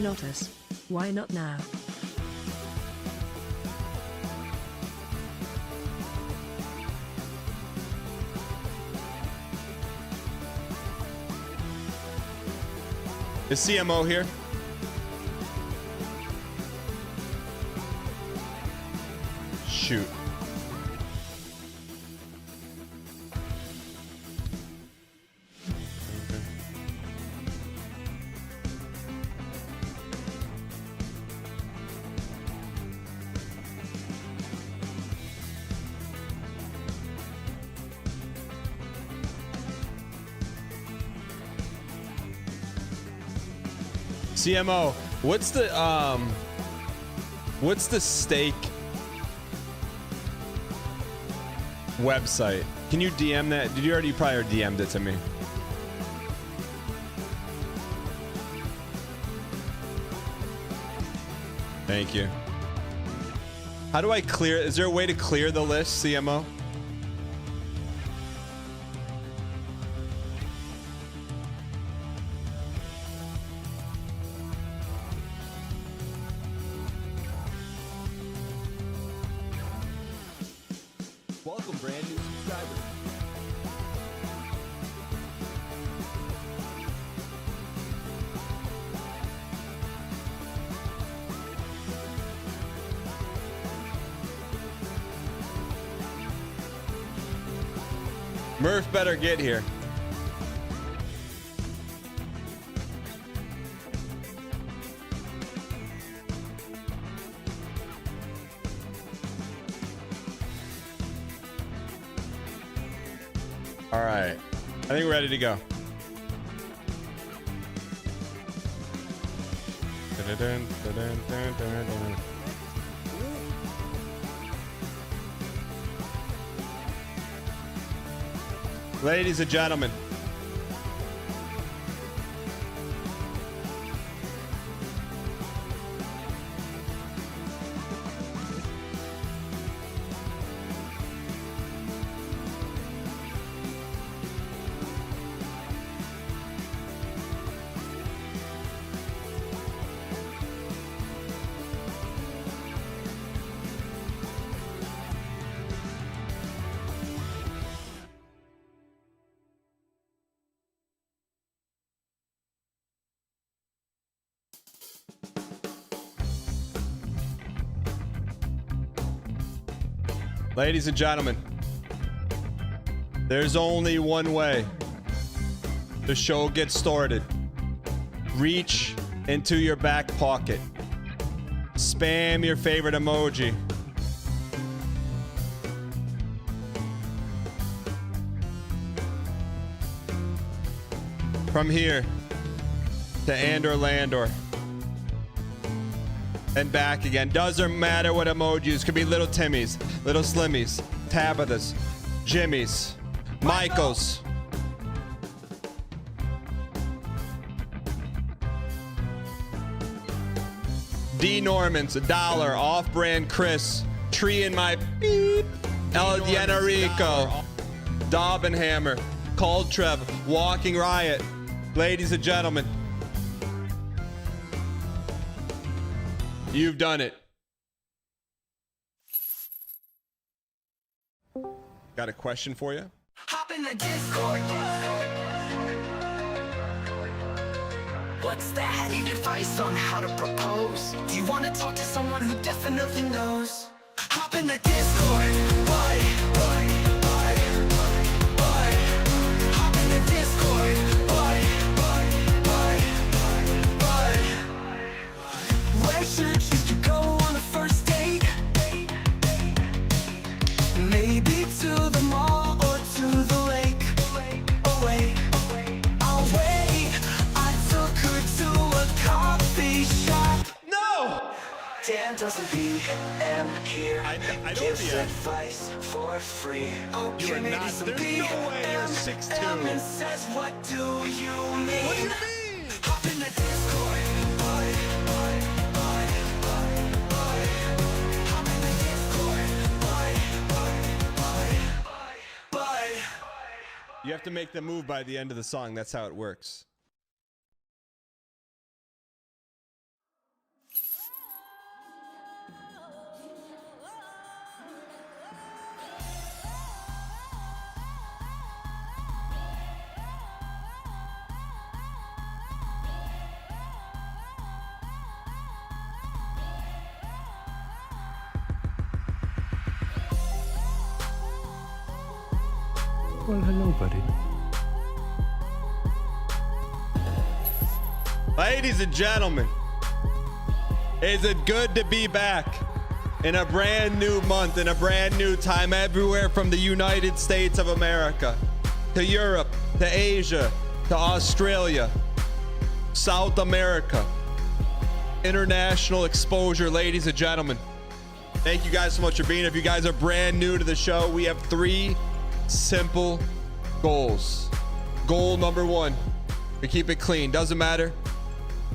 not us? Why not now? Is CMO here? Shoot. CMO, what's the steak website? Can you DM that? Did you already probably DM'd it to me? Thank you. How do I clear? Is there a way to clear the list, CMO? Welcome, brand new subscribers. Murph better get here. All right. I think we're ready to go. Dun, dun, dun, dun, dun, dun. Ladies and gentlemen, ladies and gentlemen, there's only one way the show gets started. Reach into your back pocket. Spam your favorite emoji. From here to Andor Landor. And back again. Doesn't matter what emojis. Could be little Timmys, little Slimmies, Tabithas, Jimmys, Michaels. D Normans, $1, off-brand Chris, Tree in my beep, El Yenerico, Dobbenhammer, Cold Trev, Walking Riot. Ladies and gentlemen, you've done it. Got a question for you? Hop in the Discord. What's that? Need advice on how to propose? Do you want to talk to someone who definitely knows? Hop in the Discord. Boy. Hop in the Discord. Boy. Where should you choose to go on a first date? Maybe to the mall or to the lake. Away. I'll wait. I took her to a coffee shop. No! Dan doesn't PM here. I don't Gives PM. advice for free. Okay, You are maybe not- some there's no way you're PM 6'2". and says, what do you mean? What do you mean? Hop in the Discord. Hop in the Discord. You have to make the move by the end of the song. That's how it works. Well, hello, buddy. Ladies and gentlemen, is it good to be back in a brand new month, in a brand new time, everywhere from the United States of America to Europe, to Asia, to Australia, South America. International exposure, ladies and gentlemen. Thank you guys so much for being here. If you guys are brand new to the show, we have 3 simple goals. Goal number 1, to keep it clean. Doesn't matter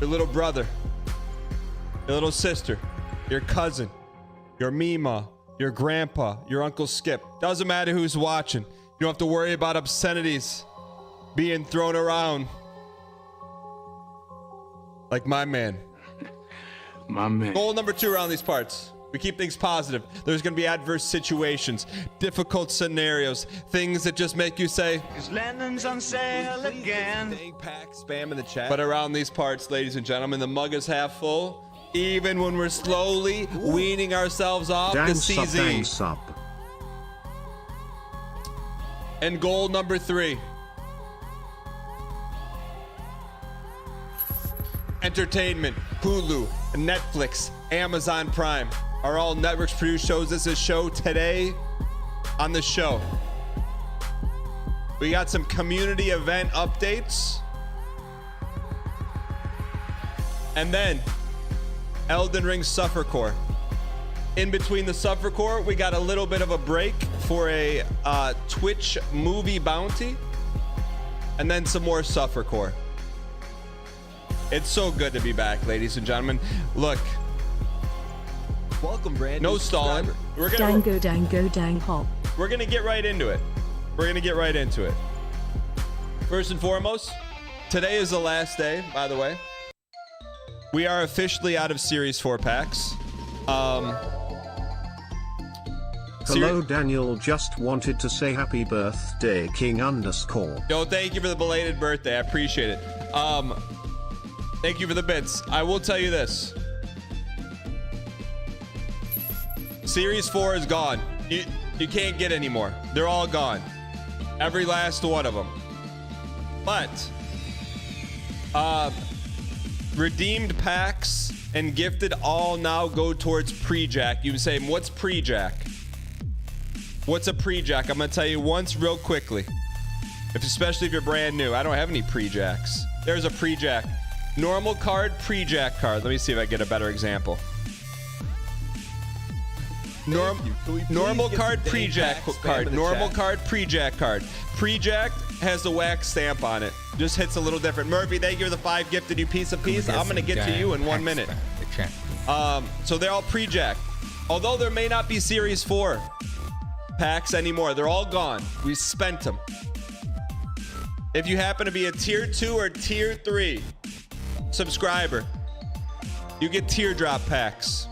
your little brother, your little sister, your cousin, your Mima, your grandpa, your Uncle Skip. Doesn't matter who's watching. You don't have to worry about obscenities being thrown around. Like my man. My man. Goal number 2 around these parts. We keep things positive. There's going to be adverse situations, difficult scenarios, things that just make you say, Is Lennon's on sale again? Dang pack spam in the chat. but around these parts, ladies and gentlemen, the mug is half full, even when we're slowly weaning ourselves off the Dang sub, dang CZ. sub. And goal number 3. Entertainment, Hulu, Netflix, Amazon Prime are all networks produced shows. This is show today on the show. We got some community event updates. And then Elden Ring Suffer Core. In between the Suffer Core, we got a little bit of a break for a Twitch movie bounty. And then some more Suffer Core. It's so good to be back, ladies and gentlemen. Look, Welcome, brand no new stalling. subscriber. Dango, dang hop. We're gonna get right into it. First and foremost, today is the last day, by the way. We are officially out of Series 4 packs. Hello, Daniel. Just wanted to say happy birthday, King _. Yo, thank you for the belated birthday. I appreciate it. Thank you for the bits. I will tell you this. Series 4 is gone. You can't get any more. They're all gone. Every last one of them. But redeemed packs and gifted all now go towards pre-jack. You say, what's pre-jack? What's a pre-jack? I'm gonna tell you once real quickly. Especially if you're brand new. I don't have any pre-jacks. There's a pre-jack. Normal card, pre-jack card. Let me see if I get a better example. Normal card, pre-jack card. Normal card, pre-jack card. Pre-jack has the wax stamp on it. Just hits a little different. Murphy, thank you for the 5 gifted you piece of piece. I'm gonna get to you in 1 minute. So they're all pre-jack. Although there may not be Series 4 packs anymore. They're all gone. We spent them. If you happen to be a tier 2 or tier 3 subscriber, you get teardrop packs.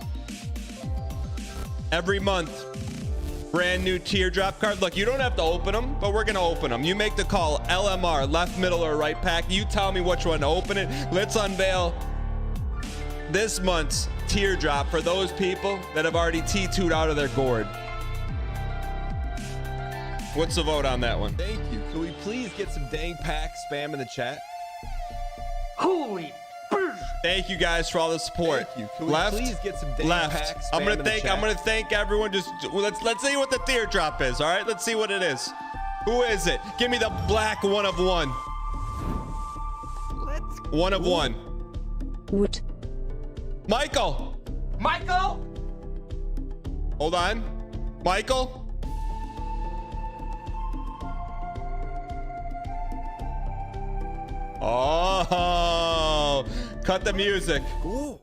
Every month, brand new teardrop card. Look, you don't have to open them, but we're gonna open them. You make the call, LMR, left, middle, or right pack. You tell me which one to open it. Let's unveil this month's teardrop for those people that have already T2'd out of their gourd. What's the vote on that one? Thank you. Can we please get some dang pack spam in the chat? Holy Thank you guys for all the support. Thank you. Can we Left, please get some dang left. pack I'm spam gonna in the thank. chat? I'm gonna thank everyone. Just let's see what the teardrop is. All right, let's see what it is. Who is it? Give me the black 1 of 1. Let's 1 of 1. Woot. Michael. Michael! Hold on. Michael. Oh, cut the music. Ooh.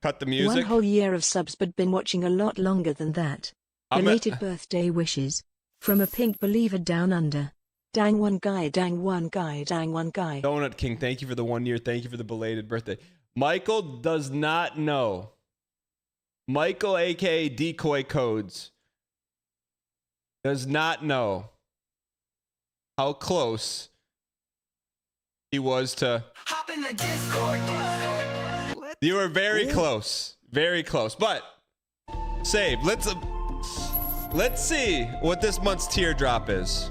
Cut the One music. whole year of subs, but been watching a lot longer than that. I'm a- Belated birthday wishes. From a pink believer down under. Dang one guy, dang one guy, dang one guy. Donut King, thank you for the 1 year. Thank you for the belated birthday. Michael does not know. Michael, aka Decoy Codes, does not know how close he was to. Hop in the Discord. You were very close, but save. Let's see what this month's teardrop is.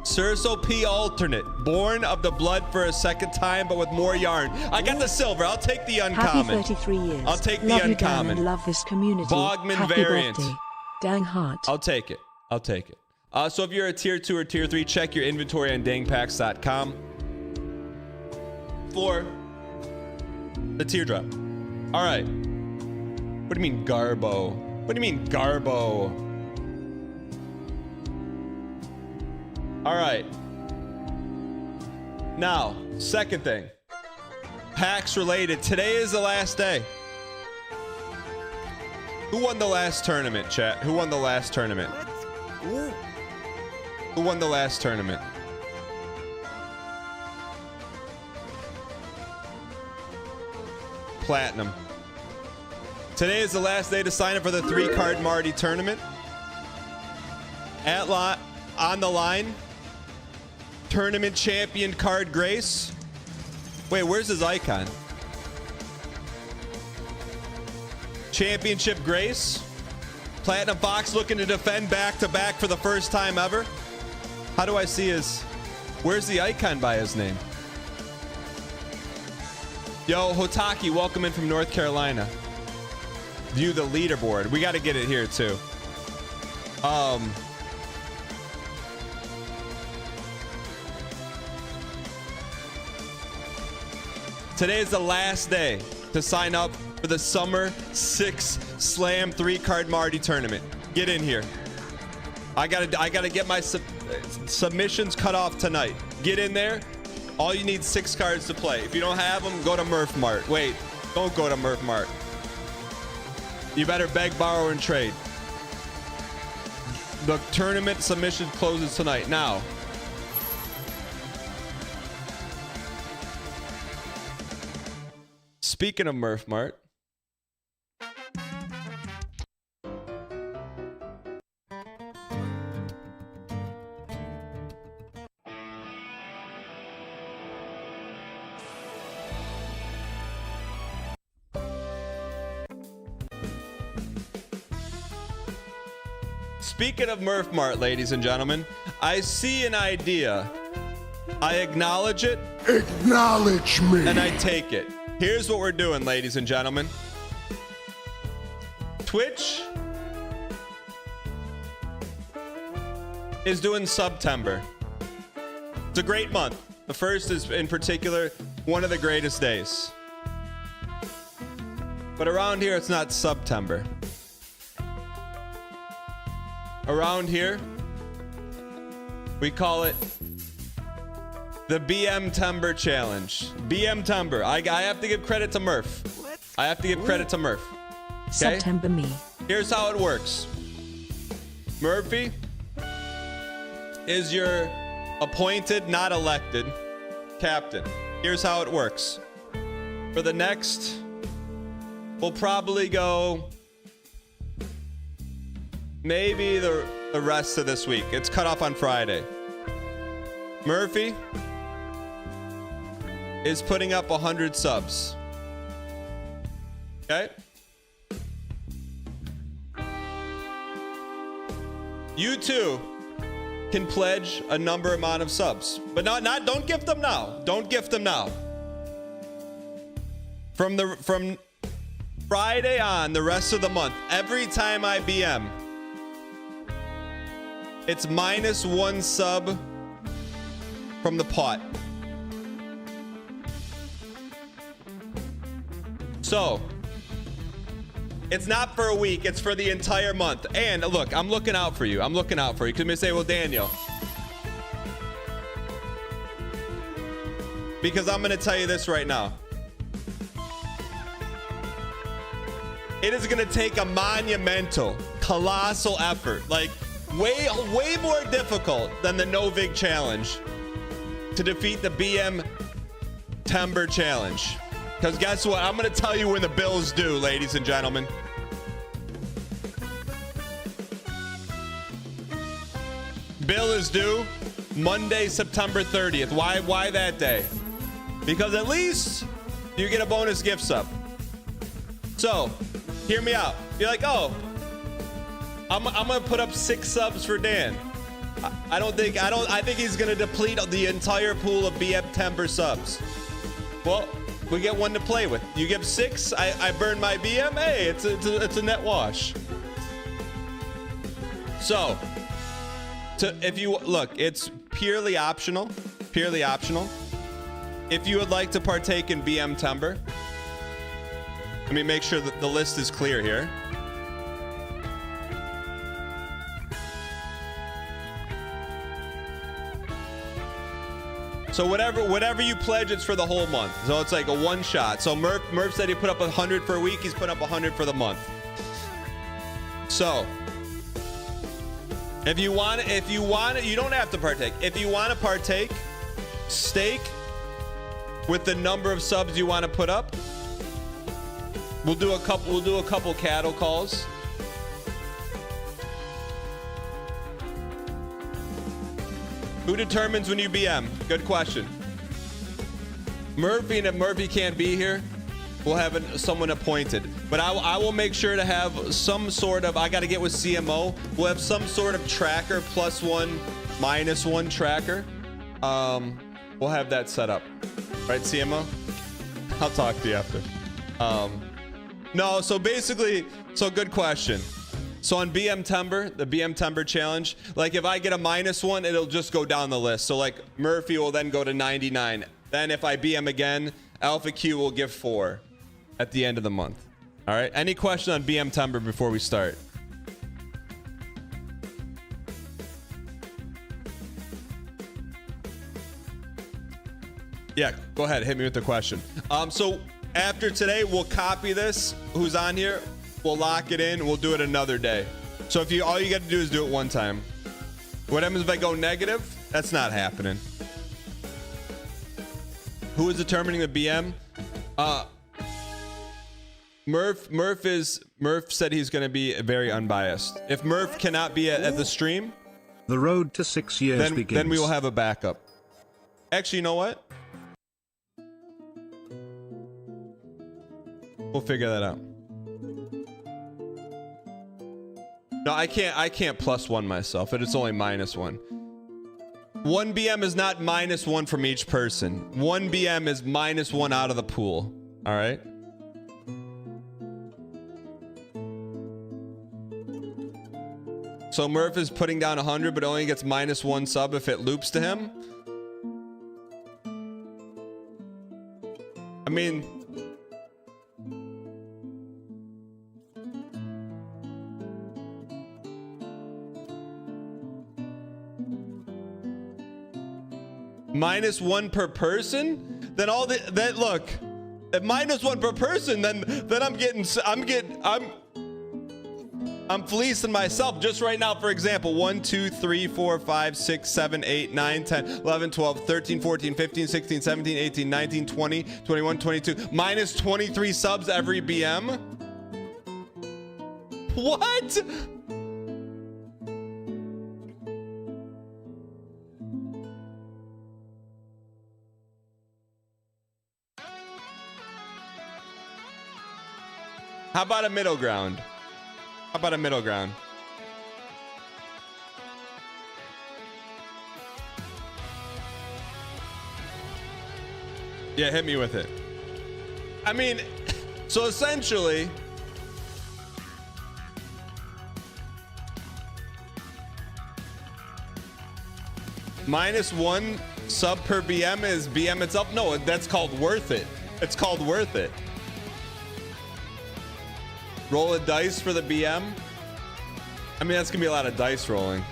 Surso P alternate. Born of the blood for a second time, but with more yarn. I got the silver. I'll take the uncommon. Happy 33 years. I'll take the love you, uncommon. Dan, and love this community. Bogman Happy variant. birthday. Dang heart. I'll take it. I'll take it. So if you're a tier 2 or tier 3, check your inventory on dangpacks.com for the teardrop. All right. What do you mean Garbo? What do you mean Garbo? All right. Now, second thing. PAX related. Today is the last day. Who won the last tournament, chat? Who won the last tournament? Who won the last tournament? Platinum. Today is the last day to sign up for the 3-card Marty tournament. On the line, tournament champion card Grace. Wait, where's his icon? Championship Grace. Platinum Fox looking to defend back-to-back for the first time ever. How do I see his... Where's the icon by his name? Yo, Hotaki, welcome in from North Carolina. View the leaderboard. We got to get it here, too. Today is the last day to sign up for the Summer 6 Slam 3-card Marty tournament. Get in here. I gotta get my submissions cut off tonight. Get in there. All you need 6 cards to play. If you don't have them, go to Murph Mart. Wait, don't go to Murph Mart. You better beg, borrow, and trade. The tournament submission closes tonight. Now, speaking of Murph Mart, speaking of Murph Mart, ladies and gentlemen, I see an idea. I acknowledge it. Acknowledge me. And I take it. Here's what we're doing, ladies and gentlemen. Twitch is doing September. It's a great month. The first is, in particular, one of the greatest days. But around here, it's not September. Around here, we call it the BM Timber Challenge. BM Timber. I have to give credit to Murph. I have to give credit to Murph. Okay? September me. Here's how it works. Murphy is your appointed, not elected, captain. Here's how it works. For the next, we'll probably go maybe the rest of this week. It's cut off on Friday. Murphy is putting up 100 subs. Okay? You too can pledge a number amount of subs, but don't gift them now. Don't gift them now. From Friday on, the rest of the month, every time I BM, it's -1 sub from the pot. So, it's not for a week, it's for the entire month. And look, I'm looking out for you. I'm looking out for you. Because you may say, well, Daniel. Because I'm going to tell you this right now. It is going to take a monumental, colossal effort. Like, way more difficult than the No-Vig Challenge to defeat the BM Timber Challenge. Because guess what? I'm going to tell you when the bill is due, ladies and gentlemen. Bill is due Monday, September 30th. Why that day? Because at least you get a bonus gift sub. So, hear me out. You're like, oh, I'm going to put up 6 subs for Dan. I think he's gonna deplete the entire pool of BM Timber subs. Well, we get one to play with. You give 6, I burn my BM. Hey, it's a net wash. So, if you look, it's purely optional. Purely optional. If you would like to partake in BM Timber, let me make sure that the list is clear here. So whatever you pledge, it's for the whole month. So it's like a one shot. So Murph said he put up 100 for a week. He's put up 100 for the month. So if you want, you don't have to partake. If you want to partake, stake with the number of subs you want to put up. We'll do a couple cattle calls. Who determines when you BM? Good question. Murphy, and if Murphy can't be here, we'll have someone appointed. But I will make sure to have some sort of, I got to get with CMO. We'll have some sort of tracker, +1, -1 tracker. We'll have that set up. Right, CMO? I'll talk to you after. No, so basically, good question. So on BM Timber, the BM Timber challenge, like if I get a -1, it'll just go down the list. So like Murphy will then go to 99. Then if I BM again, Alpha Q will give 4 at the end of the month. All right. Any question on BM Timber before we start? Yeah, go ahead. Hit me with the question. So after today, we'll copy this. Who's on here? We'll lock it in. We'll do it another day. So if all you got to do is do it one time. What happens if I go negative? That's not happening. Who is determining the BM? Murph said he's going to be very unbiased. If Murph cannot be at the stream, the road to 6 years begins. Then we will have a backup. Actually, you know what? We'll figure that out. No, I can't +1 myself. It's only -1. 1 BM is not -1 from each person. 1 BM is -1 out of the pool. All right. So Murph is putting down 100, but only gets -1 sub if it loops to him. I mean, -1 per person, then look, at -1 per person, then I'm fleecing myself just right now. For example, 1 2 3 4 5 6 7 8 9 10 11 12 13 14 15 16 17 18 19 20 21 22 -23 subs every BM. What? How about a middle ground? How about a middle ground? Yeah, hit me with it. I mean, so essentially, -1 sub per BM is BM itself. No, that's called worth it. It's called worth it. Roll a dice for the BM. I mean, that's gonna be a lot of dice rolling.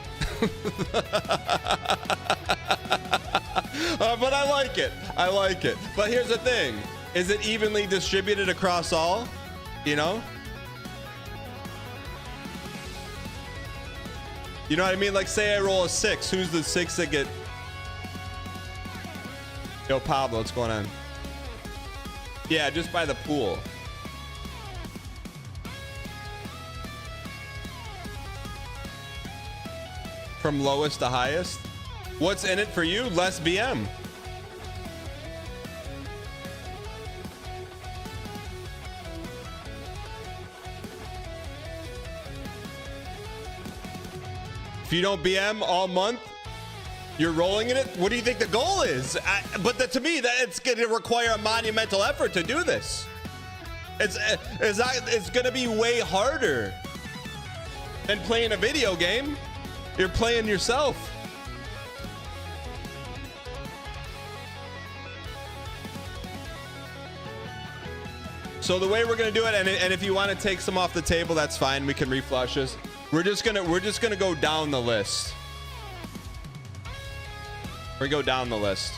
But I like it. I like it. But here's the thing. Is it evenly distributed across all? You know? You know what I mean? Like, say I roll a 6. Who's the 6 that get... Yo, Pablo, what's going on? Yeah, just by the pool. From lowest to highest. What's in it for you? Less BM. you don't BM all month, you're rolling in it. What do you think the goal is? To me, that it's going to require a monumental effort to do this. It's going to be way harder than playing a video game. You're playing yourself. So the way we're gonna do it, and if you want to take some off the table, that's fine. We can reflush this. We're just gonna go down the list. We go down the list.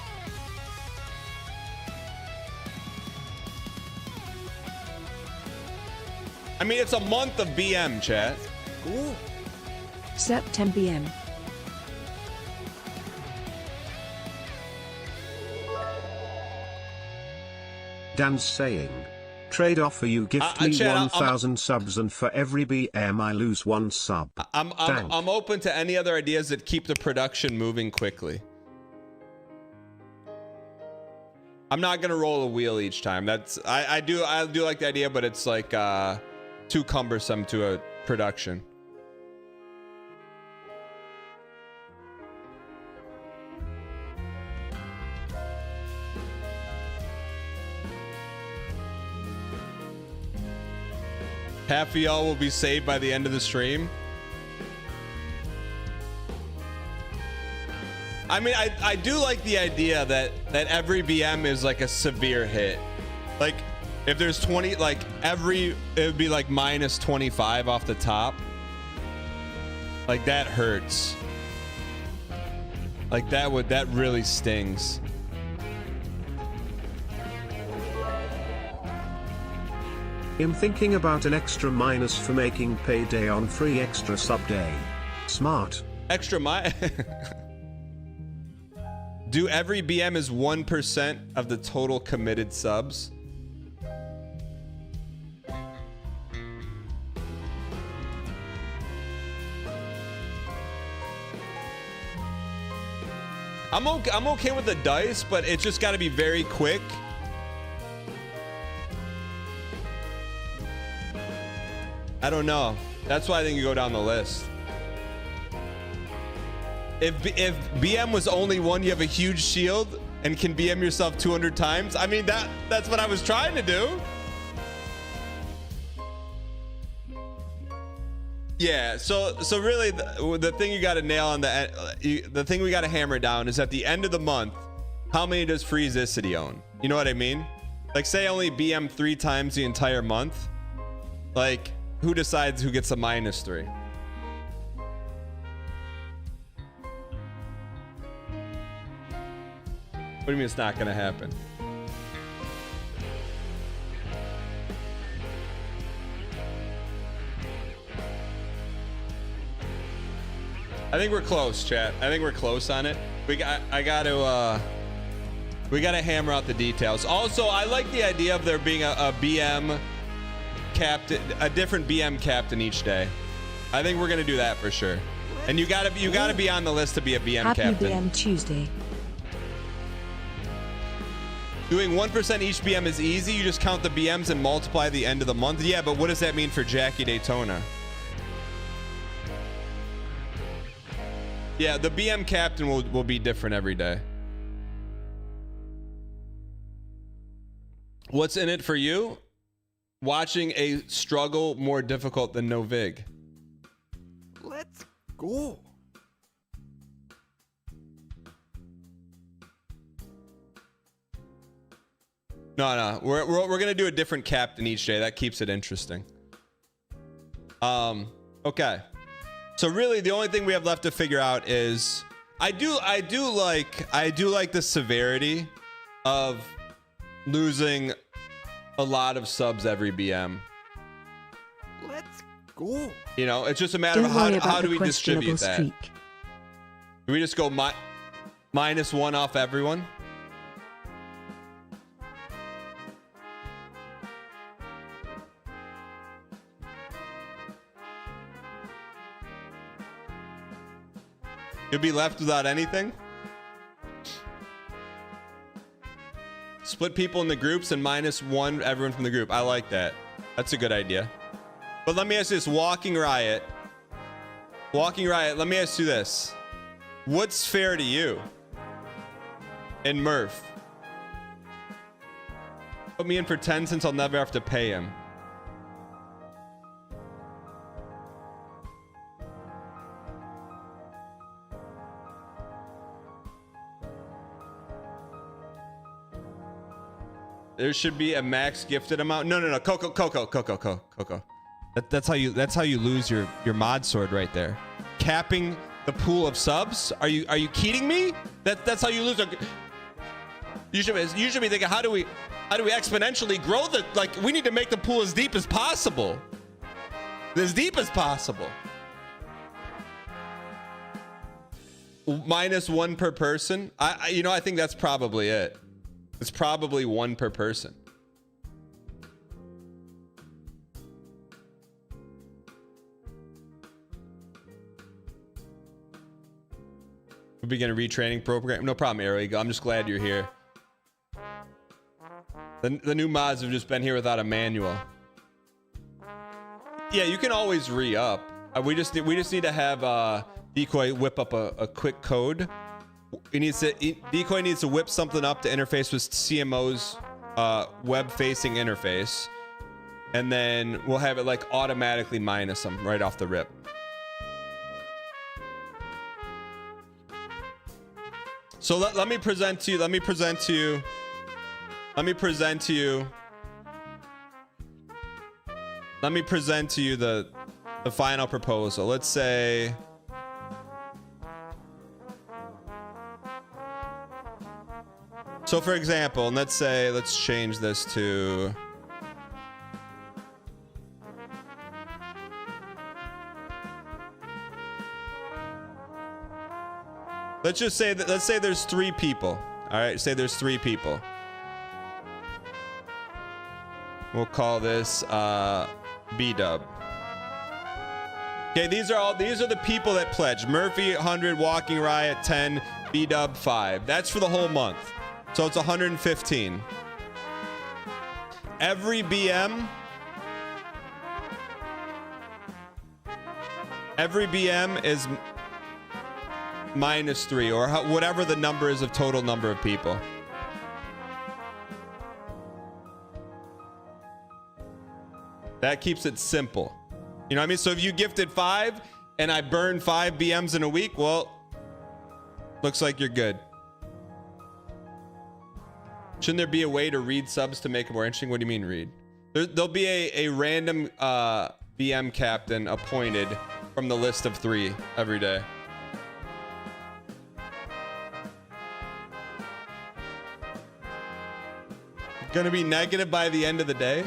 I mean, it's a month of BM, chat. Ooh. September BM. Dan's saying, trade offer, you gift me Chad, 1,000 subs, and for every BM I lose 1 sub. I'm open to any other ideas that keep the production moving quickly. I'm not gonna roll a wheel each time. That's I do like the idea, but it's like too cumbersome to a production. Half of y'all will be saved by the end of the stream. I mean, I do like the idea that every BM is like a severe hit. Like if there's 20, like it would be like minus 25 off the top. Like that hurts. Like that really stings. I'm thinking about an extra minus for making payday on free extra sub day. Smart. Extra Do every BM is 1% of the total committed subs? I'm okay with the dice, but it's just got to be very quick. I don't know. That's why I think you go down the list. If BM was only one, you have a huge shield and can BM yourself 200 times. I mean, that's what I was trying to do. Yeah, so really the thing you got to nail on the thing we got to hammer down is at the end of the month, how many does Freezicity own? You know what I mean? Like say only BM 3 times the entire month. Like who decides who gets a -3? What do you mean it's not gonna happen? I think we're close, chat. I think we're close on it. We gotta hammer out the details. Also, I like the idea of there being a BM captain, a different BM captain each day. I think we're gonna do that for sure. And you gotta be on the list to be a BM Happy captain. BM Tuesday. Doing 1% each BM is easy. You just count the BMs and multiply the end of the month. Yeah, but what does that mean for Jackie Daytona? Yeah, the BM captain will be different every day. What's in it for you? Watching a struggle more difficult than no vig. Let's go. No, we're gonna do a different captain each day. That keeps it interesting. Okay. So really, the only thing we have left to figure out is I do like the severity of losing a lot of subs every BM. Let's go. You know, it's just a matter Don't of worry how about do the we distribute that? streak. Do we just go -1 off everyone? You'll be left without anything? Split people into groups and -1 everyone from the group. I like that. That's a good idea. But let me ask you this. Walking Riot, Walking Riot, let me ask you this. What's fair to you? And Murph. Put me in for 10 since I'll never have to pay him. There should be a max gifted amount. No. Coco. That's how you lose your mod sword right there. Capping the pool of subs. Are you kidding me? That's how you lose. You should be thinking, how do we exponentially grow the, like, we need to make the pool as deep as possible. As deep as possible. -1 per person. I think that's probably it. It's probably 1 per person. We'll begin a retraining program. No problem, Arrow. I'm just glad you're here. The new mods have just been here without a manual. Yeah, you can always re-up. We just need to have Decoy whip up a quick code. Decoy needs to whip something up to interface with CMO's web-facing interface, and then we'll have it like automatically minus them right off the rip. So let me present to you. Let me present to you the final proposal. Let's say. So for example, let's change this to. Let's say there's 3 people. All right, say there's 3 people. We'll call this B-dub. Okay, these are the people that pledge. Murphy 100, Walking Riot 10, B-dub 5. That's for the whole month. So it's 115. Every BM is -3, or whatever the number is of total number of people. That keeps it simple. You know what I mean? So if you gifted 5 and I burn 5 BMs in a week, well, looks like you're good. Shouldn't there be a way to read subs to make it more interesting? What do you mean read? There'll be a random BM captain appointed from the list of 3 every day. Gonna be negative by the end of the day.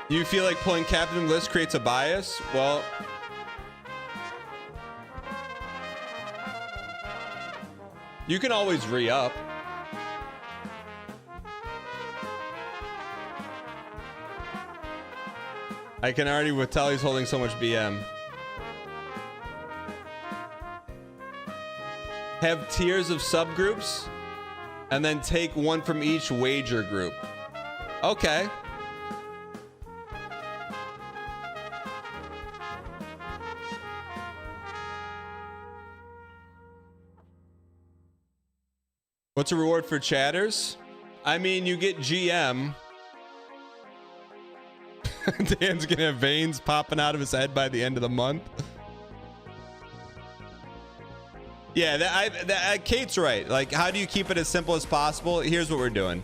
You feel like pulling captain list creates a bias? Well, you can always re-up. I can already tell he's holding so much BM. Have tiers of subgroups and then take 1 from each wager group. Okay. What's a reward for chatters? I mean, you get GM. Dan's gonna have veins popping out of his head by the end of the month. Yeah, Kate's right. Like, how do you keep it as simple as possible? Here's what we're doing.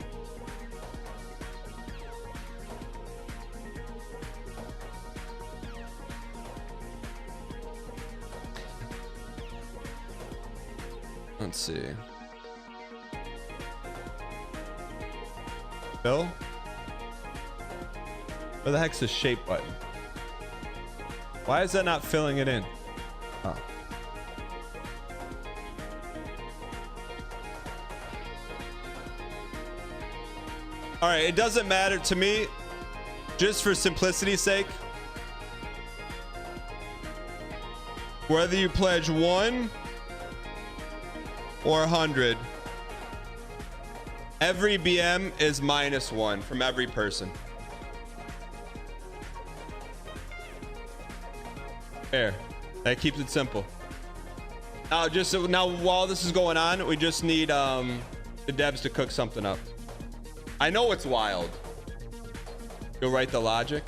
Let's see. Bill? Where the heck's the shape button? Why is that not filling it in? Oh. All right, it doesn't matter to me. Just for simplicity's sake, whether you pledge 1 or 100, Every BM is -1 from every person. There. That keeps it simple. Now while this is going on, we just need the devs to cook something up. I know it's wild. You'll write the logic.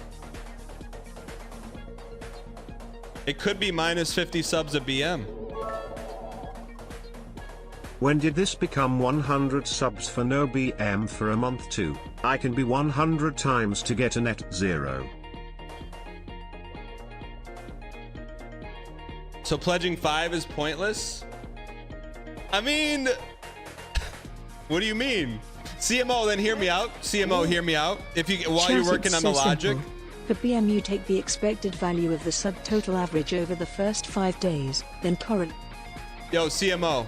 It could be -50 subs a BM. When did this become 100 subs for no BM for a month too? I can be 100 times to get a net 0. So pledging 5 is pointless? I mean, what do you mean? CMO, then hear me out. CMO, hear me out. If you while you're working on the logic. For BM, you take the expected value of the subtotal average over the first 5 days, then current. Yo, CMO.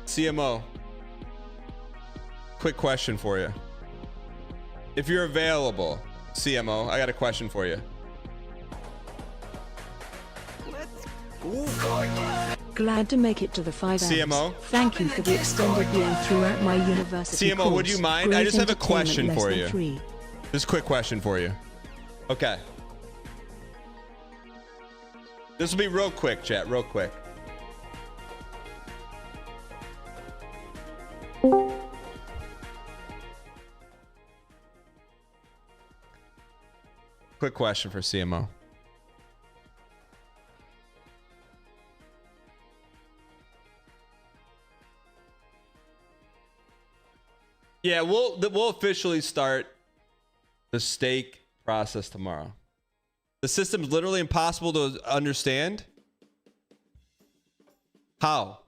CMO. Quick question for you. If you're available, CMO, I got a question for you. Glad to make it to the 5 hours. CMO? Thank you for the extended BM throughout my university CMO, would you course. mind? I Great just have a entertainment, question less for than you. 3. This quick question for you. Okay. This will be real quick, chat, real quick. Quick question for CMO. Yeah, we'll officially start the stake process tomorrow. The system's literally impossible to understand. How?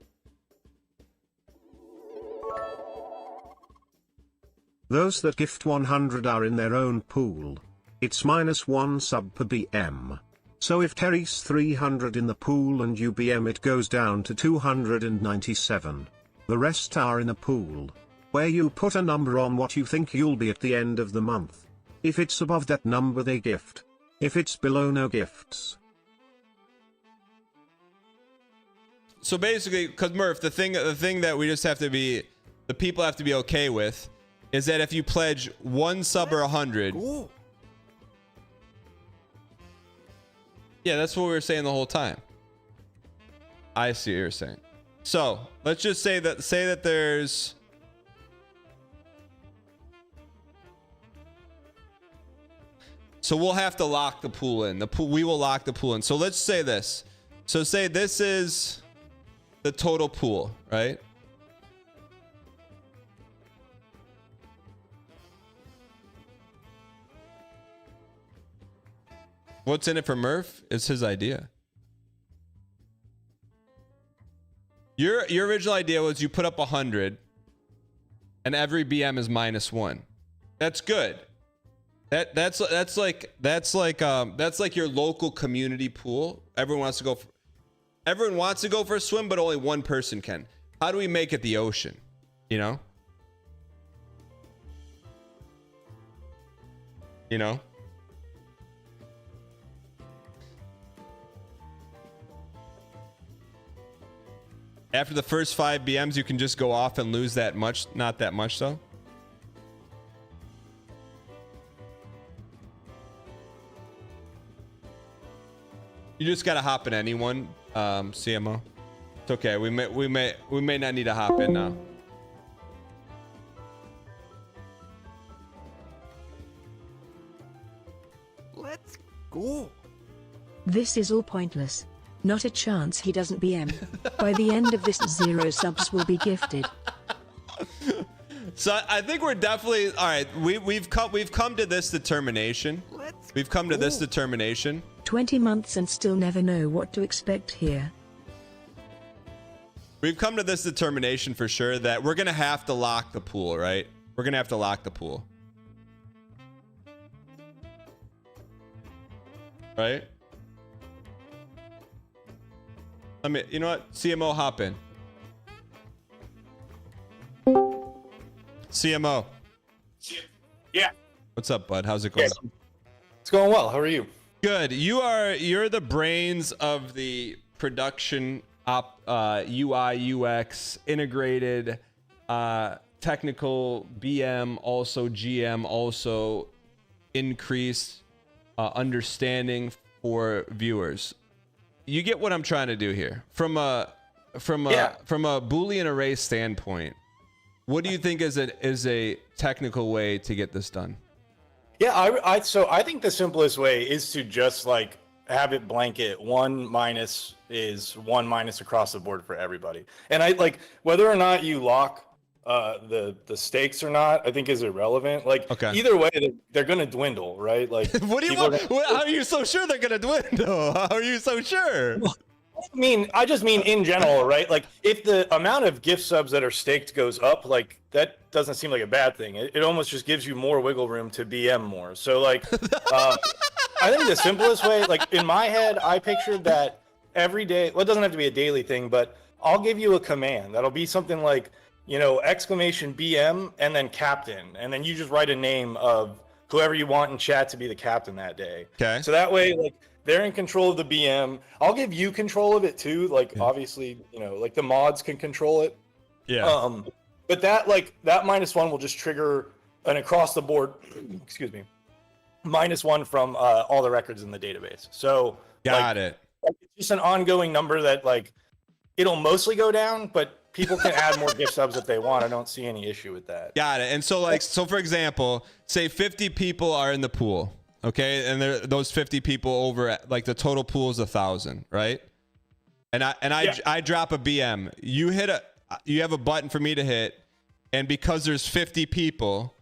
Those that gift 100 are in their own pool. It's -1 sub per BM. So if Terry's 300 in the pool and you BM, it goes down to 297. The rest are in a pool, where you put a number on what you think you'll be at the end of the month. If it's above that number, they gift. If it's below, no gifts. So basically, because Murph, the thing that we just have to be, the people have to be okay with, is that if you pledge 1 sub or 100. Yeah, that's what we were saying the whole time. I see what you're saying. So let's just say that there's. So we'll have to lock the pool in. We will lock the pool in. So let's say this. So say this is the total pool, right? What's in it for Murph? It's his idea. Your original idea was you put up 100 and every BM is -1. That's good. That's like your local community pool. Everyone wants to go for a swim, but only one person can. How do we make it the ocean? You know? You know? After the first 5 BMs, you can just go off and lose that much. Not that much, though. You just gotta hop in anyone, CMO. It's okay. We may not need to hop in now. Let's go. This is all pointless. Not a chance he doesn't BM. By the end of this, 0 subs will be gifted. So I think we're definitely all right. We've come to this determination. We've come to this determination. 20 months and still never know what to expect here. We've come to this determination for sure that we're gonna have to lock the pool, right? We're gonna have to lock the pool, right? You know what? CMO, hop in. CMO. Yeah. What's up, bud? How's it going? It's going well. How are you? Good. You're the brains of the production UI UX integrated technical BM, also GM, also increased understanding for viewers. You get what I'm trying to do here from a Boolean array standpoint. What do you think is a technical way to get this done? Yeah, so I think the simplest way is to just like have it blanket 1 minus is 1 minus across the board for everybody. And I like whether or not you lock the stakes or not, I think is irrelevant. Like either way, they're gonna dwindle, right? Like what do you want? How are you so sure they're gonna dwindle? How are you so sure? I just mean in general, right? Like if the amount of gift subs that are staked goes up, like that doesn't seem like a bad thing. It almost just gives you more wiggle room to BM more. So like, I think the simplest way, like in my head, I pictured that every day. Well, it doesn't have to be a daily thing, but I'll give you a command that'll be something like, you know, exclamation BM and then captain, and then you just write a name of whoever you want in chat to be the captain that day. Okay. So that way, like, they're in control of the BM. I'll give you control of it too. Like, obviously, you know, like the mods can control it. Yeah. But that -1 will just trigger an across the board, excuse me, -1 from all the records in the database. So got it. Like, it's just an ongoing number that like it'll mostly go down, but people can add more gift subs if they want. I don't see any issue with that. Got it. And so like, so for example, say 50 people are in the pool. Okay, and those 50 people over, like the total pool is 1,000, right? And I drop a BM. You have a button for me to hit, and because there's 50 people,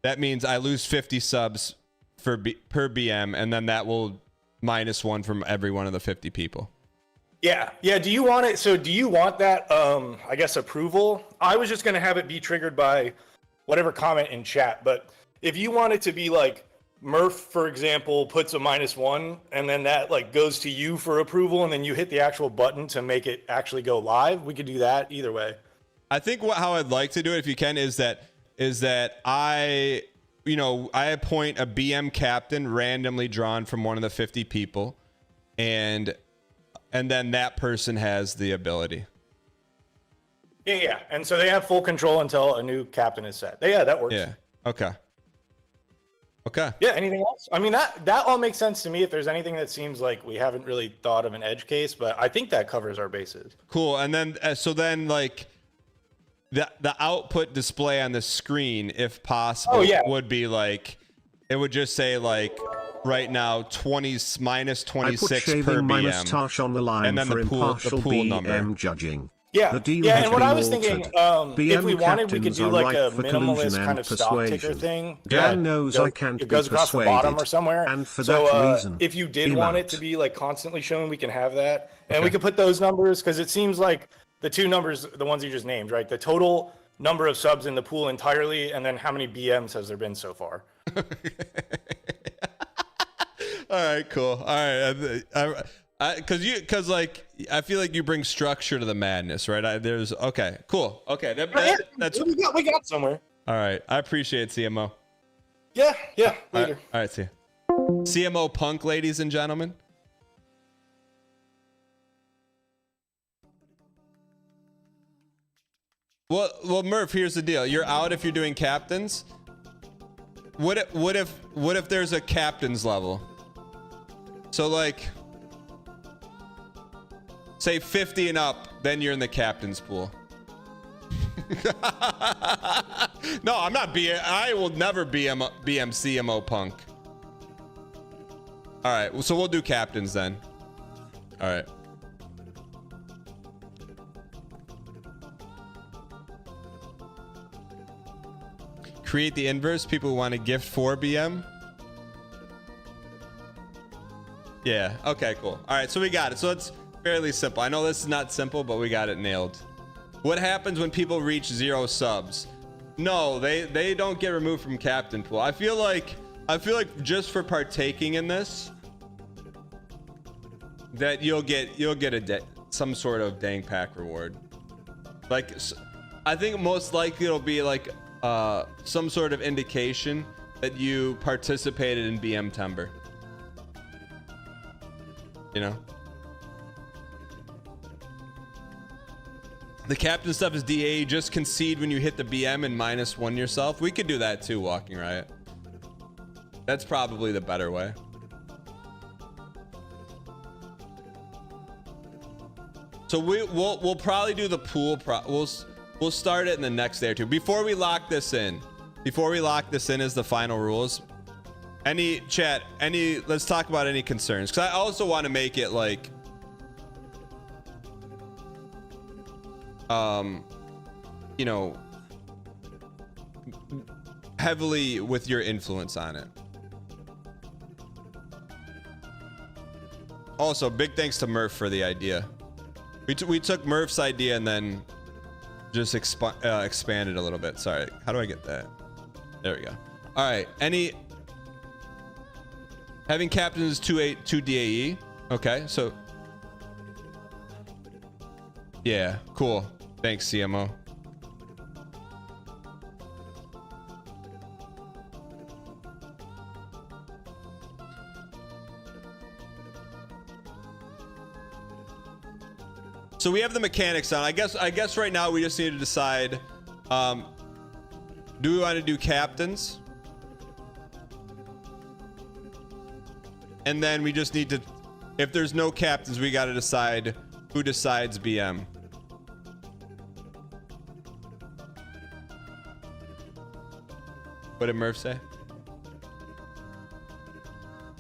that means I lose 50 subs per BM, and then that will -1 from every one of the 50 people. Yeah. Do you want it? So do you want that? I guess approval. I was just gonna have it be triggered by whatever comment in chat, but if you want it to be like, Murph, for example, puts a -1 and then that like goes to you for approval and then you hit the actual button to make it actually go live. We could do that either way. I think how I'd like to do it, if you can, is that I appoint a BM captain randomly drawn from one of the 50 people, and then that person has the ability. Yeah. And so they have full control until a new captain is set. Yeah, that works. Yeah. Okay. Yeah, anything else? I mean, that all makes sense to me. If there's anything that seems like we haven't really thought of an edge case, but I think that covers our bases. Cool. And then, so then like the output display on the screen, if possible, would be like, it would just say like right now -26 per BM. Tash on the line and then for the pool BM number. judging. Yeah, The deal and has what been I was altered. thinking, BM if we wanted, we could captains do are like a ripe for collusion minimalist and kind of stock ticker persuasion. thing. Dan knows I can't It goes be across the bottom persuaded, or somewhere. and for so, that reason, if you did I'm want it out. to be like constantly shown, we can have that, and we could put those numbers because it seems like the two numbers, the ones you just named, right? The total number of subs in the pool entirely, and then how many BMs has there been so far? All right, cool. All right, because like I feel like you bring structure to the madness, right? Okay, cool. Okay, that's we got somewhere. All right. I appreciate it, CMO. Yeah, later. All right, see you. CMO Punk, ladies and gentlemen. Well, Murph, here's the deal. You're out if you're doing captains. What if there's a captain's level? So like, say 50 and up, then you're in the captain's pool. No, I'm not I will never BM CMO Punk. All right, so we'll do captains then. All right. Create the inverse. People who want to gift 4 BM. Yeah. Okay, cool. All right, so we got it. So it's fairly simple. I know this is not simple, but we got it nailed. What happens when people reach 0 subs? No, they don't get removed from captain pool. I feel like just for partaking in this, that you'll get some sort of dang pack reward. Like, I think most likely it'll be like some sort of indication that you participated in BM Timber. You know? The captain stuff is DA. Just concede when you hit the BM and -1 yourself. We could do that too, Walking Riot. That's probably the better way. So we'll probably do the pool. We'll start it in the next day or two. Before we lock this in as the final rules. Let's talk about any concerns, because I also want to make it like you know, heavily with your influence on it. Also, big thanks to Murph for the idea. We took Murph's idea and then just expanded a little bit. Sorry, how do I get that? There we go. All right, having captains is 2 DAE. Okay, so yeah, cool. Thanks, CMO. So we have the mechanics on. I guess right now we just need to decide, do we want to do captains? And then we just need to, if there's no captains, we got to decide who decides BM. What did Murph say?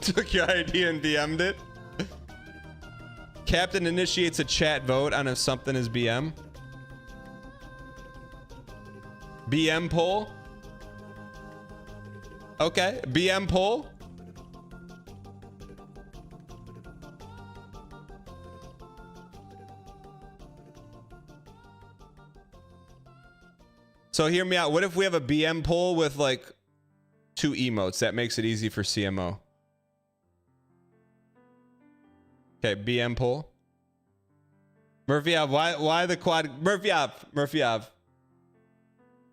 Took your idea and BM'd it? Captain initiates a chat vote on if something is BM. BM poll? Okay, BM poll. So hear me out. What if we have a BM poll with like 2 emotes? That makes it easy for CMO. Okay, BM poll. Murphy Ave, why the quad? Murphy Ave.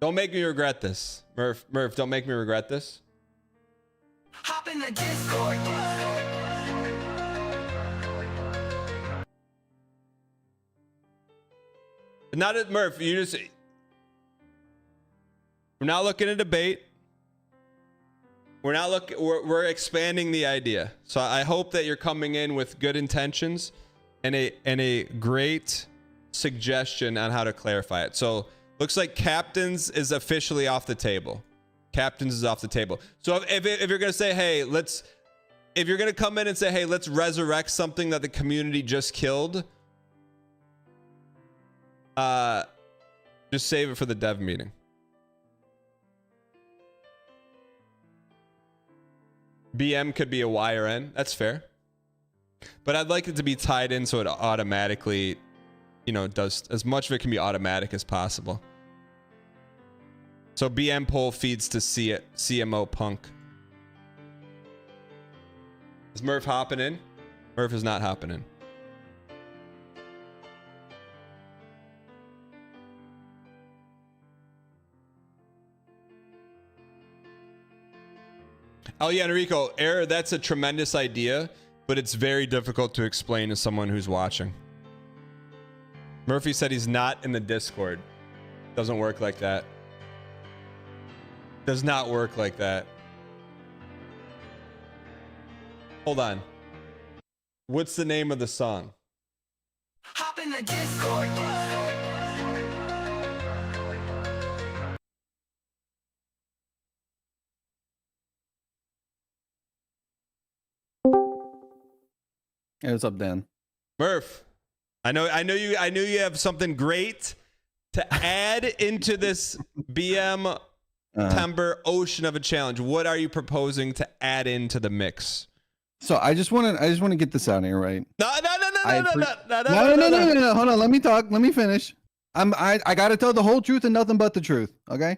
Don't make me regret this. Murph, don't make me regret this. Hop in the Discord. Not at Murph, we're not looking to debate. We're expanding the idea. So I hope that you're coming in with good intentions and a great suggestion on how to clarify it. So looks like captains is officially off the table. Captains is off the table. So if you're gonna say, hey, if you're gonna come in and say, hey, let's resurrect something that the community just killed, just save it for the dev meeting. BM could be a Y or N. That's fair. But I'd like it to be tied in so it automatically, does as much of it can be automatic as possible. So BM poll feeds to CMO Punk. Is Murph hopping in? Murph is not hopping in. Oh yeah, Enrico, error, that's a tremendous idea, but it's very difficult to explain to someone who's watching. Murphy said he's not in the Discord. Doesn't work like that. Does not work like that. Hold on. What's the name of the song? Hop in the Discord. Hey, what's up, Dan? Murph, I know you have something great to add into this BM Timber ocean of a challenge. What are you proposing to add into the mix? So I just want to get this out here, right? No. Hold on, let me talk. Let me finish. I got to tell the whole truth and nothing but the truth. Okay.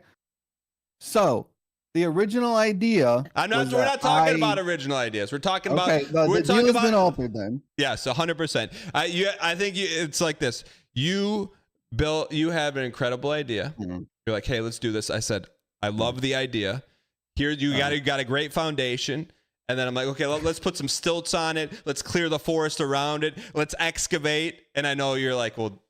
So the original idea. We're not talking about original ideas. We're talking about. Okay, the deal has been altered then. Yes, 100%. I think it's like this. You have an incredible idea. Mm-hmm. You're like, hey, let's do this. I said, I love the idea. Here, you got a great foundation. And then I'm like, okay, let's put some stilts on it. Let's clear the forest around it. Let's excavate. And I know you're like, well,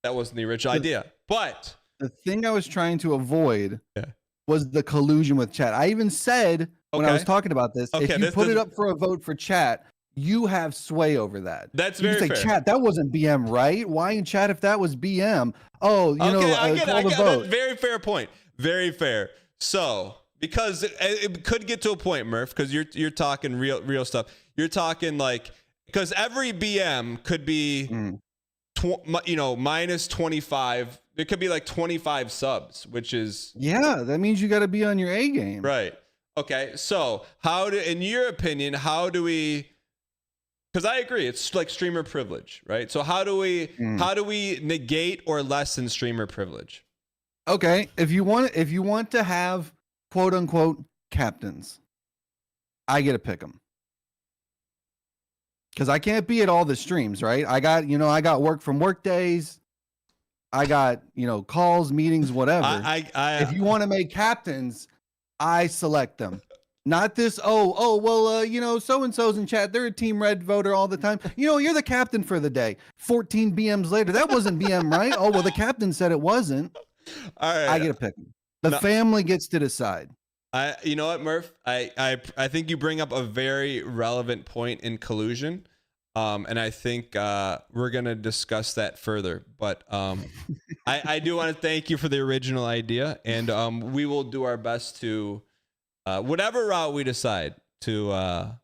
That wasn't the original idea. But the thing I was trying to avoid Yeah. was the collusion with chat. I even said when I Okay. was talking about this, Okay, if you put it up for a vote for chat, you have sway over that. That's you very can say, fair. chat, that wasn't BM, right? Why in chat if that was BM? Oh, you know, I get it. call I the get vote. it. Very fair point. Very fair. So, because it could get to a point, Murph, because you're talking real stuff. You're talking like, because every BM could be, minus 25. It could be like 25 subs, which is Yeah, that means you got to be on your A game. right. Okay, so in your opinion, how do we? Because I agree, it's like streamer privilege, right? So how do we negate or lessen streamer privilege? Okay, if you want to have quote unquote captains, I get to pick them. Because I can't be at all the streams, right? I got work from work days. I got, calls, meetings, whatever. If you want to make captains, I select them. Not this, so-and-so's in chat. They're a Team Red voter all the time. You're the captain for the day. 14 BMs later. That wasn't BM, right? Oh, well, the captain said it wasn't. All right. I get to pick them. The family gets to decide. You know what, Murph? I think you bring up a very relevant point in collusion. And I think we're going to discuss that further. But I do want to thank you for the original idea. And we will do our best to, whatever route we decide, to,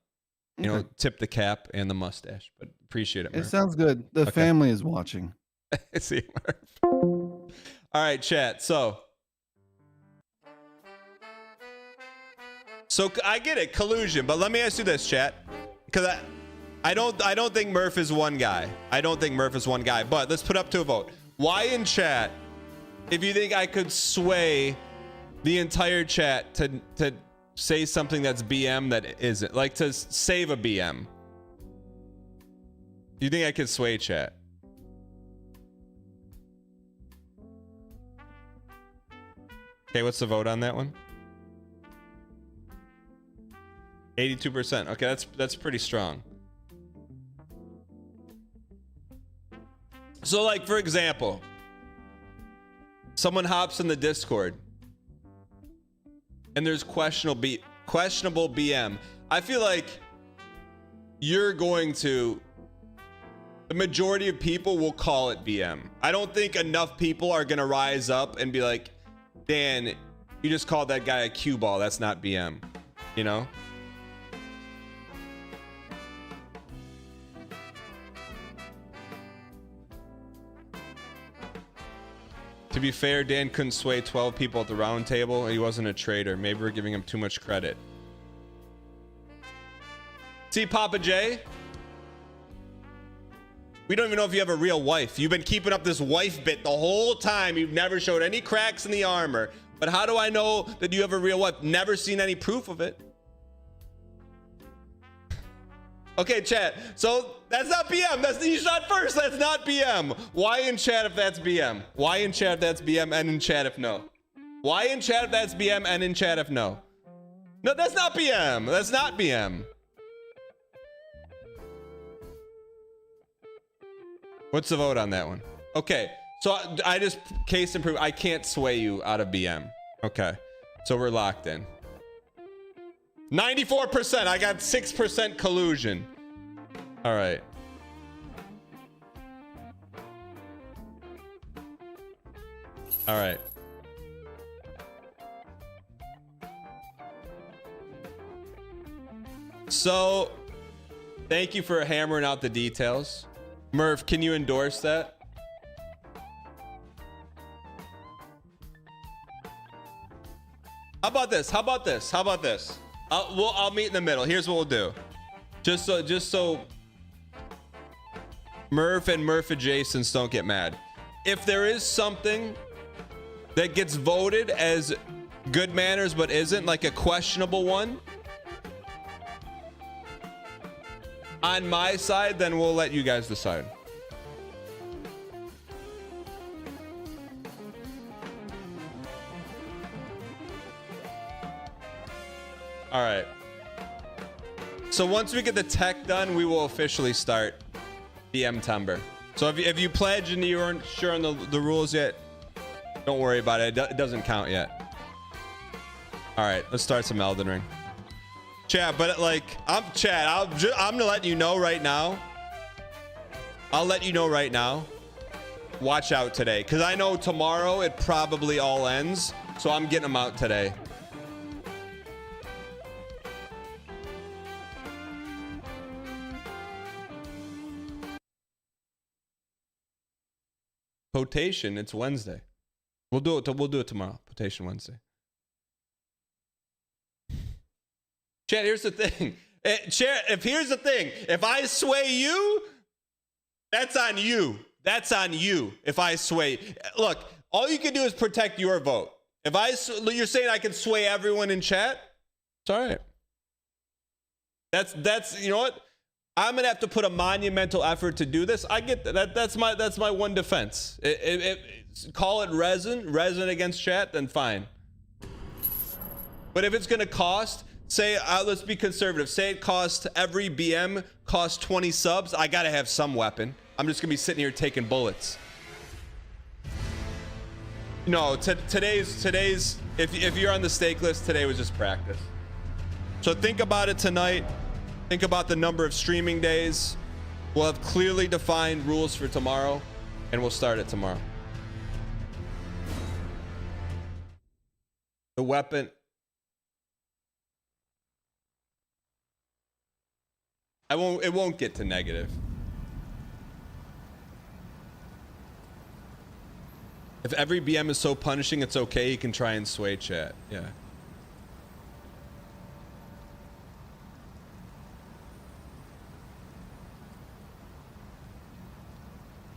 tip the cap and the mustache. But appreciate it, Murph. It sounds good. The family is watching. See you, Murph. All right, chat. So I get it, collusion. But let me ask you this, chat. Because I don't think Murph is one guy. But let's put up to a vote. Why in chat, if you think I could sway the entire chat to say something that's BM that isn't, like to save a BM? Do you think I could sway chat? Okay, what's the vote on that one? 82%. Okay, that's pretty strong. So, like, for example, someone hops in the Discord and there's questionable BM. I feel like the majority of people will call it BM. I don't think enough people are going to rise up and be like, Dan, you just called that guy a cue ball. That's not BM, To be fair, Dan couldn't sway 12 people at the round table. He wasn't a traitor. Maybe we're giving him too much credit. See, Papa J? We don't even know if you have a real wife. You've been keeping up this wife bit the whole time. You've never showed any cracks in the armor. But how do I know that you have a real wife? Never seen any proof of it. Okay, chat. So that's not BM. You shot first. That's not BM. Why in chat if that's BM? Why in chat if that's BM and in chat if no? Why in chat if that's BM and in chat if no? No, that's not BM. That's not BM. What's the vote on that one? Okay. So I just case and prove I can't sway you out of BM. Okay. So we're locked in. 94%. I got 6% collusion. All right. All right. So, thank you for hammering out the details. Murph, can you endorse that? How about this? I'll meet in the middle. Here's what we'll do. Just so Murph and Murph adjacents don't get mad. If there is something that gets voted as good manners but isn't, like a questionable one, on my side, then we'll let you guys decide. All right. So once we get the tech done, we will officially start BM Timber. So if you pledge and you aren't sure on the rules yet, don't worry about it. It doesn't count yet. All right, let's start some Elden Ring. Chat, but like, I'm gonna let you know right now. I'll let you know right now. Watch out today, because I know tomorrow it probably all ends. So I'm getting them out today. Potation, it's Wednesday. We'll do it tomorrow. Potation Wednesday. Chat, here's the thing. Chat, here's the thing. If I sway you, that's on you. That's on you. If I sway, look, all you can do is protect your vote. If you're saying I can sway everyone in chat, it's all right. That's you know what? I'm gonna have to put a monumental effort to do this. I get that. That's my one defense. Call it resin against chat, then fine. But if it's gonna cost, say, let's be conservative. Say it costs every BM costs 20 subs. I gotta have some weapon. I'm just gonna be sitting here taking bullets. No, today's. If you're on the stake list, today was just practice. So think about it tonight. Think about the number of streaming days. We'll have clearly defined rules for tomorrow, and we'll start it tomorrow. The weapon. It won't get to negative. If every BM is so punishing, it's okay. You can try and sway chat. Yeah.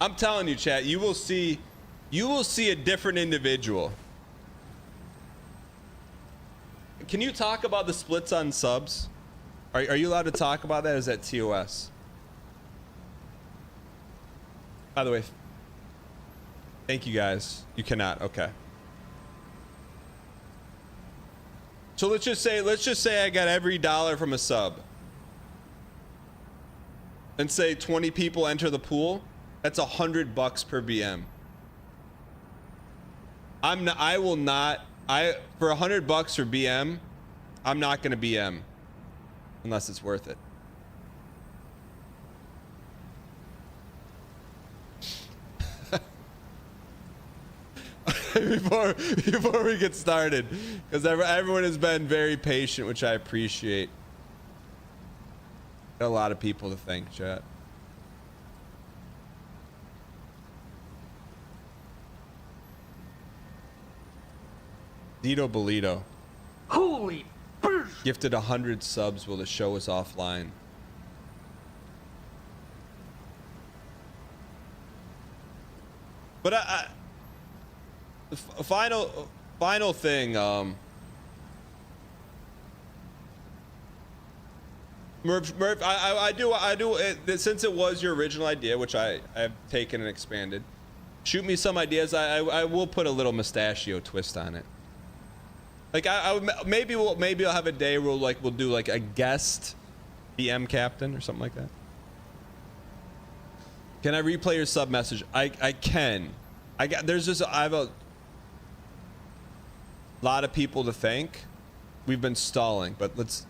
I'm telling you, chat, you will see a different individual. Can you talk about the splits on subs? Are you allowed to talk about that? Or is that TOS? By the way, thank you guys. You cannot. Okay. So let's just say I got every dollar from a sub. And say 20 people enter the pool. That's $100 per BM. For $100 for BM, I'm not gonna BM unless it's worth it. Before we get started, because everyone has been very patient, which I appreciate. Got a lot of people to thank, chat. Dito Bolito. Holy burst! Gifted 100 subs while the show is offline. But the final thing, Murph, I do since it was your original idea, which I have taken and expanded. Shoot me some ideas. I will put a little mustachio twist on it. Like maybe I'll have a day where we'll do like a guest BM captain or something like that. Can I replay your sub message? I can. I have a lot of people to thank. We've been stalling, but let's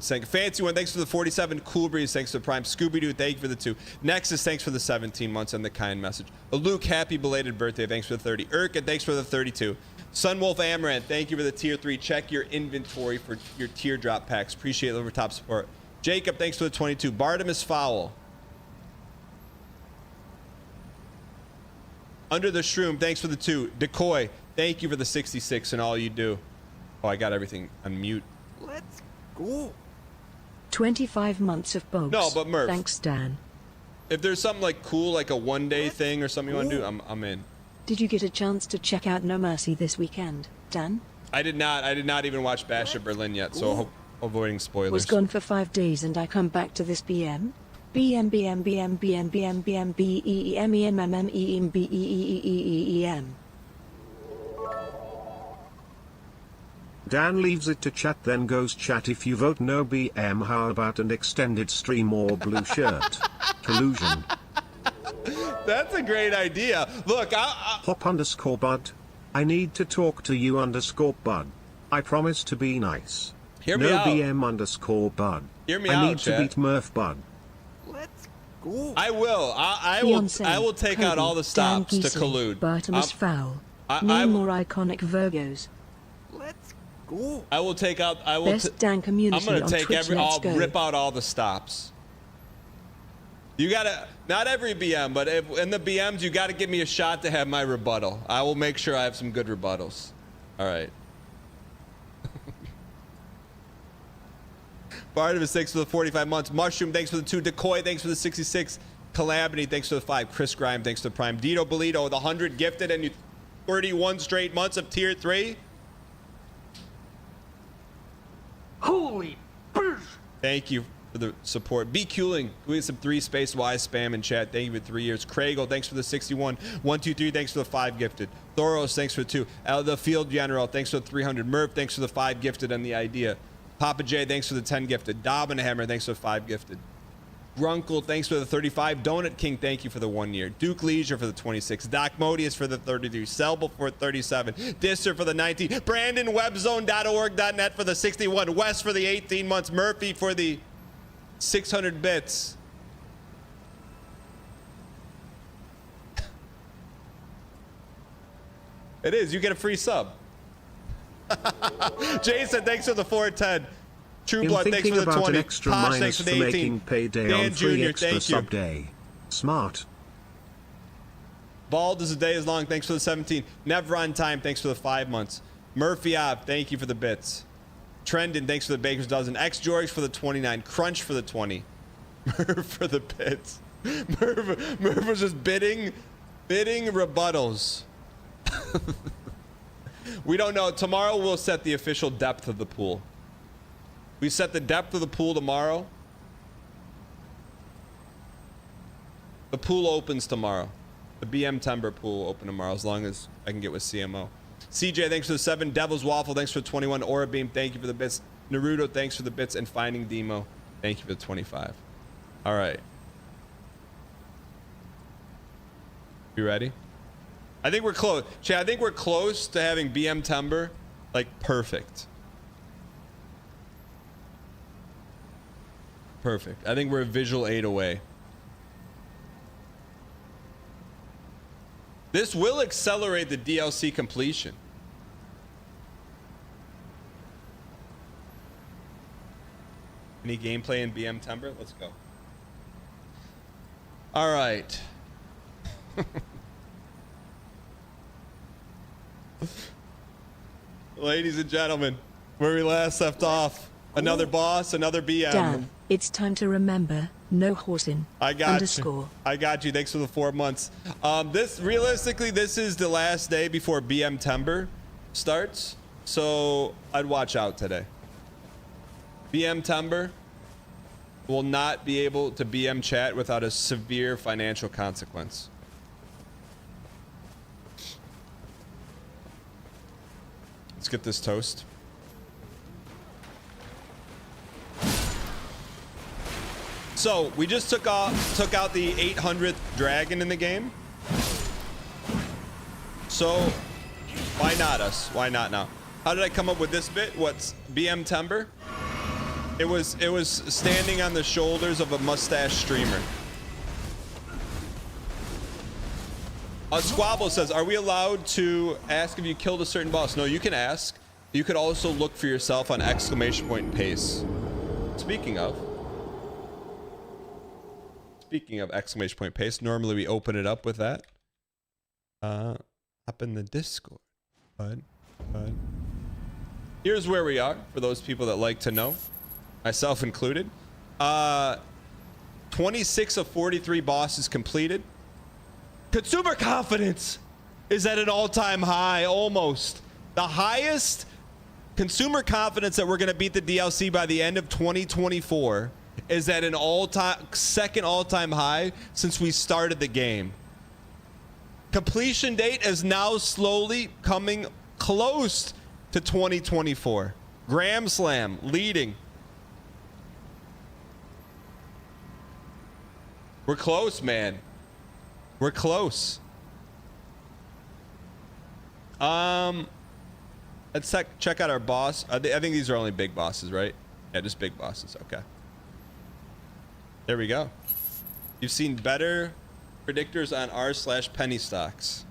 thank Fancy One. Thanks for the 47. Cool Breeze. Thanks for the Prime. Scooby Doo. Thank you for the 2. Nexus. Thanks for the 17 months and the kind message. Luke. Happy belated birthday. Thanks for the 30. Urka. Thanks for the 32. Sunwolf Amaranth. Thank you for the tier 3. Check your inventory for your teardrop packs. Appreciate the overtop support. Jacob. Thanks for the 22. Bartimus Fowl. Under the Shroom. Thanks for the 2. Decoy. Thank you for the 66 and all you do. Oh, I got everything on mute. Let's go. 25 months of Bogs. No, but Murph. Thanks, Dan. If there's something like cool, like a one-day thing or something you want to do, I'm in. Did you get a chance to check out No Mercy this weekend, Dan? I did not even watch Bash at Berlin yet, so avoiding spoilers. Was gone for 5 days and I come back to this BM. BM BM BM BM BM BM B E E M E M M M E M B E E E E E M. Dan leaves it to chat, then goes chat. If you vote no BM, how about an extended stream or blue shirt? illusion. That's a great idea. Look, Hop_bud. I need to talk to you _bud. I promise to be nice. Hear me out. BM_bud. Hear me I out, need to chat. beat Murph bud. I will. I will take out all the stops to collude. Bartimus Fowl. I Name more iconic Virgos. I will take out. Best Dan community I'm gonna on take Twitch, I'll let's go. rip out all the stops. You gotta, not every BM, but in the BMs, you gotta give me a shot to have my rebuttal. I will make sure I have some good rebuttals. All right. Barnabas, thanks for the 45 months. Mushroom, thanks for the 2. Decoy, thanks for the 66. Calamity, thanks for the 5. Chris Grime, thanks for the Prime. Dito Bolito, the 100 gifted, and you 31 straight months of tier 3. Holy burst! Thank you for the support. B Culing, we get some 3 space wise spam in chat. Thank you for 3 years. Craigle, thanks for the 61. 123, thanks for the 5 gifted. Thoros, thanks for the 2. The Field General, thanks for the 300. Murph, thanks for the 5 gifted and the idea. Papa J, thanks for the 10 gifted. Dobbinhammer, thanks for the 5 gifted. Grunkle, thanks for the 35. Donut King, thank you for the 1 year. Duke Leisure for the 26. Doc Modius for the 33. Selbel for 37. Disser for the 19. Brandon, webzone.org.net for the 61. West for the 18 months. Murphy for the 600 bits. It is. You get a free sub. Jason, thanks for the 410. True Blood, thanks for the 20. An extra Posh, thanks for the 18. making payday Dan on 3 Jr., extra thank you. sub day. Smart. Bald as a day is long, thanks for the 17. Never on time, thanks for the 5 months. Murphy Ob, thank you for the bits. Trendon, thanks for the Baker's Dozen. X George for the 29. Crunch for the 20. Murph for the bits. Murph was just bidding rebuttals. We don't know. Tomorrow we'll set the official depth of the pool. We set the depth of the pool tomorrow. The pool opens tomorrow. The BM Timber pool will open tomorrow as long as I can get with CMO. CJ, thanks for the 7. Devil's Waffle, thanks for the 21. Aura Beam, thank you for the bits. Naruto, thanks for the bits. And Finding Demo, thank you for the 25. All right. You ready? I think we're close. Chad, I think we're close to having BM Timber, like, perfect. Perfect. I think we're a visual 8 away. This will accelerate the DLC completion. Any gameplay in BM Timber? Let's go. All right. Ladies and gentlemen, where we last left off, another boss, another BM. Dan, it's time to remember, no horsing. I got underscore. you. I got you. Thanks for the 4 months. Realistically, this is the last day before BM Timber starts, so I'd watch out today. BM Timber will not be able to BM chat without a severe financial consequence. Let's get this toast. So we just took out the 800th dragon in the game. So why not us? Why not now? How did I come up with this bit? What's BM Timber? It was standing on the shoulders of a mustache streamer. Squabble says, are we allowed to ask if you killed a certain boss? No, you can ask. You could also look for yourself on ! And pace. Speaking of ! Pace, normally we open it up with that. Up in the Discord. But here's where we are for those people that like to know, myself included. 26 of 43 bosses completed. Consumer confidence is at an all-time high, almost. The highest consumer confidence that we're going to beat the DLC by the end of 2024 is at an second all-time high since we started the game. Completion date is now slowly coming close to 2024. Gram Slam leading. We're close, man. We're close. Let's check out our boss. I think these are only big bosses, right? Yeah, just big bosses. Okay. There we go. You've seen better predictors on r/penny stocks.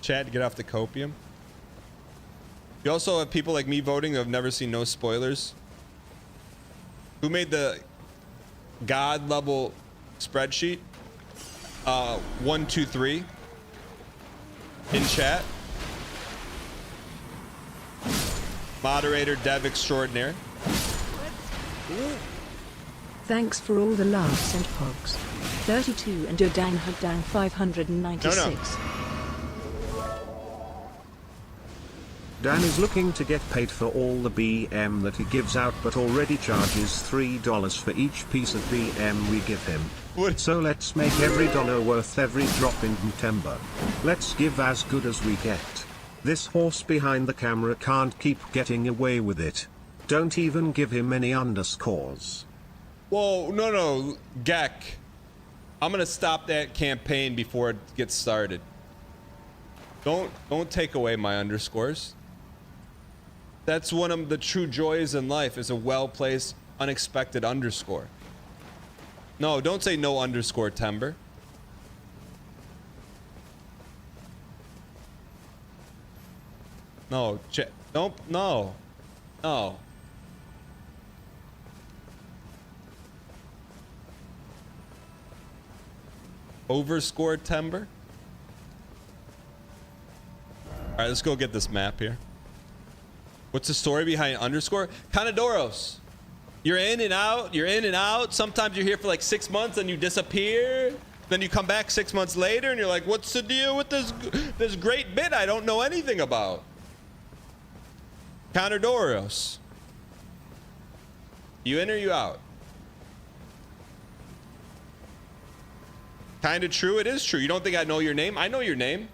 Chad, get off the copium. You also have people like me voting who have never seen no spoilers. Who made the god level spreadsheet? 1, 2, 3 in chat. Moderator Dev Extraordinaire. Thanks for all the laughs and pogs. 32 and Dodang Hugdang 596. No. Dan is looking to get paid for all the BM that he gives out, but already charges $3 for each piece of BM we give him. What? So let's make every dollar worth every drop in timber. Let's give as good as we get. This horse behind the camera can't keep getting away with it. Don't even give him any underscores. Whoa, no, Gek. I'm gonna stop that campaign before it gets started. Don't take away my underscores. That's one of the true joys in life, is a well-placed, unexpected underscore. No, don't say no underscore, Timber. No, don't, no. Overscore, Timber. All right, let's go get this map here. What's the story behind underscore? Canadoros. You're in and out. Sometimes you're here for like 6 months and you disappear. Then you come back 6 months later and you're like, what's the deal with this great bit I don't know anything about? Canadoros. You in or you out? Kinda true. It is true. You don't think I know your name? I know your name.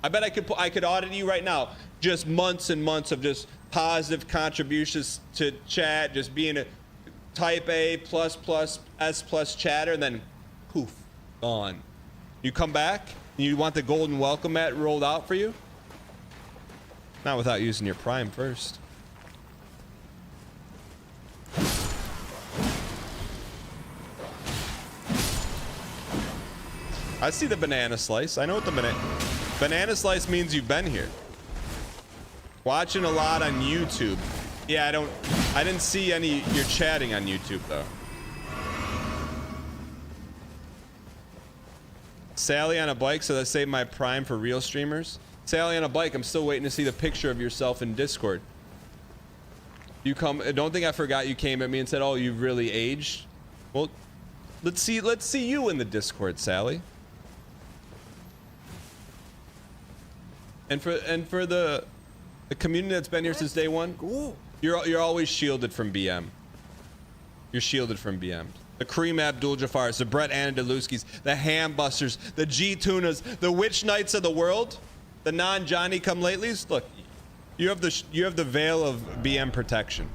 I bet I could audit you right now. Just months and months of just positive contributions to chat, just being a type A ++S+ chatter, and then poof, gone. You come back and you want the golden welcome mat rolled out for you? Not without using your Prime first. I see the banana slice. I know what the banana slice means. You've been here. Watching a lot on YouTube. Yeah, I didn't see any. You're chatting on YouTube though. Sally on a bike, so that saved my Prime for real streamers. Sally on a bike. I'm still waiting to see the picture of yourself in Discord. You come. Don't think I forgot you came at me and said, "Oh, you've really aged." Well, let's see you in the Discord, Sally. And for the community that's been here since day one, you're always shielded from BM. You're shielded from BM. The Kareem Abdul-Jaffars, the Brett Anadeluskis, the Hambusters, the G-Tunas, the Witch Knights of the world, the non-Johnny-come-latelys. Look, you have the veil of BM protection.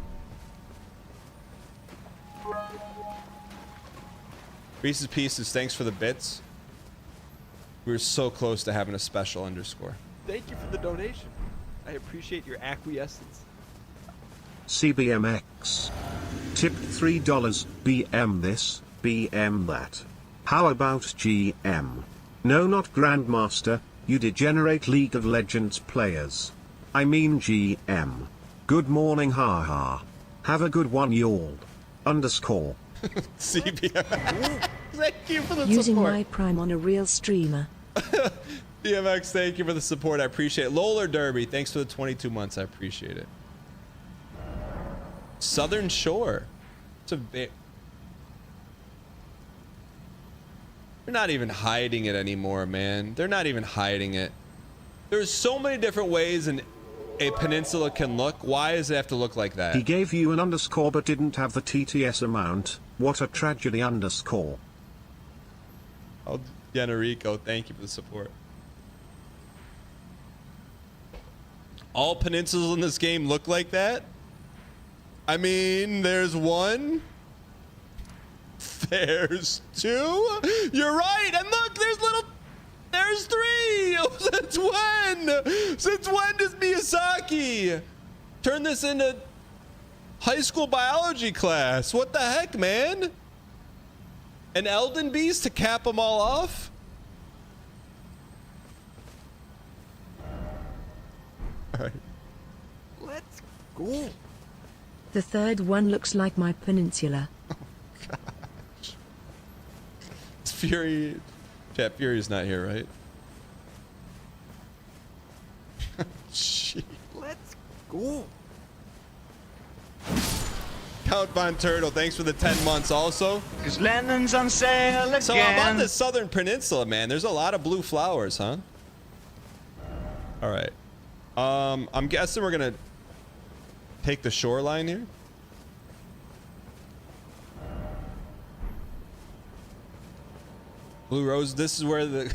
Reese's Pieces, thanks for the bits. We were so close to having a special underscore. Thank you for the donation. I appreciate your acquiescence. CBMX. Tip $3. BM this, BM that. How about GM? No, not Grandmaster, you degenerate League of Legends players. I mean GM. Good morning, haha. Have a good one, y'all. Underscore. CBM. Thank you for the Using support. my Prime on a real streamer. DMX, thank you for the support. I appreciate it. Lola Derby, thanks for the 22 months. I appreciate it. Southern Shore. It's a bit. They're not even hiding it anymore, man. They're not even hiding it. There's so many different ways a peninsula can look. Why does it have to look like that? He gave you an underscore but didn't have the TTS amount. What a tragedy, underscore. Oh, Yenarico, thank you for the support. All peninsulas in this game look like that? I mean, there's one. There's two. You're right. And look, there's three. Since when? Since when does Miyazaki turn this into high school biology class? What the heck, man? An Elden beast to cap them all off? All right. Let's go. The third one looks like my peninsula. It's Fury. Chat, Fury's not here, right? Gee. Let's go. Count Von Turtle, thanks for the 10 months also. Cause London's on sale again. So I'm on the southern peninsula, man. There's a lot of blue flowers, huh? All right. I'm guessing we're gonna take the shoreline here. Blue rose. This is where the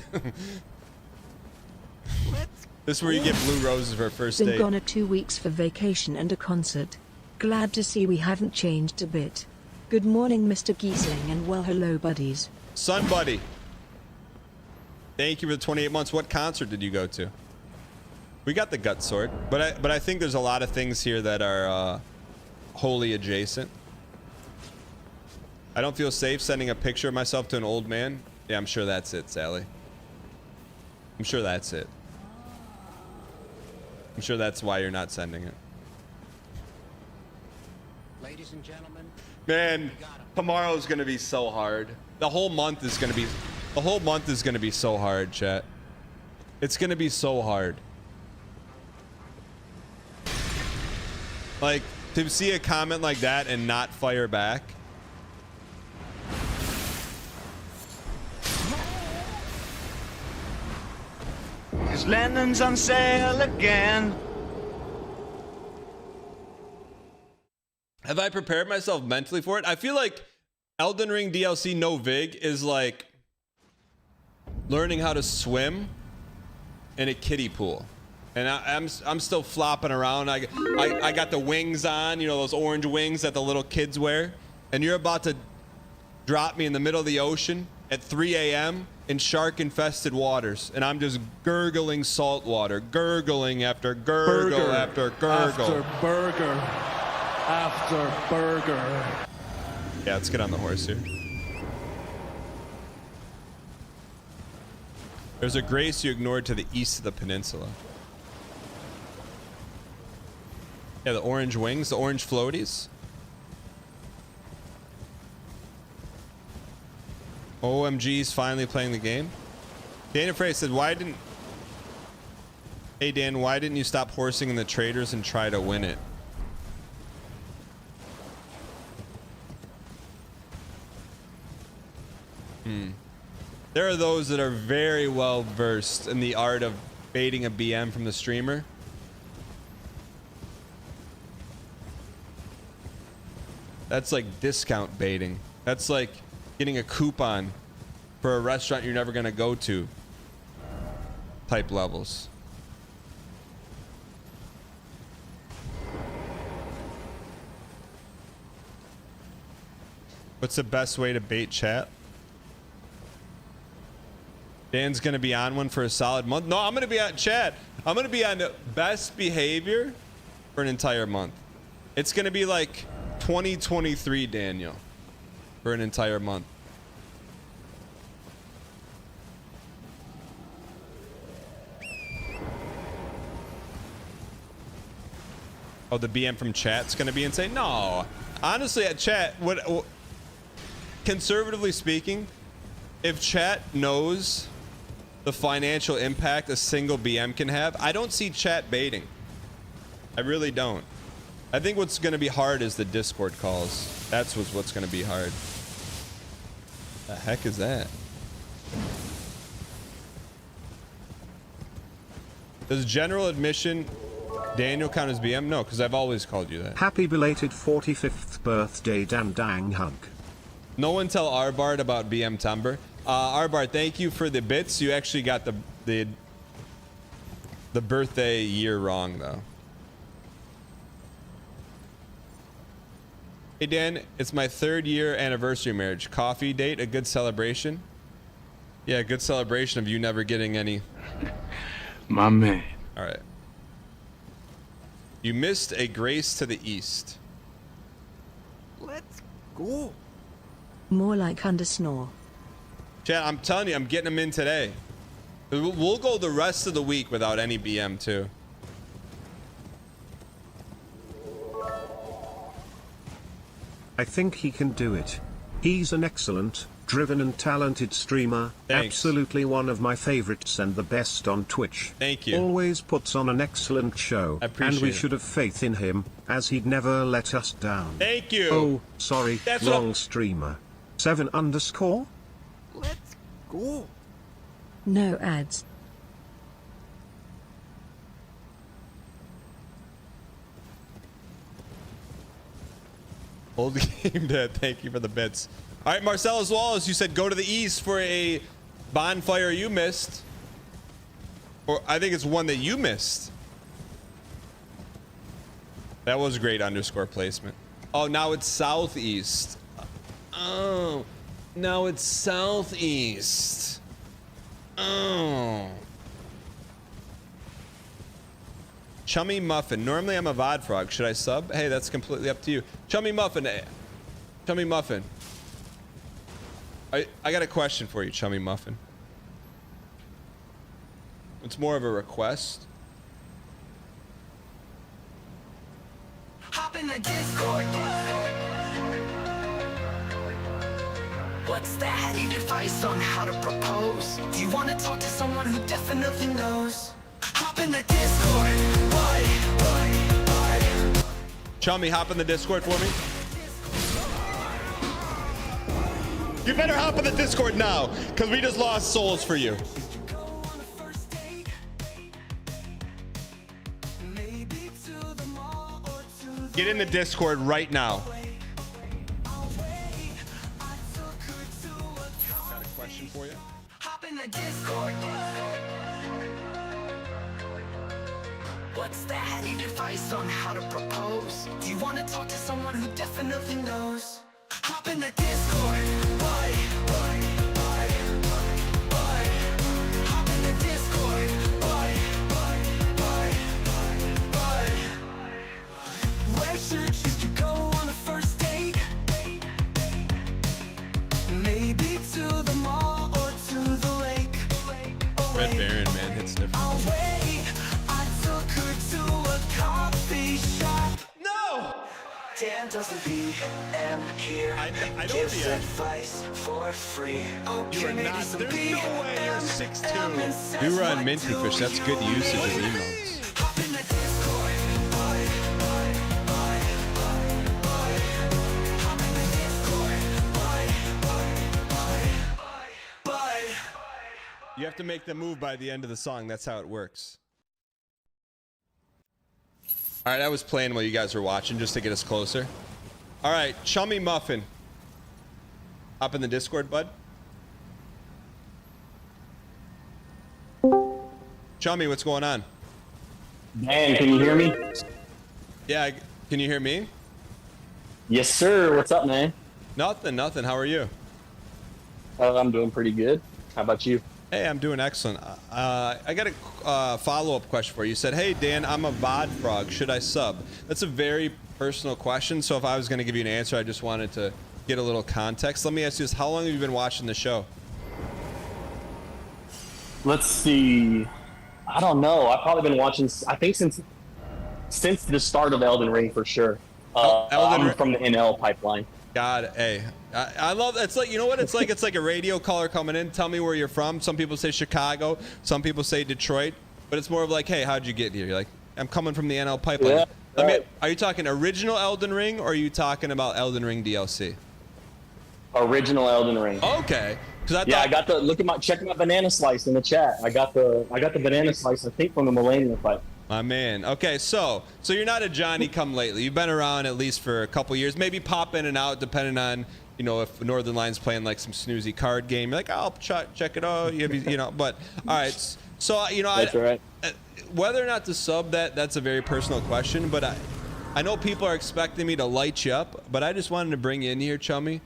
this is where you get blue roses for a first Been date. gone 2 weeks for vacation and a concert. Glad to see we haven't changed a bit. Good morning, Mr. Giesling, and well, hello, buddies. Sun buddy. Thank you for the 28 months. What concert did you go to? We got the gut sword, but I think there's a lot of things here that are wholly adjacent. I don't feel safe sending a picture of myself to an old man. Yeah, I'm sure that's it, Sally. I'm sure that's it. I'm sure that's why you're not sending it. Ladies and gentlemen, man, tomorrow's gonna be so hard. The whole month is gonna be so hard, chat. It's gonna be so hard. Like, to see a comment like that and not fire back. Cause London's on sale again. Have I prepared myself mentally for it? I feel like Elden Ring DLC No Vig is like learning how to swim in a kiddie pool. And I'm still flopping around. I got the wings on, you know, those orange wings that the little kids wear. And you're about to drop me in the middle of the ocean at 3 a.m. in shark-infested waters. And I'm just gurgling salt water. Gurgling after gurgle after gurgle. After burger. After burger. Yeah, let's get on the horse here. There's a grace you ignored to the east of the peninsula. Yeah, the orange wings, the orange floaties. OMG's finally playing the game. Dana Frey said, Hey Dan, why didn't you stop horsing in the traders and try to win it? There are those that are very well versed in the art of baiting a BM from the streamer. That's like discount baiting. That's like getting a coupon for a restaurant you're never gonna go to type levels. What's the best way to bait chat? Dan's gonna be on one for a solid month. No, I'm gonna be on chat. I'm gonna be on best behavior for an entire month. It's gonna be like 2023 Daniel for an entire month. Oh, the BM from chat's gonna be insane? No, honestly, at chat, what conservatively speaking, if chat knows the financial impact a single BM can have, I don't see chat baiting. I really don't. I think what's going to be hard is the Discord calls. That's what's going to be hard. The heck is that? Does general admission Daniel count as BM? No, because I've always called you that. Happy belated 45th birthday, Dan Dang Hunk. No one tell Arbard about BM Tumber. Arbard, thank you for the bits. You actually got the birthday year wrong, though. Hey Dan, it's my 3rd year anniversary marriage. Coffee date, a good celebration? Yeah, good celebration of you never getting any. My man. All right. You missed a grace to the east. Let's go. More like undersnore. Chad, I'm telling you, I'm getting them in today. We'll go the rest of the week without any BM too. I think he can do it. He's an excellent, driven and talented streamer. Thanks. Absolutely one of my favorites and the best on Twitch. Thank you. Always puts on an excellent show. I appreciate and we it. should have faith in him, as he'd never let us down. Thank you. Oh, sorry, That's what wrong streamer. 7_. Let's go. No ads. Old game dad, thank you for the bits. All right, Marcellus Wallace, you said go to the east for a bonfire you missed. Or I think it's one that you missed. That was great underscore placement. Oh, now it's southeast. Oh, now it's southeast. Oh. Chummy Muffin. Normally I'm a VOD frog. Should I sub? Hey, that's completely up to you. Chummy Muffin. Chummy Muffin. I got a question for you, Chummy Muffin. It's more of a request. Hop in the Discord. What's that? Need advice on how to propose? Do you want to talk to someone who definitely knows? Hop in the Discord. Chummy, hop in the Discord for me. You better hop in the Discord now, because we just lost souls for you. Get in the Discord right now. Got a question for you? Hop in the Discord. What's that? Need advice on how to propose? Do you want to talk to someone who definitely knows? Hop in the Discord. Hop in the Discord. Where should you choose to go on a first date? Maybe to the mall or to the lake. Red Baron, man, hits different. Away, I took her to a coffee shop. No! Dan doesn't BM here. I don't Gives BM. advice for free. Okay, You are maybe not. some There's no way you're BM, 6'2". and says You run what Minty do Fish. That's you good usage of want? emotes. Hop in the Discord. Hop in the Discord. You have to make the move by the end of the song. That's how it works. All right, I was playing while you guys were watching just to get us closer. All right, Chummy Muffin. Hop in the Discord, bud. Chummy, what's going on? Dan, can you hear me? Yeah, can you hear me? Yes, sir. What's up, man? Nothing. How are you? I'm doing pretty good. How about you? Hey, I'm doing excellent. I got a follow-up question for you. You said, hey, Dan, I'm a VOD frog. Should I sub? That's a very personal question, so if I was going to give you an answer, I just wanted to get a little context. Let me ask you this. How long have you been watching the show? Let's see. I don't know. I've probably been watching, I think, since the start of Elden Ring, for sure. Elden I'm Ring- from the NL pipeline. God, hey, I love. It's like, you know what? It's like a radio caller coming in. Tell me where you're from. Some people say Chicago. Some people say Detroit. But it's more of like, hey, how'd you get here? You're like, I'm coming from the NL pipeline. Yeah, Are you talking original Elden Ring, or are you talking about Elden Ring DLC? Original Elden Ring. Okay. I got the check my banana slice in the chat. I got the banana slice, I think, from the Millennium fight. My man. Okay, so you're not a Johnny come lately. You've been around at least for a couple years. Maybe pop in and out depending on, you know, if Northern Line's playing like some snoozy card game. You're like, I'll check it out. You know, but all right. So you know, That's right. Whether or not to sub that's a very personal question. But I know people are expecting me to light you up, but I just wanted to bring you in here, Chummy,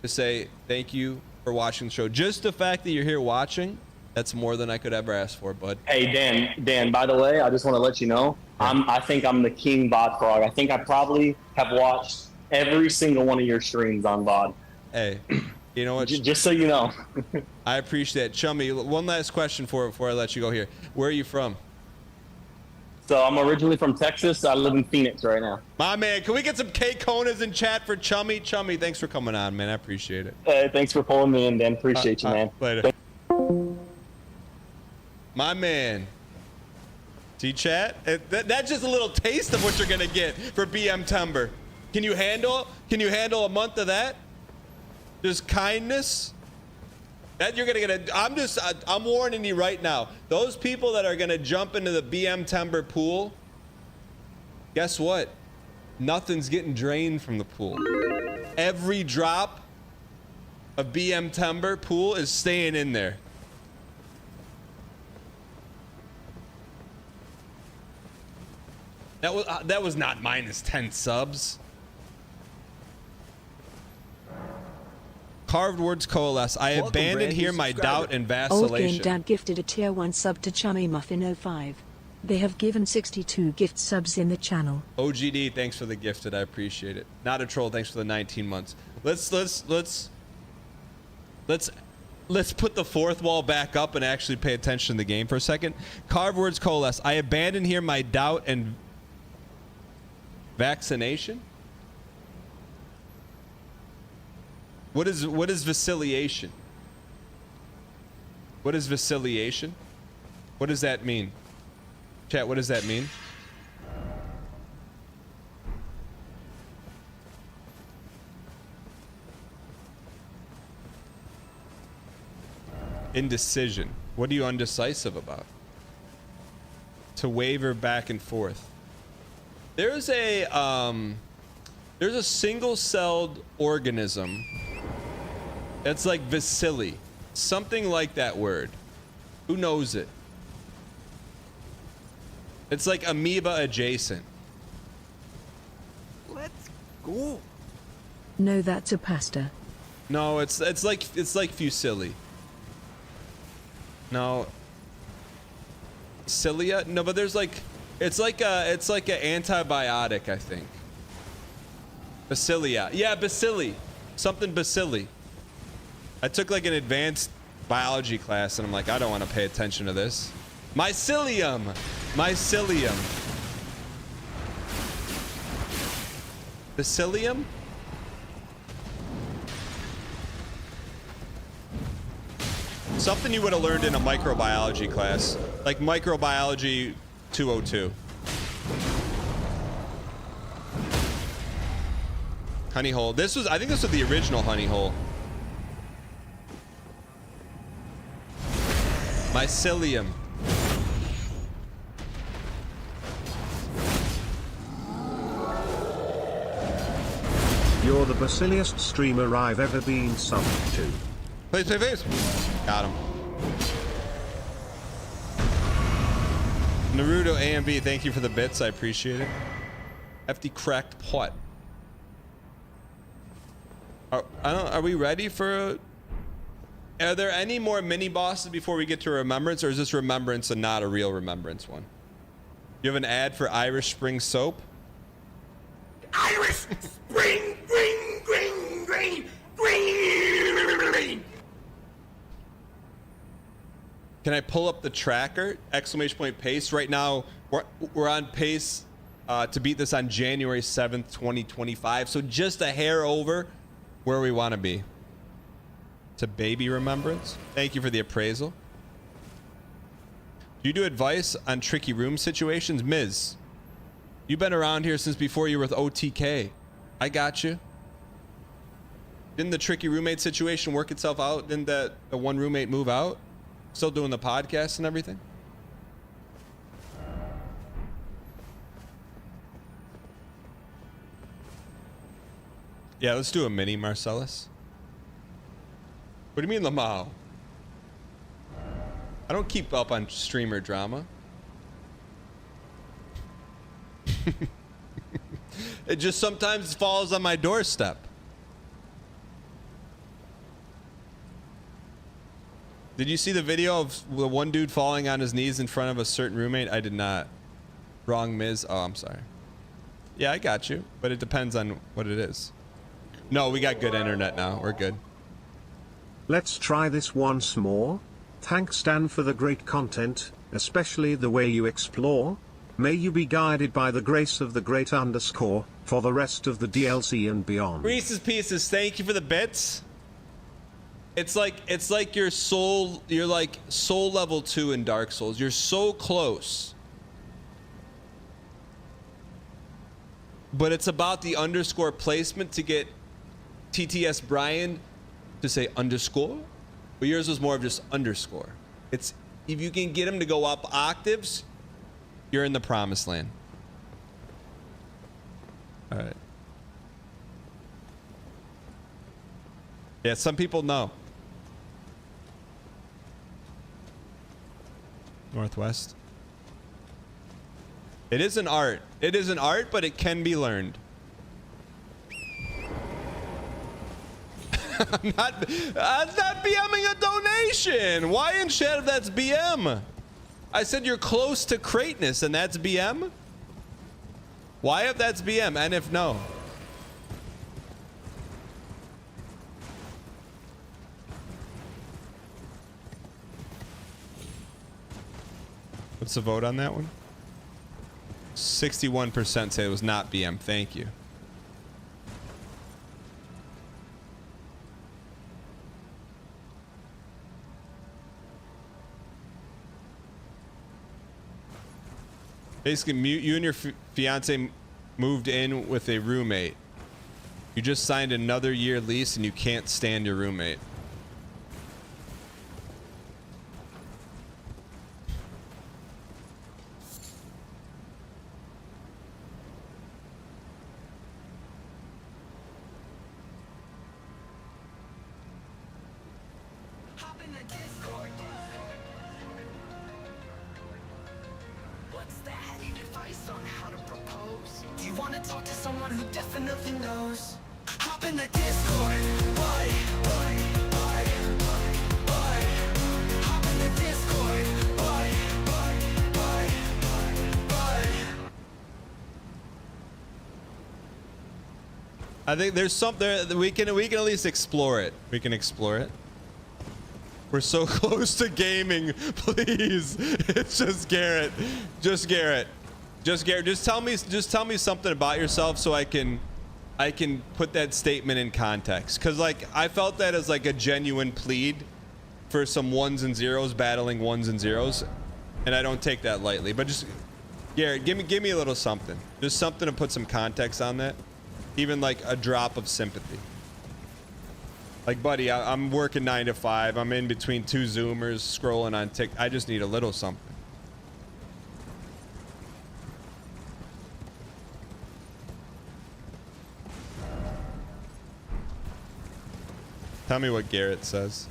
to say thank you for watching the show. Just the fact that you're here watching, that's more than I could ever ask for, bud. Hey, Dan, by the way, I just want to let you know, I think I'm the king VOD frog. I think I probably have watched every single one of your streams on VOD. Hey, you know what? Just so you know. I appreciate it. Chummy, one last question before I let you go here. Where are you from? So I'm originally from Texas. I live in Phoenix right now. My man, can we get some K-Konas in chat for Chummy? Chummy, thanks for coming on, man. I appreciate it. Hey, thanks for pulling me in, Dan. Appreciate you, man. Later. My man. See, chat? That's just a little taste of what you're going to get for BM Timber. Can you handle a month of that? Just kindness? That you're gonna get I'm warning you right now. Those people that are gonna jump into the BM Timber pool, guess what? Nothing's getting drained from the pool. Every drop of BM Timber pool is staying in there. That was not minus 10 subs. Carved words coalesce. I abandoned here my doubt and Old Game vacillation. Dad gifted a tier 1 sub to Chummy Muffin 05. They have given 62 gift subs in the channel. OGD, thanks for the gifted. I appreciate it. Not a troll, thanks for the 19 months. Let's put the fourth wall back up and actually pay attention to the game for a second. Carved words coalesce. I abandoned here my doubt and vaccination. What is vacillation? What is vacillation? What does that mean? Chat, what does that mean? Indecision. What are you undecisive about? To waver back and forth. There's a single-celled organism that's like bacilli, something like that word. Who knows it? It's like amoeba adjacent. Let's go. No, that's a pasta. No, it's like fusilli. No. Cilia? No, but there's like it's like an antibiotic, I think. Bacillia. Yeah, bacilli. Something bacilli. I took like an advanced biology class and I'm like, I don't want to pay attention to this. Mycelium. Mycelium. Bacillium? Something you would have learned in a microbiology class. Like microbiology 202. Honey hole. I think this was the original honey hole. Mycelium. You're the bacilliest streamer I've ever been subbed to. Please. Got him. Naruto AMB, thank you for the bits. I appreciate it. Hefty cracked pot. Are we ready for are there any more mini bosses before we get to Remembrance, or is this Remembrance and not a real Remembrance one? You have an ad for Irish Spring soap? Irish Spring, green. Can I pull up the tracker? Exclamation point pace. Right now, we're on pace to beat this on January 7th, 2025. So just a hair over where we want to be. It's a baby Remembrance. Thank you for the appraisal. Do you do advice on tricky room situations? Miz, you've been around here since before you were with OTK. I got you. Didn't the tricky roommate situation work itself out? Didn't the one roommate move out? Still doing the podcast and everything? Yeah, let's do a mini, Marcellus. What do you mean, Lamau? I don't keep up on streamer drama. It just sometimes falls on my doorstep. Did you see the video of the one dude falling on his knees in front of a certain roommate? I did not. Wrong Miz. Oh, I'm sorry. Yeah, I got you, but it depends on what it is. No, we got good internet now. We're good. Let's try this once more. Thanks, Dan, for the great content, especially the way you explore. May you be guided by the grace of the great _ for the rest of the DLC and beyond. Reese's Pieces, thank you for the bits. It's like you're like soul level 2 in Dark Souls. You're so close. But it's about the underscore placement to get TTS Brian to say underscore. But yours was more of just underscore. It's if you can get him to go up octaves, you're in the promised land. All right. Yeah, some people know. Northwest. It is an art. It is an art, but it can be learned. I'm not BMing a donation. Why in chat if that's BM? I said you're close to greatness and that's BM? Why if that's BM and if no? What's the vote on that one? 61% say it was not BM. Thank you. Basically, you and your fiance moved in with a roommate. You just signed another year lease and you can't stand your roommate. What's that? Advice on how to propose? Do you want to talk to someone who definitely knows? Hop in the Discord. Why? Hop in the Discord. Why? I think there's something we can at least explore it. We can explore it. We're so close to gaming, please. It's just Garrett. Just Garrett. Just Garrett. Just tell me something about yourself so I can put that statement in context. Cause like I felt that as like a genuine plead for some ones and zeros battling ones and zeros, and I don't take that lightly. But just Garrett, give me a little something. Just something to put some context on that. Even like a drop of sympathy. Like, buddy, I'm working 9 to 5. I'm in between 2 Zoomers scrolling on TikTok. I just need a little something. Tell me what Garrett says.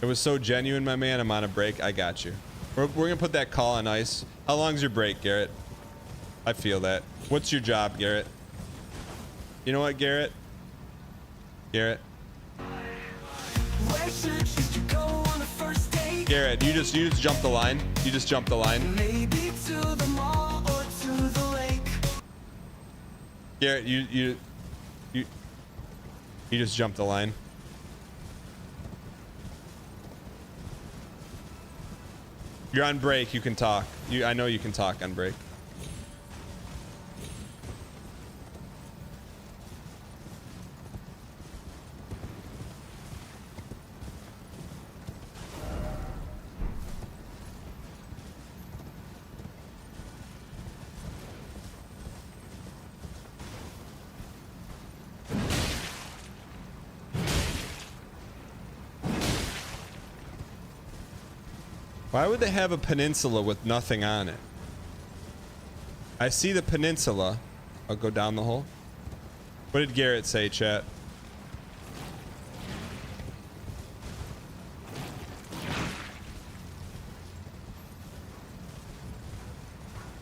It was so genuine, my man. I'm on a break. I got you. We're gonna put that call on ice. How long's your break, Garrett? I feel that. What's your job, Garrett? You know what, Garrett? Garrett. Where should you go on a first date? Garrett, you just jumped the line. You just jumped the line. Maybe to the mall or to the lake. Garrett, you just jumped the line. You're on break. You can talk. I know you can talk on break. Why would they have a peninsula with nothing on it? I see the peninsula. I'll go down the hole. What did Garrett say, chat?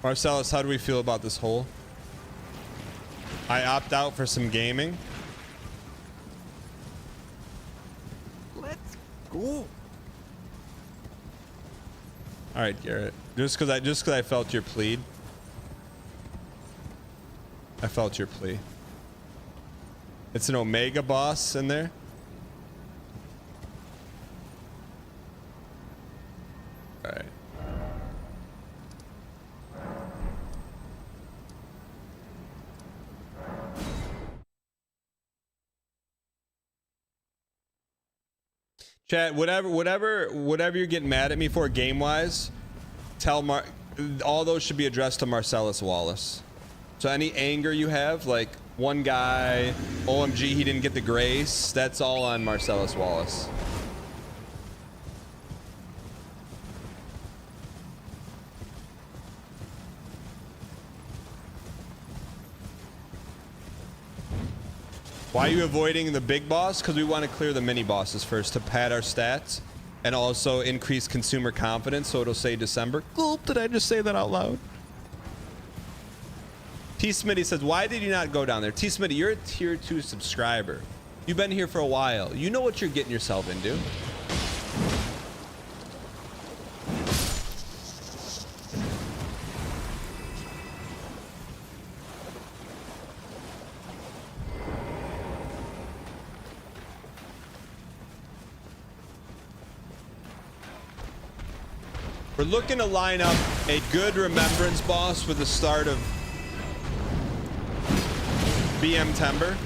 Marcellus, how do we feel about this hole? I opt out for some gaming. Let's go. All right, Garrett. Just because I felt your plead. I felt your plea. It's an Omega boss in there. All right. Chat, whatever you're getting mad at me for game-wise, tell all those should be addressed to Marcellus Wallace. So any anger you have, like one guy, OMG, he didn't get the grace, that's all on Marcellus Wallace. Why are you avoiding the big boss? Because we want to clear the mini bosses first to pad our stats and also increase consumer confidence, so it'll say December. Gulp, did I just say that out loud? T. Smitty says, why did you not go down there? T. Smitty, you're a tier 2 subscriber. You've been here for a while. You know what you're getting yourself into. We're looking to line up a good remembrance boss for the start of BM Timber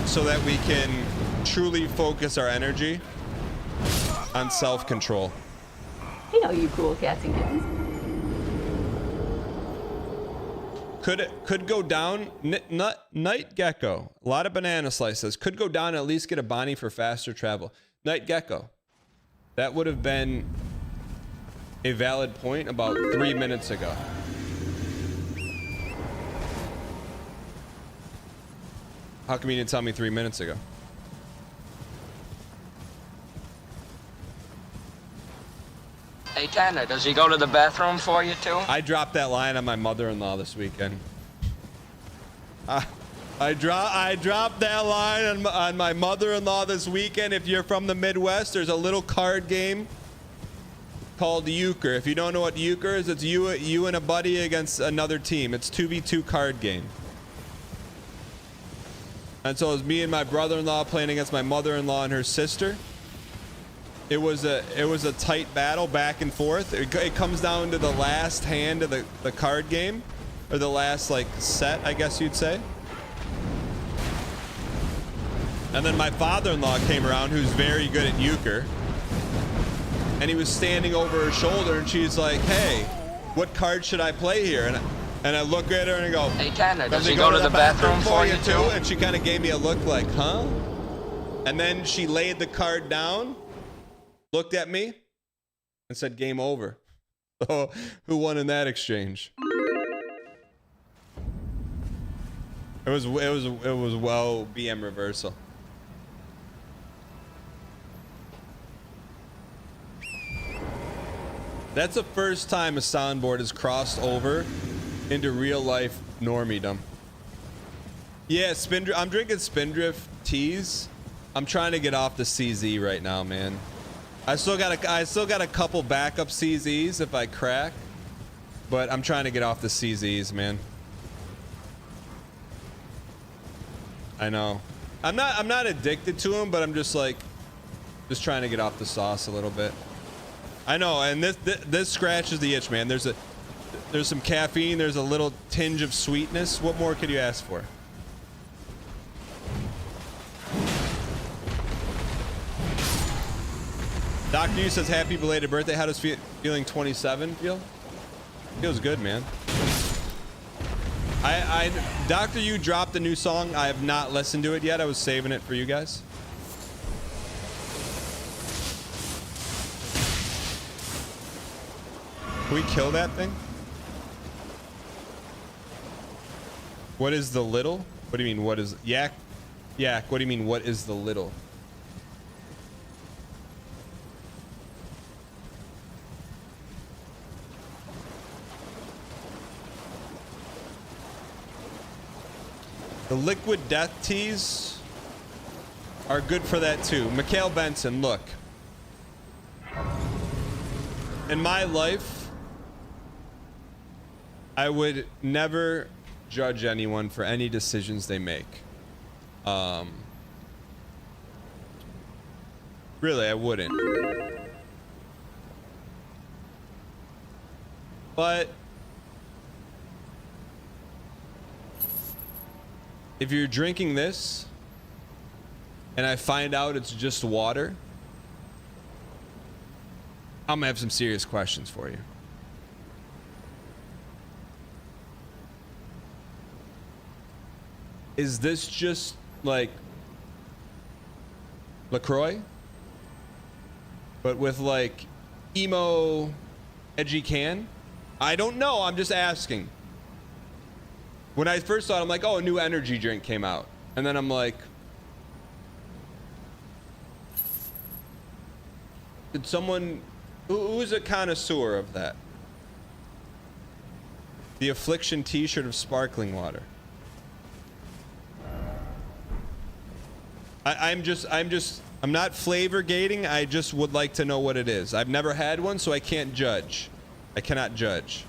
so that we can truly focus our energy on self-control. Hey, all you cool cats and kittens. Could go down. Night Gecko. A lot of banana slices. Could go down and at least get a Bonnie for faster travel. Night Gecko. That would have been a valid point about 3 minutes ago. How come you didn't tell me 3 minutes ago? Hey Tanner, does he go to the bathroom for you too? I dropped that line on my mother-in-law this weekend. I dropped that line on my mother-in-law this weekend. If you're from the Midwest, there's a little card game called Euchre. If you don't know what Euchre is, it's you and a buddy against another team. It's 2v2 card game. And so it was me and my brother-in-law playing against my mother-in-law and her sister. It was a tight battle back and forth. It comes down to the last hand of the card game, or the last like set, I guess you'd say. And then my father-in-law came around, who's very good at Euchre. And he was standing over her shoulder, and she's like, "Hey, what card should I play here?" And I look at her and I go, "Hey Tanner, does he go to the bathroom for you too?" And she kind of gave me a look like, "Huh?" And then she laid the card down, looked at me, and said, "Game over." So who won in that exchange? It was well BM reversal. That's the first time a soundboard has crossed over into real life normiedom. Yeah, I'm drinking Spindrift teas. I'm trying to get off the CZ right now, man. I still got a couple backup CZs if I crack, but I'm trying to get off the CZs, man. I know. I'm not addicted to them, but I'm just trying to get off the sauce a little bit. I know, and this scratches the itch, man. There's some caffeine, there's a little tinge of sweetness. What more could you ask for? Dr. U says happy belated birthday. How does feeling 27 feel? Feels good, man. Dr. U dropped a new song. I have not listened to it yet. I was saving it for you guys. Can we kill that thing? What is the little? What do you mean, what is... Yak, what do you mean, what is the little? The liquid death teas are good for that too. Mikhail Benson, look. In my life, I would never judge anyone for any decisions they make. Really, I wouldn't. But if you're drinking this and I find out it's just water, I'm gonna have some serious questions for you. Is this just like LaCroix, but with like emo edgy can? I don't know. I'm just asking. When I first saw it, I'm like, oh, a new energy drink came out. And then I'm like, did someone, who's a connoisseur of that? The Affliction t-shirt of sparkling water. I'm not flavor gating. I just would like to know what it is. I've never had one, so I can't judge. I cannot judge.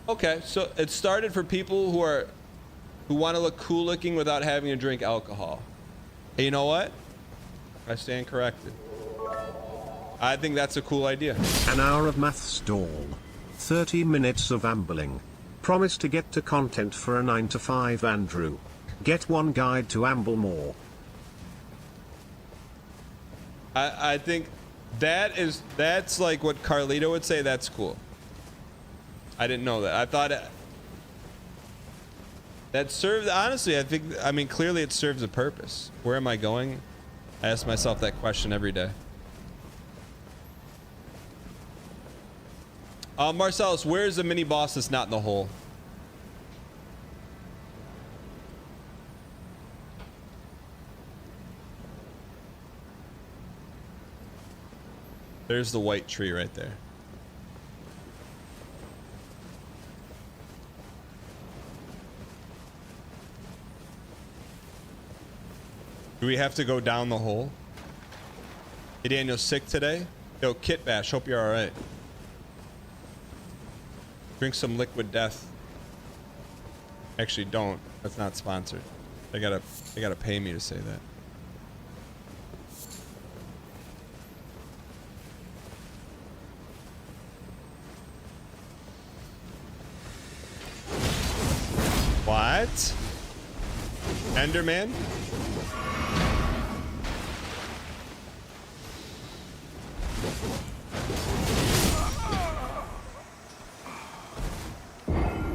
Okay, so it started for people who want to look cool looking without having to drink alcohol. And you know what? I stand corrected. I think that's a cool idea. An hour of math stall. 30 minutes of ambling. Promise to get to content for a 9 to 5 Andrew. Get one guide to amble more. I think that's like what Carlito would say. That's cool. I didn't know that. I thought that served, honestly, I mean, clearly it serves a purpose. Where am I going? I ask myself that question every day. Marcellus, where's the mini boss that's not in the hole? There's the white tree right there. Do we have to go down the hole? Hey, Daniel, sick today? Yo, Kit Bash, hope you're all right. Drink some liquid death. Actually, don't. That's not sponsored. They gotta pay me to say that. What? Enderman?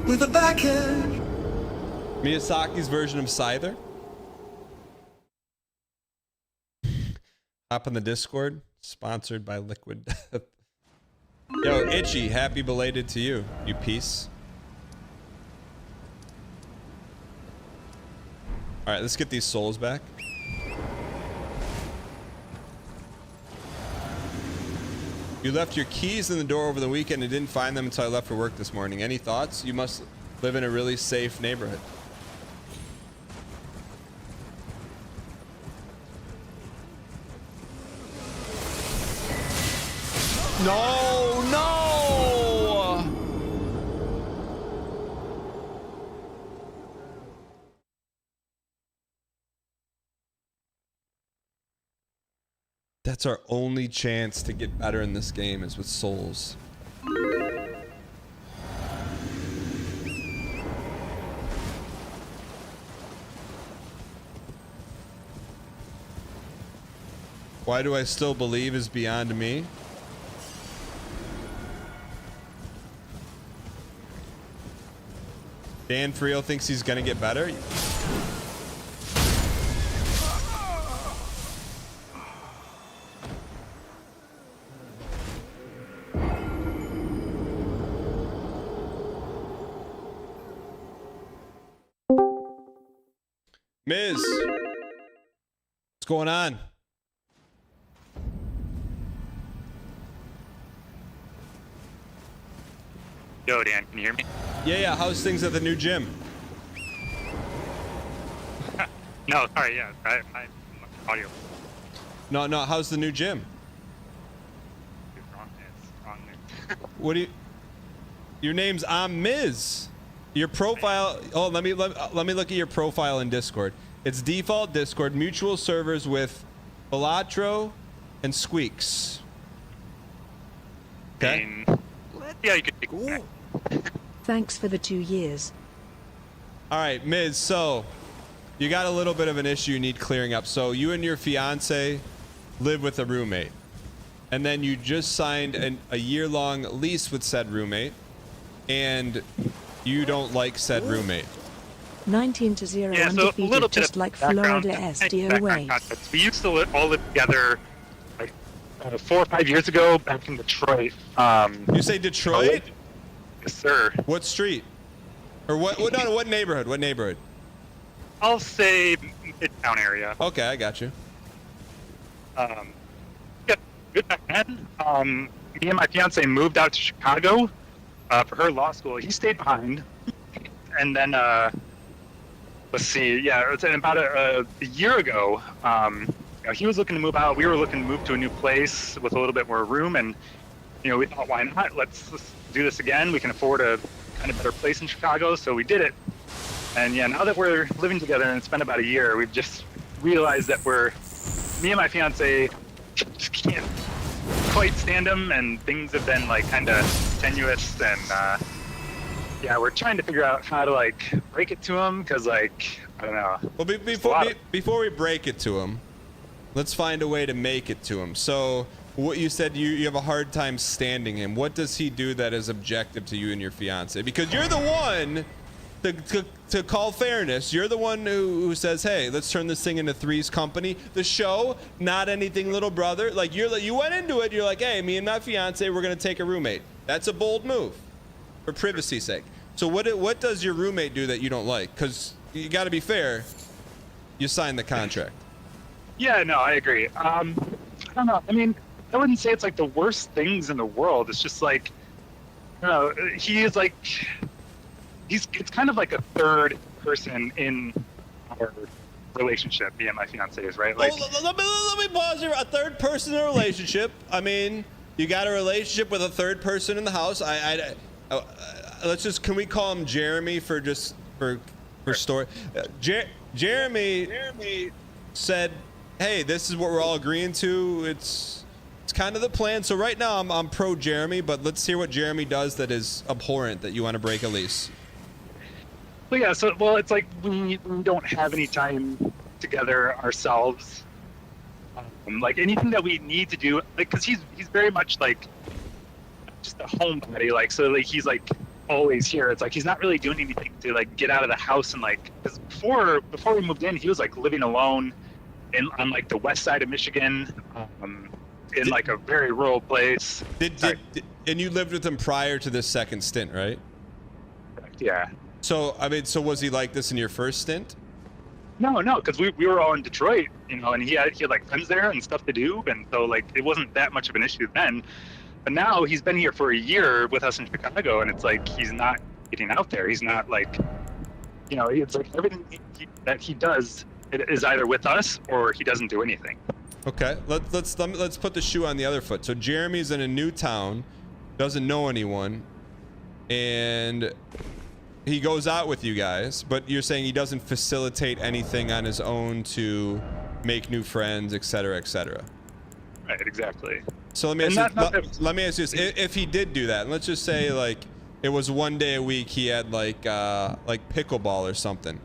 With a backhand. Miyazaki's version of Scyther? Hop on the Discord. Sponsored by Liquid Death. Yo, Itchy, happy belated to you, you piece. Alright, let's get these souls back. You left your keys in the door over the weekend and didn't find them until I left for work this morning. Any thoughts? You must live in a really safe neighborhood. No, no! That's our only chance to get better in this game is with souls. Why do I still believe is beyond me? Dan Friel thinks he's gonna get better. Miz, what's going on? Yo, Dan, can you hear me? Yeah. How's things at the new gym? No, sorry, yeah, my audio. No. How's the new gym? It's wrong. What do you? Your name's Miz. Your profile. Oh, let me look at your profile in Discord. It's default Discord, mutual servers with Balatro and Squeaks. Okay. Yeah, you could take that. Thanks for the 2 years. All right, Miz. So, you got a little bit of an issue you need clearing up. So, you and your fiance live with a roommate, and then you just signed a year-long lease with said roommate, and you don't like said roommate. 19-0 Yeah, so a undefeated, little bit just of like background- Florida SDO background way. context. We used to all live together like 4 or 5 years ago back in Detroit. You say Detroit? Yes, sir. What street? Or what? No, what neighborhood? What neighborhood? I'll say Midtown area. Okay, I got you. Yeah, good back then. Me and my fiance moved out to Chicago for her law school. He stayed behind, and then let's see. Yeah, it was about a year ago. He was looking to move out. We were looking to move to a new place with a little bit more room, and we thought, why not? Let's do this again. We can afford a kind of better place in Chicago, so we did it. And yeah, now that we're living together and it's been about a year, we've just realized that me and my fiance just can't quite stand him, and things have been like kind of tenuous, and yeah, we're trying to figure out how to like break it to him, because like, I don't know. Well, before we break it to him, let's find a way to make it to him. So what you said, you have a hard time standing him. What does he do that is objective to you and your fiance? Because you're the one to call fairness. You're the one who says, hey, let's turn this thing into Three's Company. The show, not anything little brother. Like you went into it, you're like, hey, me and my fiance, we're gonna take a roommate. That's a bold move for privacy's sake. So what does your roommate do that you don't like? Because you gotta be fair, you signed the contract. Yeah, no, I agree. I don't know. I mean, I wouldn't say it's like the worst things in the world. It's just like, he is like, it's kind of like a third person in our relationship, me and my fiance is, right? Like, let me pause here. A third person in a relationship. I mean, you got a relationship with a third person in the house. Can we call him Jeremy for story? Jeremy said, hey, this is what we're all agreeing to. It's kind of the plan. So right now I'm pro Jeremy, but let's hear what Jeremy does that is abhorrent that you want to break a lease. Well, yeah, it's like we don't have any time together ourselves. Like anything that we need to do, like, cause he's very much like just a homebody, like, so like he's like always here. It's like he's not really doing anything to like get out of the house, and like, cause before we moved in, he was like living alone on like the west side of Michigan, in like a very rural place. And you lived with him prior to this second stint, right? Correct, yeah. So so was he like this in your first stint? No, because we were all in Detroit, and he had like friends there and stuff to do, and so like it wasn't that much of an issue then. But now he's been here for a year with us in Chicago, and it's like he's not getting out there. He's not like, it's like everything that he does is either with us or he doesn't do anything. Okay, let's put the shoe on the other foot. So Jeremy's in a new town, doesn't know anyone, and he goes out with you guys, but you're saying he doesn't facilitate anything on his own to make new friends, etc., etc. Right, exactly. So let me ask you this: if he did do that, and let's just say like it was one day a week, he had like pickleball or something,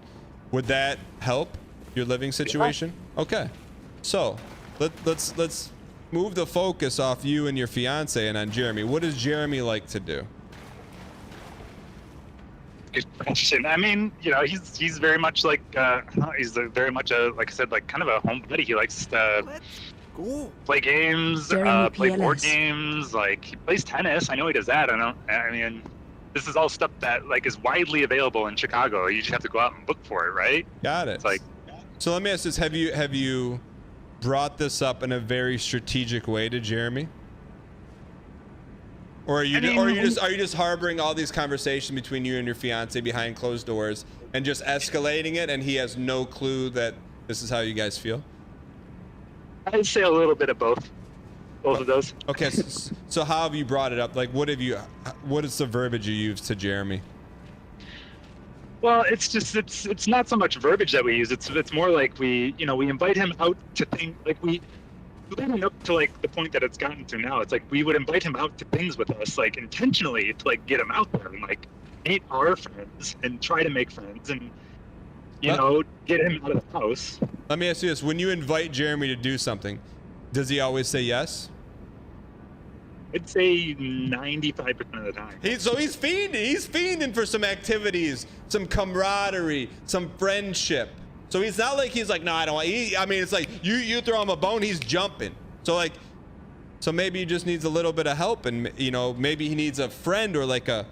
would that help your living situation? Yeah. Okay, so let's move the focus off you and your fiance and on Jeremy. What does Jeremy like to do? Good question. I mean, he's very much like he's very much like I said, like kind of a homebody. He likes to play games, play board games. Like he plays tennis. I know he does that. I mean, this is all stuff that like is widely available in Chicago. You just have to go out and look for it, right? Got it. It's like, so let me ask this: have you brought this up in a very strategic way to Jeremy? Or are you just harboring all these conversations between you and your fiance behind closed doors and just escalating it, and he has no clue that this is how you guys feel? I'd say a little bit of both of those. Okay, so how have you brought it up? Like, what is the verbiage you use to Jeremy? Well, it's not so much verbiage that we use. It's more like we invite him out to things, like we let him up to like the point that it's gotten to now. It's like we would invite him out to things with us, like intentionally to like get him out there and like meet our friends and try to make friends and get him out of the house. Let me ask you this: when you invite Jeremy to do something, does he always say yes? I'd say 95% of the time. He's fiending. He's fiending for some activities, some camaraderie, some friendship. So he's not like he's like, no, I don't want. I mean, it's like you throw him a bone, he's jumping. So maybe he just needs a little bit of help, and maybe he needs a friend or like a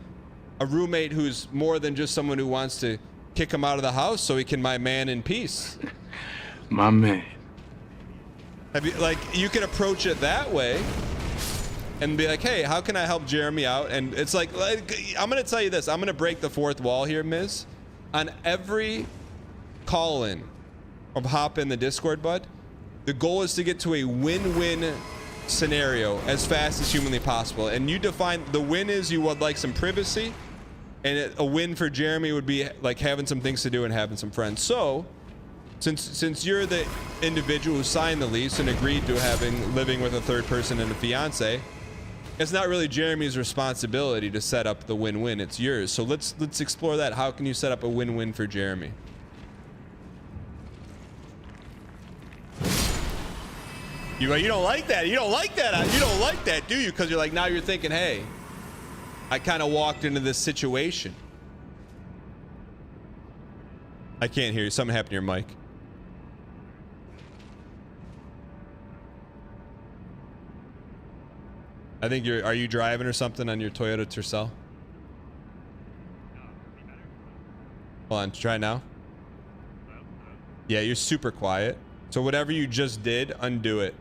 roommate who's more than just someone who wants to kick him out of the house so he can my man in peace. My man. You can approach it that way. And be like, hey, how can I help Jeremy out? And it's like I'm going to tell you this. I'm going to break the fourth wall here, Miz. On every call-in of hop in the Discord, bud, the goal is to get to a win-win scenario as fast as humanly possible. And you define the win is you would like some privacy, and a win for Jeremy would be like having some things to do and having some friends. So since you're the individual who signed the lease and agreed to living with a third person and a fiance, it's not really Jeremy's responsibility to set up the win-win. It's yours. So let's explore that. How can you set up a win-win for Jeremy? You don't like that. You don't like that. You don't like that, do you? Because you're like, now you're thinking, hey, I kind of walked into this situation. I can't hear you. Something happened to your mic. I think are you driving or something on your Toyota Tercel? Hold on, try now. Yeah, you're super quiet. So whatever you just did, undo it.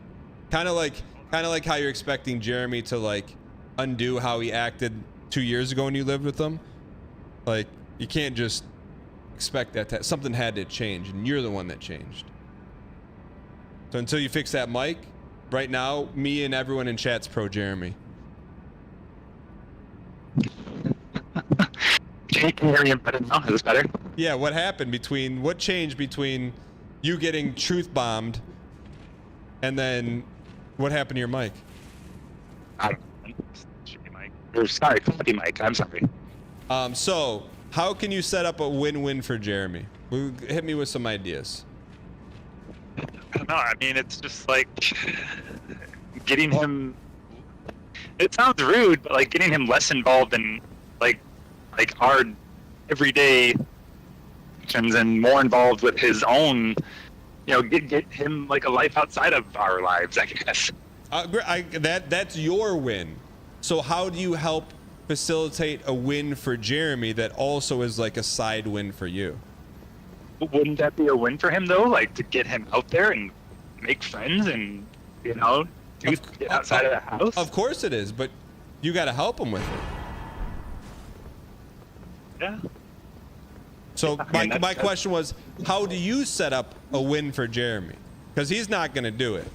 Kind of like how you're expecting Jeremy to like undo how he acted 2 years ago when you lived with him. Like, you can't just expect that something had to change, and you're the one that changed. So until you fix that mic, right now, me and everyone in chat's pro Jeremy. Can you hear me better now? Is this better? Yeah, what happened what changed between you getting truth bombed and then what happened to your mic? Sorry, copy mic. I'm sorry. So how can you set up a win-win for Jeremy? Hit me with some ideas. No, I mean, it's just like getting him, it sounds rude, but like getting him less involved in like our everyday actions and more involved with his own, get him like a life outside of our lives, I guess. That's your win. So how do you help facilitate a win for Jeremy that also is like a side win for you? Wouldn't that be a win for him though? Like to get him out there and make friends and get outside of the house? Of course it is, but you got to help him with it. Yeah. So my question was, how do you set up a win for Jeremy? Because he's not going to do it.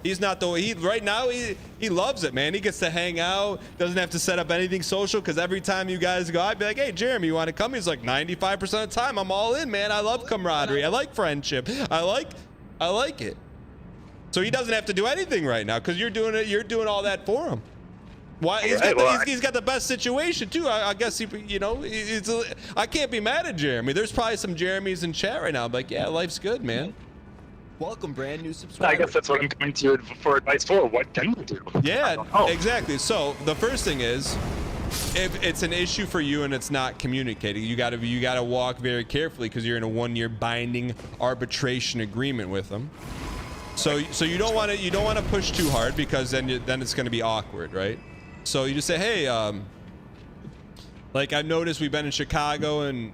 He's not right now he loves it, man. He gets to hang out, doesn't have to set up anything social, because every time you guys go, I'd be like, hey, Jeremy, you want to come? He's like, 95% of the time, I'm all in, man. I love camaraderie. I like friendship. I like it. So he doesn't have to do anything right now because you're doing it. You're doing all that for him. Why? He's got the best situation too. I guess I can't be mad at Jeremy. There's probably some Jeremys in chat right now. I'm like, yeah, life's good, man. Welcome, brand new subscriber. I guess that's what I'm coming to you for advice for. What can we do? Yeah, exactly. So the first thing is, if it's an issue for you and it's not communicating, you gotta walk very carefully because you're in a 1-year binding arbitration agreement with them. So you don't want to push too hard because then it's going to be awkward, right? So you just say, hey, like I've noticed we've been in Chicago and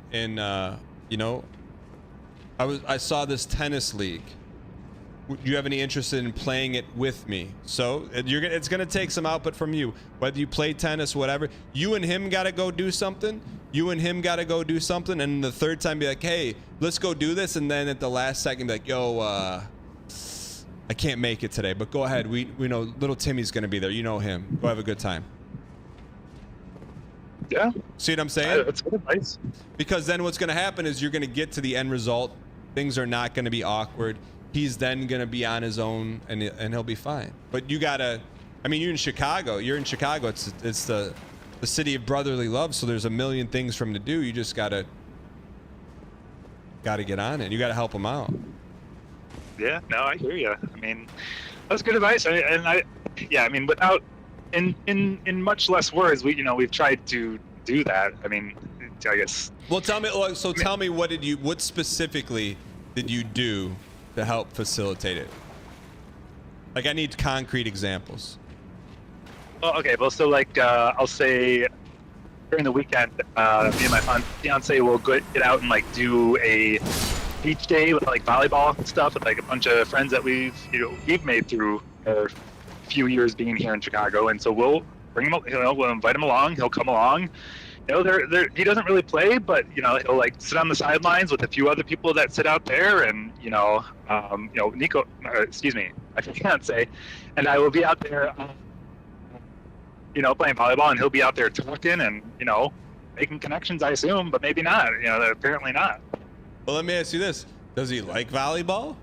I saw this tennis league. do you have any interest in playing it with me? So it's gonna take some output from you, whether you play tennis, whatever. You and him gotta go do something. And the third time be like, hey, let's go do this. And then at the last second be like, yo, I can't make it today, but go ahead. We know little Timmy's gonna be there. You know him. Go have a good time. Yeah. See what I'm saying? That's good advice. Because then what's gonna happen is you're gonna get to the end result. Things are not gonna be awkward. He's then gonna be on his own, and he'll be fine. But you gotta, I mean, you're in Chicago. It's the city of brotherly love. So there's a million things for him to do. You just gotta get on it. You gotta help him out. Yeah, no, I hear you. I mean, that's good advice. I mean, without in much less words, we've tried to do that. I mean, I guess. Well, tell me, what specifically did you do to help facilitate it? Like, I need concrete examples. Well, okay. Well, so like, I'll say during the weekend, me and my fiance will get out and like do a beach day with like volleyball and stuff with like a bunch of friends that we've made through a few years being here in Chicago. And so we'll bring him, we'll invite him along. He'll come along. He doesn't really play, but he'll like sit on the sidelines with a few other people that sit out there, and Nico, excuse me, I can't say, and I will be out there, playing volleyball, and he'll be out there talking and making connections, I assume, but maybe not. Apparently not. Well, let me ask you this: does he like volleyball?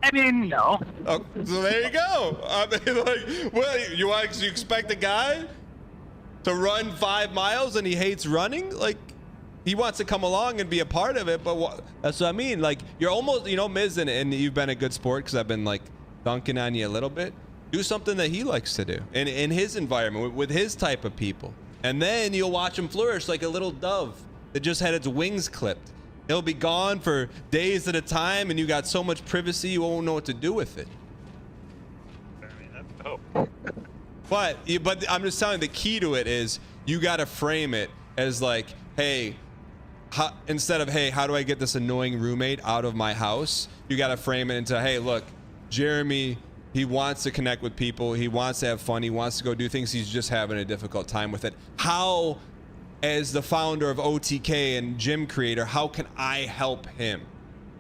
I mean, no. Oh, so there you go. I mean, like, well, you expect a guy to run 5 miles and he hates running? Like, he wants to come along and be a part of it, but that's what I mean. Like, you're almost, Miz, and you've been a good sport because I've been like dunking on you a little bit. Do something that he likes to do in his environment with his type of people, and then you'll watch him flourish like a little dove that just had its wings clipped. He'll be gone for days at a time, and you got so much privacy you won't know what to do with it. I mean, that's hope. But I'm just telling you, the key to it is you got to frame it as like, hey, instead of, hey, how do I get this annoying roommate out of my house? You got to frame it into, hey, look, Jeremy, he wants to connect with people. He wants to have fun. He wants to go do things. He's just having a difficult time with it. How, as the founder of OTK and gym creator, how can I help him?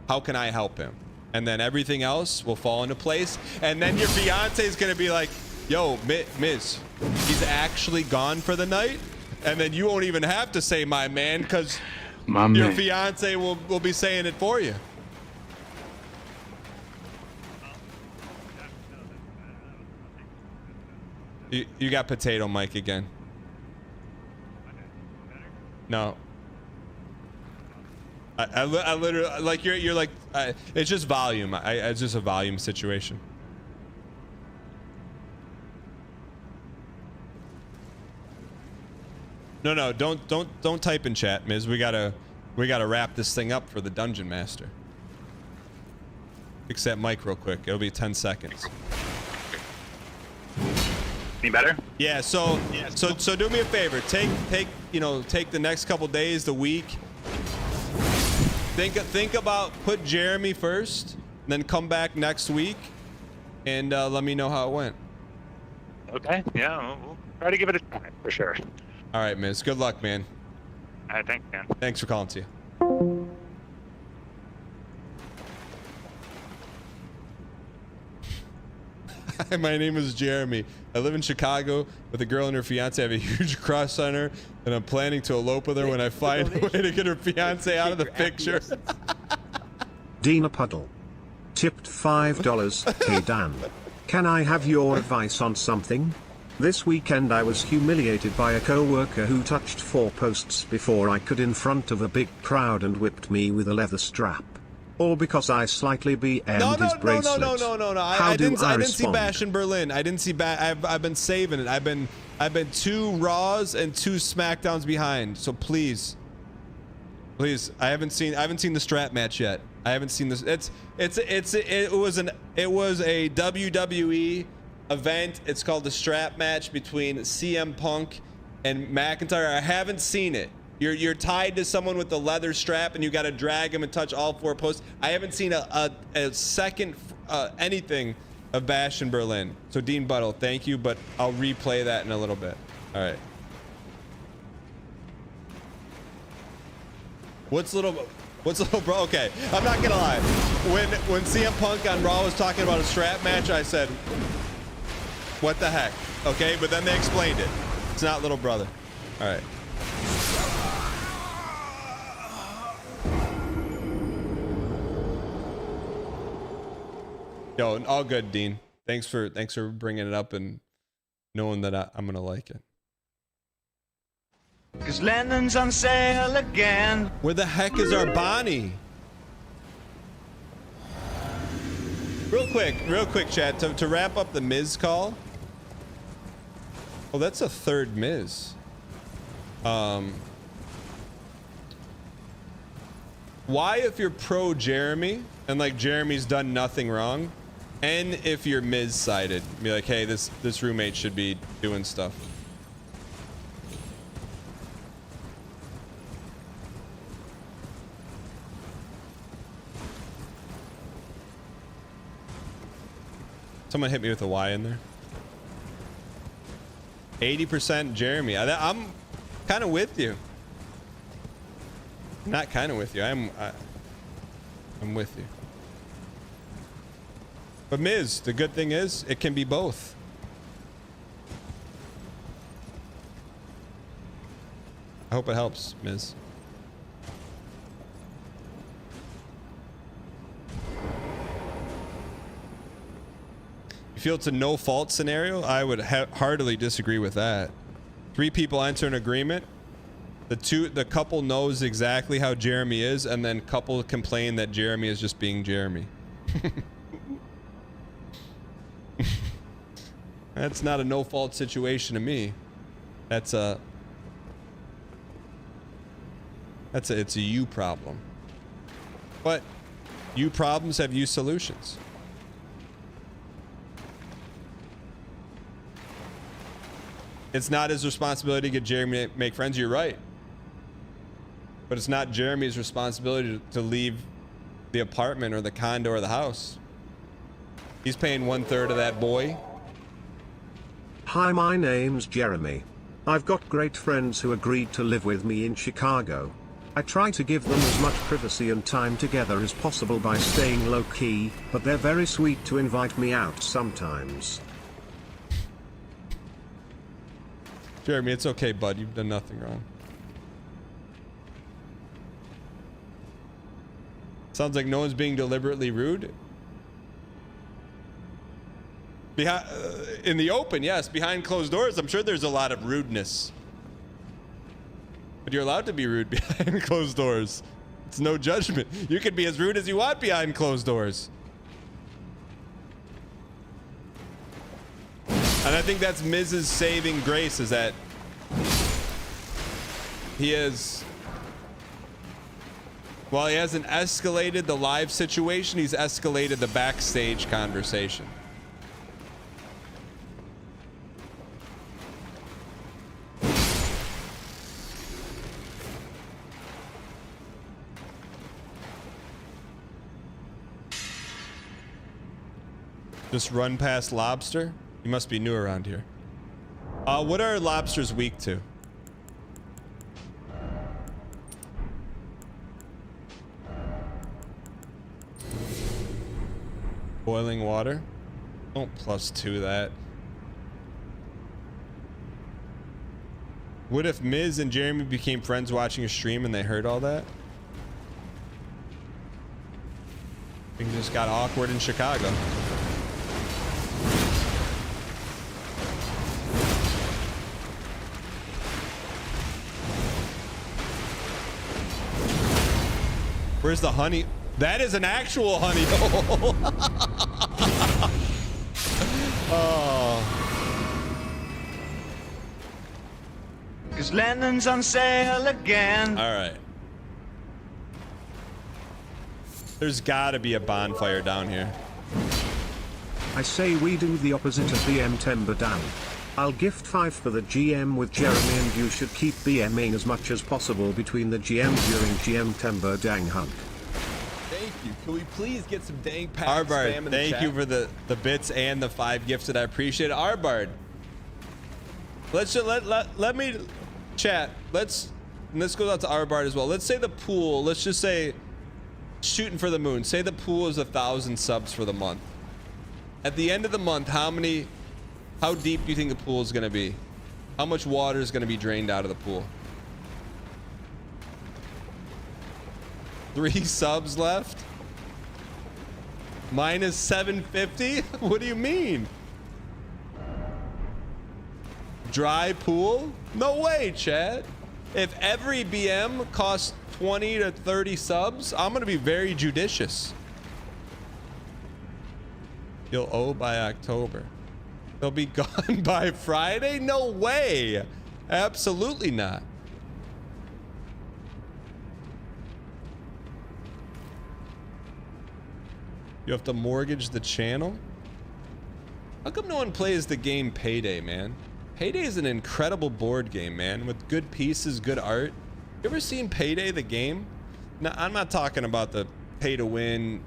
And then everything else will fall into place. And then your fiance is going to be like, yo, Miz, he's actually gone for the night. And then you won't even have to say my man, because your fiance will be saying it for you. You got potato mic again. No. I literally, like, you're like, it's just volume. It's just a volume situation. No, don't type in chat, Miz. We gotta wrap this thing up for the Dungeon Master. Fix that mic real quick. It'll be 10 seconds. Any better? Yeah. So do me a favor. Take the next couple days, the week. Think about, put Jeremy first, then come back next week, and let me know how it went. Okay. Yeah, we'll try to give it a try for sure. All right, Miz. Good luck, man. All right, thanks, man. Thanks for calling to you. Hi, my name is Jeremy. I live in Chicago with a girl and her fiance. I have a huge crush on her, and I'm planning to elope with her when I find a way to get her fiance out of the picture. Dina Puddle. Tipped $5. Hey Dan, can I have your advice on something? This weekend I was humiliated by a co-worker who touched 4 posts before I could in front of a big crowd and whipped me with a leather strap. All because I slightly BM'd his bracelet. No. I didn't see Bash in Berlin. I didn't see Bash. I've been saving it. I've been 2 Raws and 2 SmackDowns behind. So please, I haven't seen the strap match yet. I haven't seen this. It was a WWE event. It's called the strap match between CM Punk and McIntyre. I haven't seen it. You're tied to someone with the leather strap, and you got to drag him and touch all 4 posts. I haven't seen a second anything of Bash in Berlin. So Dean Buttle, thank you, but I'll replay that in a little bit. All right. What's little bro? Okay, I'm not gonna lie. When CM Punk on Raw was talking about a strap match, I said, "What the heck?" Okay, but then they explained it. It's not little brother. All right. Yo, all good, Dean. Thanks for bringing it up and knowing that I'm gonna like it. 'Cause Lennon's on sale again. Where the heck is our Bonnie? Real quick, chat. To wrap up the Miz call. Oh, that's a third Miz. Why, if you're pro Jeremy and like Jeremy's done nothing wrong, and if you're Miz sided, be like, hey, this roommate should be doing stuff. Someone hit me with a Y in there. 80% Jeremy. I'm kind of with you. Not kind of with you. I'm with you. But Miz, the good thing is it can be both. I hope it helps, Miz. You feel it's a no fault scenario? I would heartily disagree with that. 3 people enter an agreement. The couple knows exactly how Jeremy is, and then couple complain that Jeremy is just being Jeremy. That's not a no fault situation to me. It's a you problem. But you problems have you solutions. It's not his responsibility to get Jeremy to make friends. You're right. But it's not Jeremy's responsibility to leave the apartment or the condo or the house. He's paying 1/3 of that boy. Hi, my name's Jeremy. I've got great friends who agreed to live with me in Chicago. I try to give them as much privacy and time together as possible by staying low-key, but they're very sweet to invite me out sometimes. Jeremy, it's okay, bud. You've done nothing wrong. Sounds like no one's being deliberately rude. In the open, yes. Behind closed doors, I'm sure there's a lot of rudeness. But you're allowed to be rude behind closed doors. It's no judgment. You can be as rude as you want behind closed doors. And I think that's Miz's saving grace, is that he is, while he hasn't escalated the live situation, he's escalated the backstage conversation. Just run past lobster? You must be new around here. What are lobsters weak to? Boiling water? Don't +2 that. What if Miz and Jeremy became friends watching a stream and they heard all that? Things just got awkward in Chicago. Where's the honey? That is an actual honey hole. Oh. 'Cause Lennon's on sale again. All right. There's gotta be a bonfire down here. I say we do the opposite of the M Timber down. I'll gift 5 for the GM with Jeremy, and you should keep BMing as much as possible between the GM during GM Timber Dang Hunt. Thank you. Can we please get some dang pack Arbard, spam in the thank chat? you for the bits and the 5 gifted. I appreciate it. Arbard, let's just, let me chat. Let's go out to Arbard as well. Let's say the pool, let's just say shooting for the moon. Say the pool is 1,000 subs for the month. At the end of the month, how deep do you think the pool is going to be? How much water is going to be drained out of the pool? 3 subs left? Minus 750? What do you mean? Dry pool? No way, Chad. If every BM costs 20 to 30 subs, I'm going to be very judicious. You'll owe by October. They'll be gone by Friday? No way. Absolutely not. You have to mortgage the channel? How come no one plays the game Payday, man? Payday is an incredible board game, man, with good pieces, good art. You ever seen Payday, the game? Now, I'm not talking about the pay to win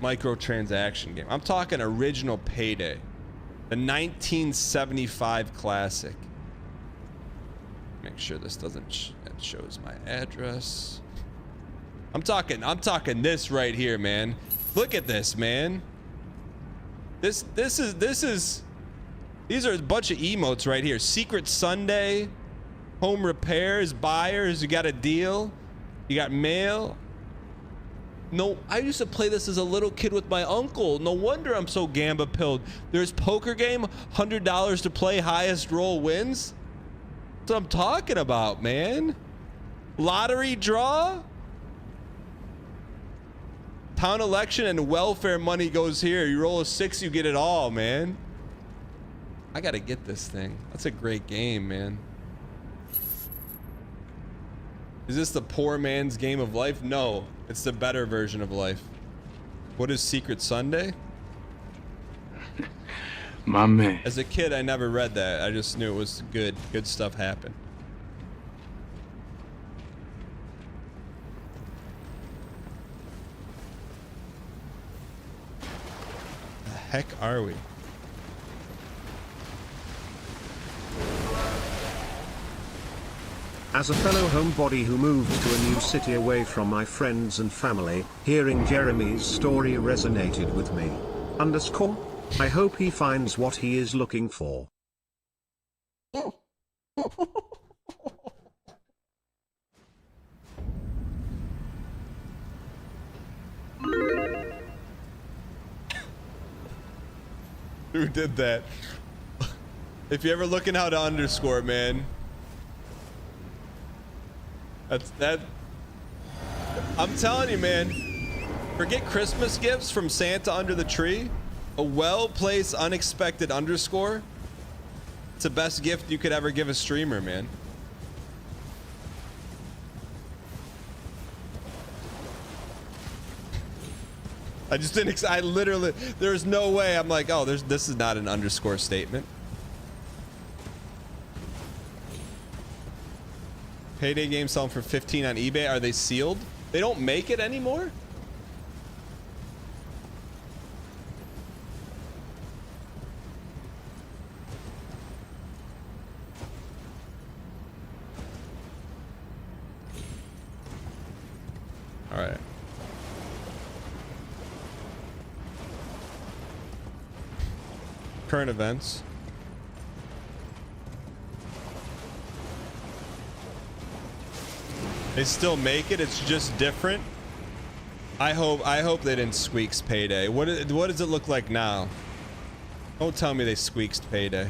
microtransaction game. I'm talking original Payday, the 1975 classic. Make sure this doesn't that shows my address. I'm talking this right here, man. Look at this, man. These are a bunch of emotes right here. Secret Sunday, home repairs, buyers, you got a deal, you got mail. No, I used to play this as a little kid with my uncle. No wonder I'm so gamba pilled. There's poker game, $100 to play, highest roll wins. That's what I'm talking about, man. Lottery draw. Town election and welfare money goes here. You roll a 6, you get it all, man. I gotta get this thing. That's a great game, man. Is this the poor man's game of life? No, it's the better version of life. What is Secret Sunday? My man. As a kid, I never read that. I just knew it was good. Good stuff happened. The heck are we? As a fellow homebody who moved to a new city away from my friends and family, hearing Jeremy's story resonated with me. _ I hope he finds what he is looking for. Who did that? If you're ever looking how to underscore, man. That. I'm telling you, man. Forget Christmas gifts from Santa under the tree. A well-placed, unexpected underscore. It's the best gift you could ever give a streamer, man. I just didn't. I literally. There's no way. I'm like, oh, this is not an underscore statement. Payday games selling for 15 on eBay. Are they sealed? They don't make it anymore? All right. Current events. They still make it. It's just different. I hope they didn't squeaks Payday. What does it look like now? Don't tell me they squeaked Payday.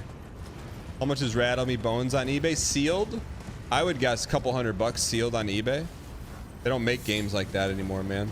How much is Rattle Me Bones on eBay? Sealed? I would guess a couple $100 sealed on eBay. They don't make games like that anymore, man.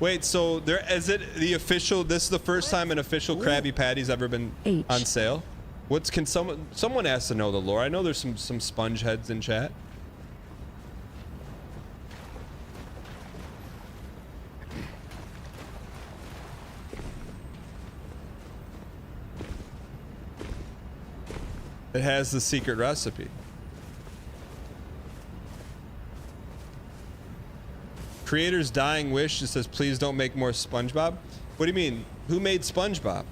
Wait, so there is it the official? This is the first time an official Krabby Patty's ever been on sale. Can someone has to know the lore? I know there's some sponge heads in chat. It has the secret recipe. Creator's dying wish just says, please don't make more SpongeBob. What do you mean? Who made SpongeBob?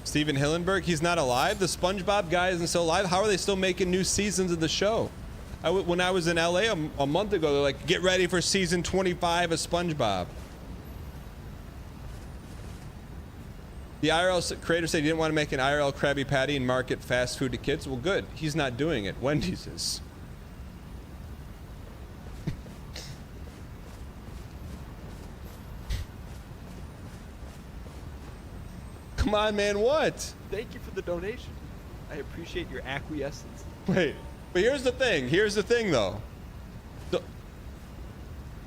Steven Hillenberg, he's not alive? The SpongeBob guy isn't still alive? How are they still making new seasons of the show? When I was in LA a month ago, they're like, get ready for season 25 of SpongeBob. The IRL creator said he didn't want to make an IRL Krabby Patty and market fast food to kids. Well, good. He's not doing it. Wendy's is. Come on, man. What? Thank you for the donation. I appreciate your acquiescence. Wait. But here's the thing. Here's the thing, though.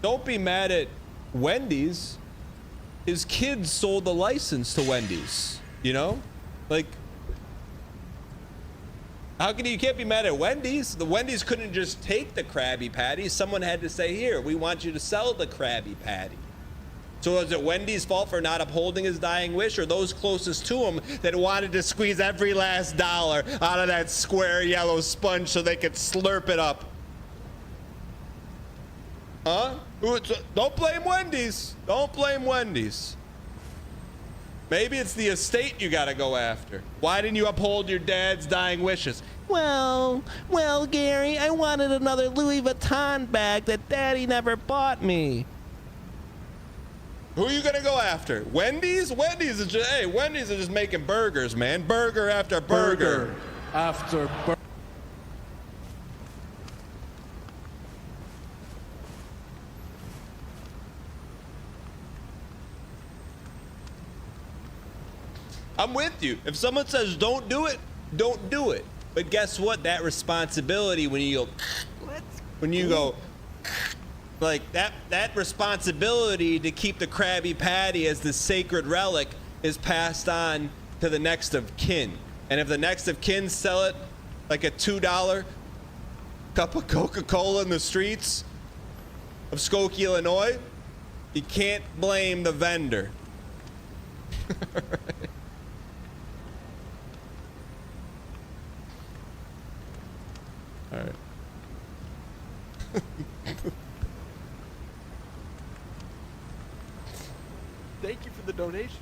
Don't be mad at Wendy's. His kids sold the license to Wendy's. You know? Like, How can you can't be mad at Wendy's? The Wendy's couldn't just take the Krabby Patty. Someone had to say, here, we want you to sell the Krabby Patty. So is it Wendy's fault for not upholding his dying wish, or those closest to him that wanted to squeeze every last dollar out of that square yellow sponge so they could slurp it up? Huh? Don't blame Wendy's. Don't blame Wendy's. Maybe it's the estate you gotta go after. Why didn't you uphold your dad's dying wishes? Well, Gary, I wanted another Louis Vuitton bag that Daddy never bought me. Who are you gonna go after? Wendy's? Wendy's is just making burgers, man. Burger after burger. Burger after burger. I'm with you. If someone says don't do it, don't do it. But guess what? That responsibility when you go, like that responsibility to keep the Krabby Patty as the sacred relic is passed on to the next of kin. And if the next of kin sell it like a $2 cup of Coca-Cola in the streets of Skokie, Illinois, you can't blame the vendor. All right. Thank you for the donation.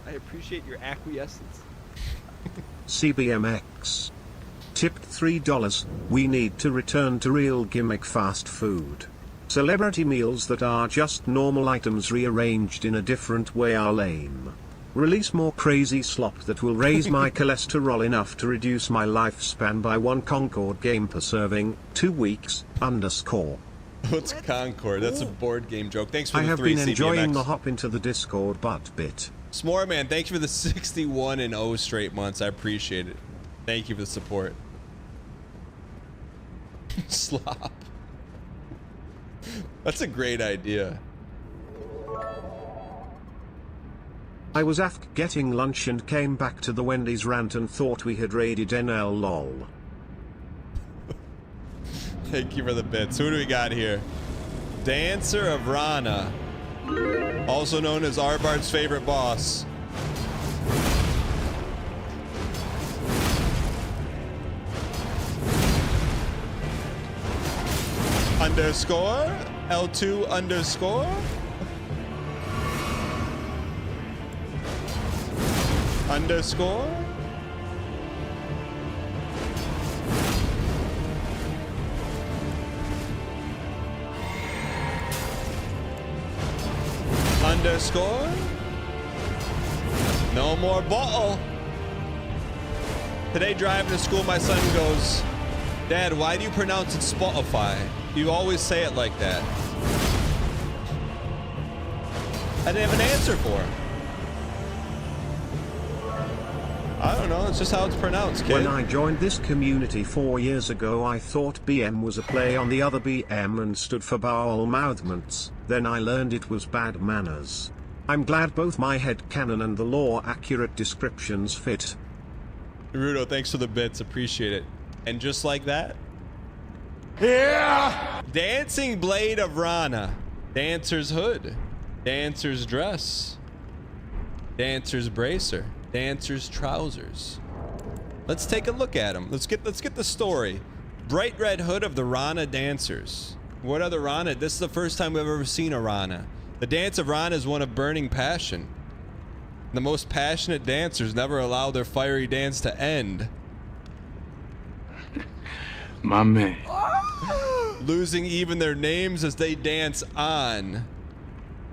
I appreciate your acquiescence. CBMX. Tipped $3. We need to return to real gimmick fast food. Celebrity meals that are just normal items rearranged in a different way are lame. Release more crazy slop that will raise my cholesterol enough to reduce my lifespan by 1 Concord game per serving, 2 weeks, _. What's Concord? That's a board game joke. Thanks for I the have 3 been enjoying CBMX. the hop into the Discord butt bit. S'more Man, thank you for the 61 and 0 straight months. I appreciate it. Thank you for the support. Slop. That's a great idea. I was after getting lunch and came back to the Wendy's rant and thought we had raided NL lol. Thank you for the bits. Who do we got here? Dancer of Rana, also known as Arbart's favorite boss. Underscore L2 underscore underscore underscore no more bottle. Today driving to school, my son goes, Dad, why do you pronounce it Spotify? You always say it like that. I didn't have an answer for him. I don't know, it's just how it's pronounced, kid. When I joined this community 4 years ago, I thought BM was a play on the other BM and stood for bowel movements. Then I learned it was bad manners. I'm glad both my headcanon and the law accurate descriptions fit. Rudo, thanks for the bits, appreciate it. And just like that, yeah! Dancing Blade of Rana, Dancer's Hood, Dancer's Dress, Dancer's Bracer, Dancer's Trousers. Let's take a look at them. Let's get the story. Bright red hood of the Rana dancers. What are the Rana? This is the first time we've ever seen a Rana. The dance of Rana is one of burning passion. The most passionate dancers never allow their fiery dance to end. My man. Losing even their names as they dance on.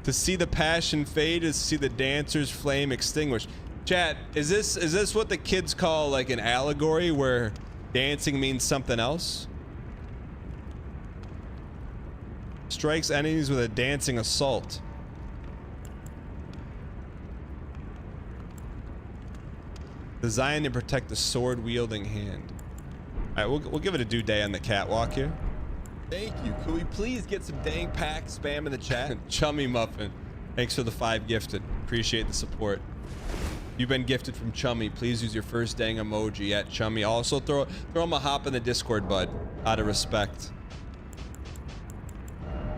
To see the passion fade is to see the dancer's flame extinguish. Chat, is this what the kids call like an allegory where dancing means something else? Strikes enemies with a dancing assault. Designed to protect the sword-wielding hand. All right, we'll give it a due day on the catwalk here. Thank you. Could we please get some dang pack spam in the chat? Chummy Muffin, thanks for the 5 gifted. Appreciate the support. You've been gifted from Chummy. Please use your first dang emoji at Chummy. Also throw him a hop in the Discord, bud, out of respect.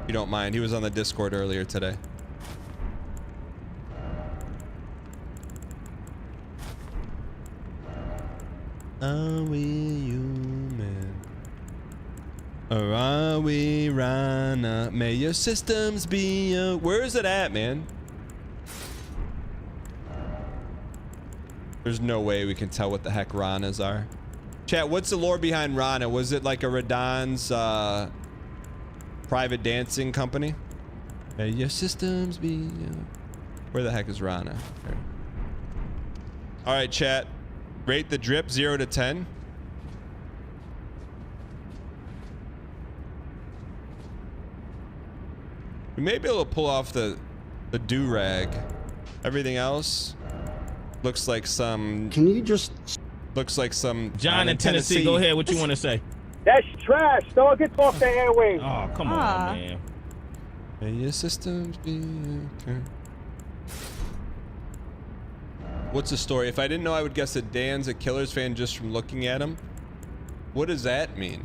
You don't mind. He was on the Discord earlier today. Are we human? Or are we Rana? May your systems be where is it at, man? There's no way we can tell what the heck Ranas are. Chat, what's the lore behind Rana? Was it like a Radon's private dancing company? May your systems be where the heck is Rana? Here. All right, chat. Rate the drip 0 to 10. We may be able to pull off the do-rag. Everything else looks like some... Can you just... Looks like some... John in Tennessee, go ahead. What you want to say? That's trash. Dog, get off the airwaves. Oh, come on, man. May your systems be okay. What's the story? If I didn't know, I would guess that Dan's a Killers fan just from looking at him. What does that mean?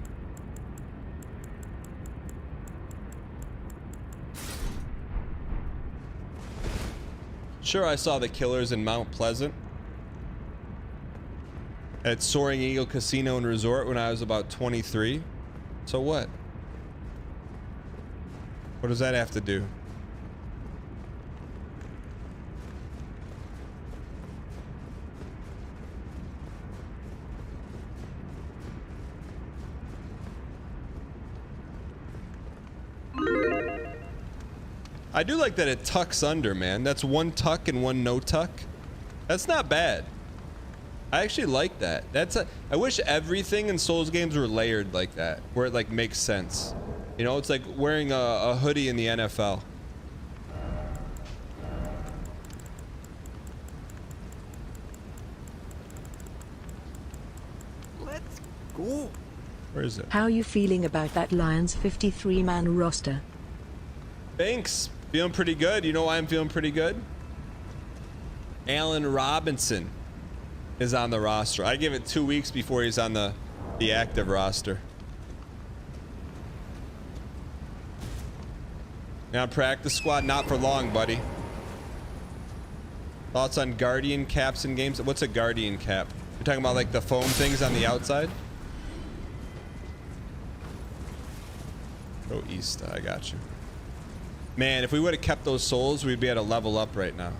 Sure, I saw the Killers in Mount Pleasant at Soaring Eagle Casino and Resort when I was about 23. So what? What does that have to do? I do like that it tucks under, man. That's one tuck and one no tuck. That's not bad. I actually like that. I wish everything in Souls games were layered like that, where it like makes sense. You know, it's like wearing a hoodie in the NFL. Let's go. Where is it? How are you feeling about that Lions 53-man roster? Thanks. Feeling pretty good. You know why I'm feeling pretty good? Allen Robinson is on the roster. I give it 2 weeks before he's on the active roster. Now practice squad, not for long, buddy. Thoughts on Guardian caps in games? What's a Guardian cap? You're talking about like the foam things on the outside? Go east. I got you. Man, if we would have kept those souls, we'd be at a level up right now.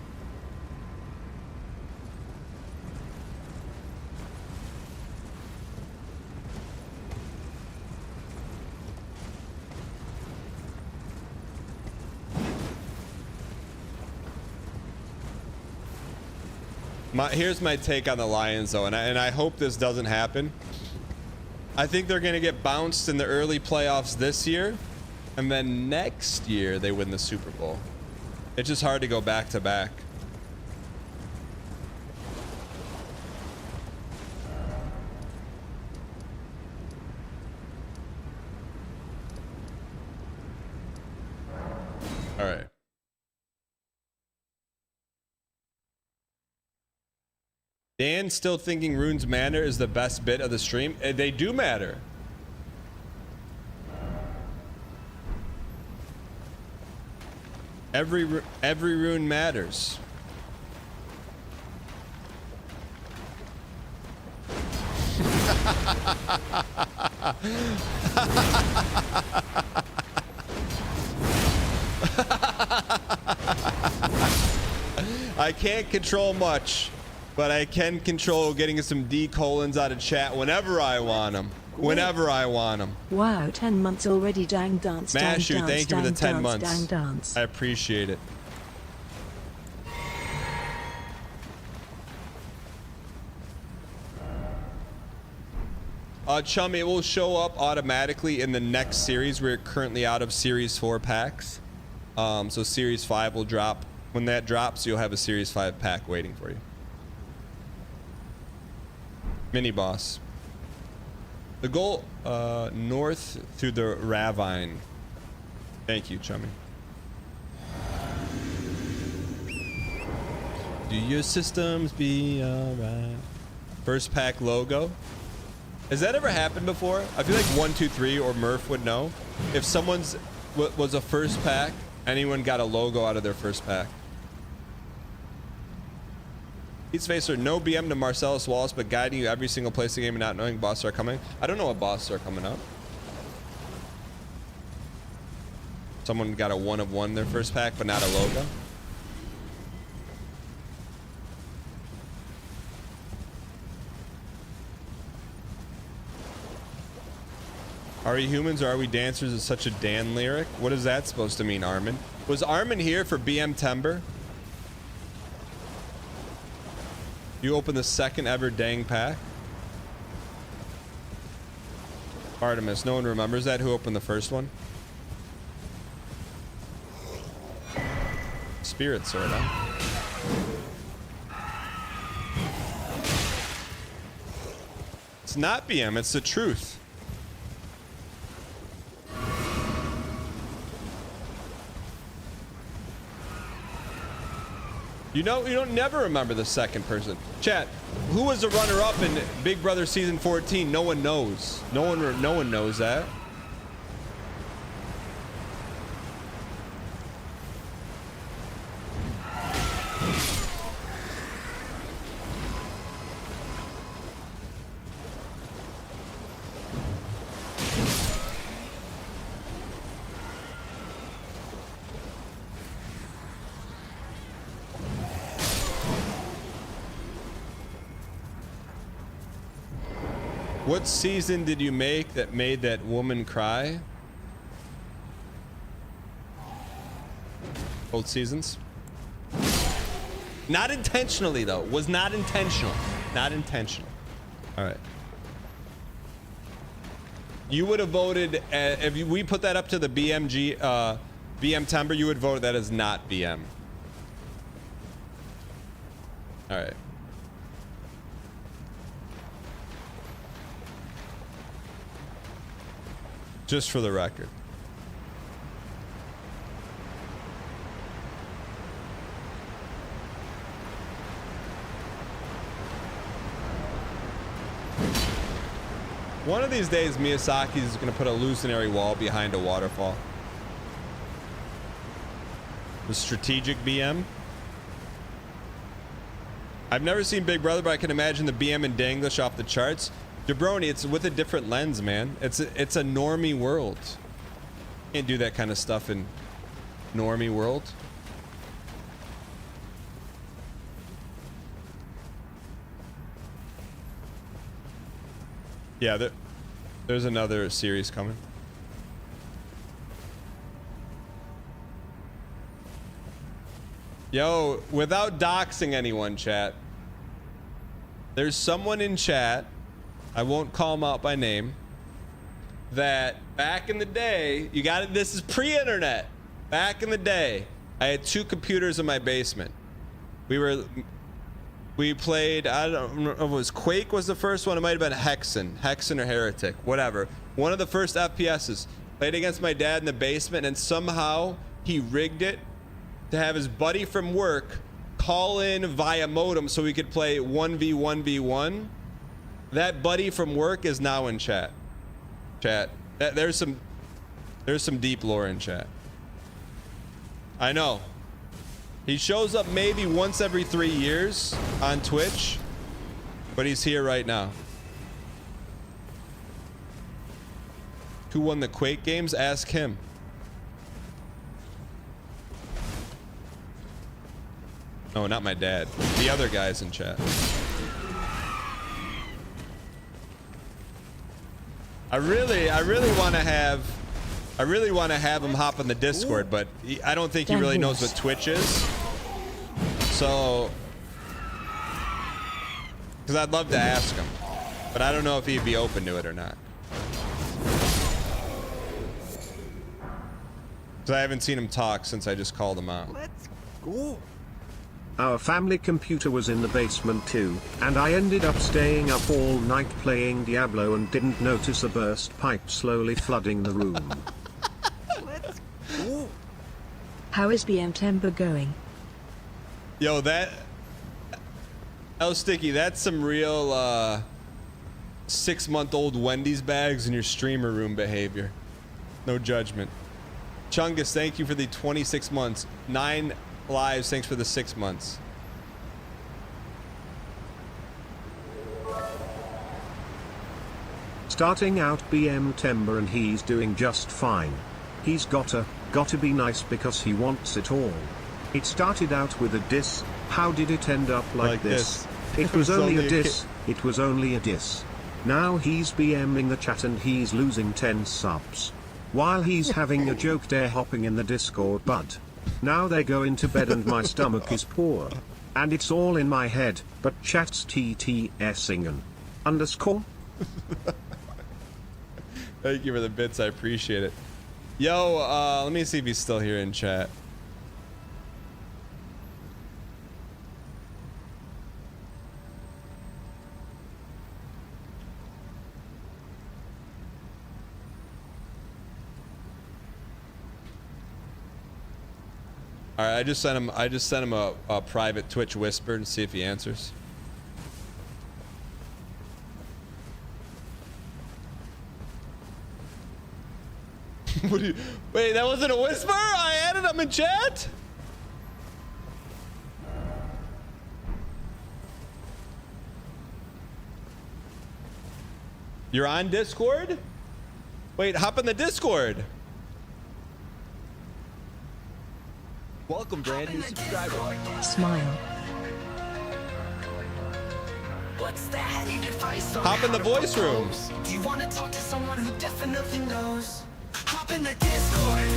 Here's my take on the Lions, though, and I hope this doesn't happen. I think they're going to get bounced in the early playoffs this year, and then next year they win the Super Bowl. It's just hard to go back to back. All right. Dan still thinking runes matter is the best bit of the stream. They do matter. Every rune matters. I can't control much, but I can control getting some D colons out of chat whenever I want them. Whenever I want them. Wow, 10 months already. Dang dance. Mashu, thank you for the 10 months. Dang dance. I appreciate it. Chummy, it will show up automatically in the next series. We're currently out of Series 4 packs. So Series 5 will drop. When that drops, you'll have a Series 5 pack waiting for you. Mini boss. The goal, north through the ravine. Thank you, Chummy. Do your systems be alright? First pack logo. Has that ever happened before? I feel like 123 or Murph would know. If someone's was a first pack, anyone got a logo out of their first pack. Pete's Facer, no BM to Marcellus Wallace, but guiding you every single place in the game and not knowing bosses are coming. I don't know what bosses are coming up. Someone got a 1 of 1 their first pack, but not a logo. Are we humans or are we dancers is such a Dan lyric? What is that supposed to mean, Armin? Was Armin here for BM Timber? You opened the second ever dang pack? Artemis, no one remembers that? Who opened the first one? Spirit Sword, huh? It's not BM, it's the truth. You know, you don't never remember the second person. Chat, who was the runner-up in Big Brother Season 14? No one knows. No one knows that. What season did you make that made that woman cry? Old seasons. Not intentionally though. Was not intentional. Not intentional. All right. You would have voted if we put that up to the BMG BM Timber, you would vote that as not BM. All right. Just for the record. One of these days, Miyazaki is going to put a illusionary wall behind a waterfall. The strategic BM. I've never seen Big Brother, but I can imagine the BM in Danglish off the charts. Jabroni, it's with a different lens, man. It's a normie world. Can't do that kind of stuff in normie world. Yeah, there's another series coming. Yo, without doxing anyone, chat. There's someone in chat, I won't call him out by name, that back in the day, you got it, this is pre-internet. Back in the day, I had 2 computers in my basement. We played, I don't know if it was Quake was the first one, it might have been Hexen or Heretic, whatever. One of the first FPSs. Played against my dad in the basement, and somehow he rigged it to have his buddy from work call in via modem so we could play 1v1v1. That buddy from work is now in chat. There's some deep lore in chat. I know. He shows up maybe once every 3 years on Twitch, but he's here right now. Who won the Quake games? Ask him. No, not my dad. The other guys in chat. I really want to have him hop on the Discord, but I don't think he really knows what Twitch is. So, because I'd love to ask him, but I don't know if he'd be open to it or not. Because I haven't seen him talk since I just called him out. Let's go. Our family computer was in the basement too, and I ended up staying up all night playing Diablo and didn't notice a burst pipe slowly flooding the room. Let's go. How is BM Timber going? Yo, Oh, Sticky, that's some real 6-month-old Wendy's bags in your streamer room behavior. No judgment. Chungus, thank you for the 26 months. 9 lives, thanks for the 6 months. Starting out BM Timber and he's doing just fine. He's gotta be nice because he wants it all. It started out with a diss, how did it end up like this? It was only a diss, it was only a diss. Now he's BMing the chat and he's losing 10 subs. While he's having a joke dare hopping in the Discord bud. Now they go into bed and my stomach is poor. And it's all in my head, but chat's TTSingen. Underscore? Thank you for the bits, I appreciate it. Yo, let me see if he's still here in chat. All right, I just sent him a private Twitch whisper and see if he answers. What do you, wait, that wasn't a whisper? I added him in chat? You're on Discord? Wait, hop in the Discord. Welcome, brand new subscriber. Smile. What's that? Hop in the voice room. Do you want to talk to someone who definitely knows? Hop in the Discord.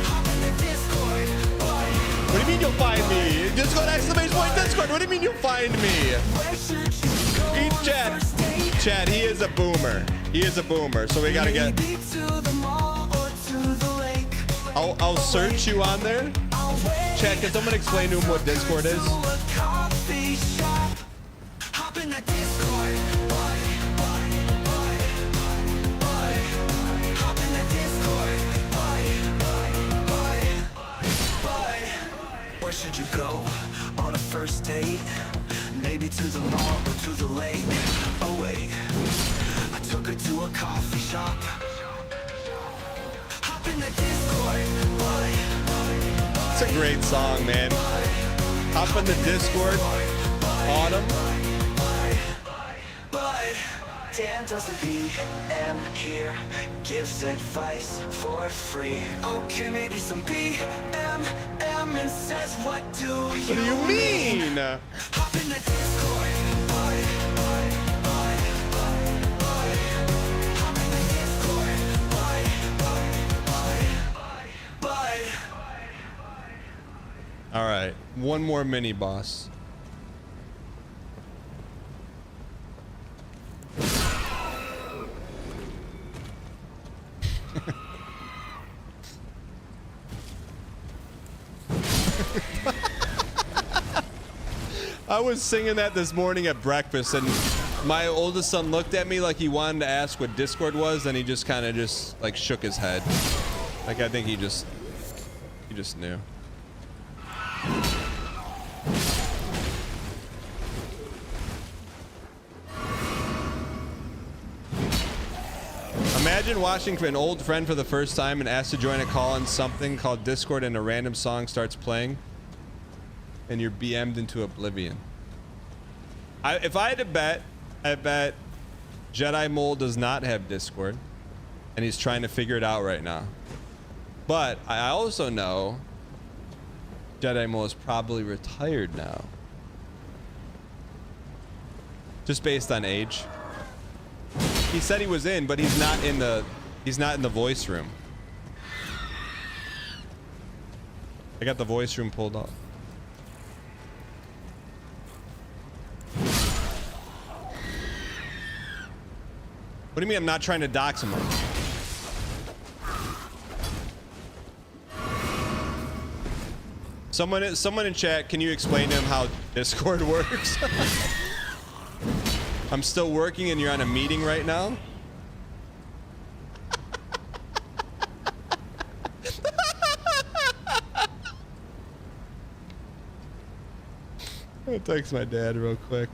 Hop in the Discord. What do you mean you'll find me? Discord exclamation point Discord. What do you mean you'll find me? Eat chat. Chat, he is a boomer. He is a boomer, so we gotta get. I'll search you on there. Chat, can someone explain to him what Discord is? Where should you go on a first date? Maybe to the mall or to the lake. Oh wait, I took her to a coffee shop. Hop in the Discord. It's a great song, man. Hop in the Discord. Autumn. But Dan doesn't BM here. Gives advice for free. Okay, maybe some BM and says what do you mean? Hop in the Discord. Hop in the Discord. All right, one more mini boss. I was singing that this morning at breakfast, and my oldest son looked at me like he wanted to ask what Discord was, and he just kind of just like shook his head. Like I think he just knew. Imagine watching an old friend for the first time and asked to join a call on something called Discord and a random song starts playing and you're BM'd into oblivion. If I had to bet, I bet Jedi Mole does not have Discord and he's trying to figure it out right now. But I also know Jedi Mole is probably retired now. Just based on age. He said he was in, but he's not in the voice room. I got the voice room pulled up. What do you mean I'm not trying to dox him? Someone in chat, can you explain to him how Discord works? I'm still working and you're on a meeting right now? I'll text my dad real quick.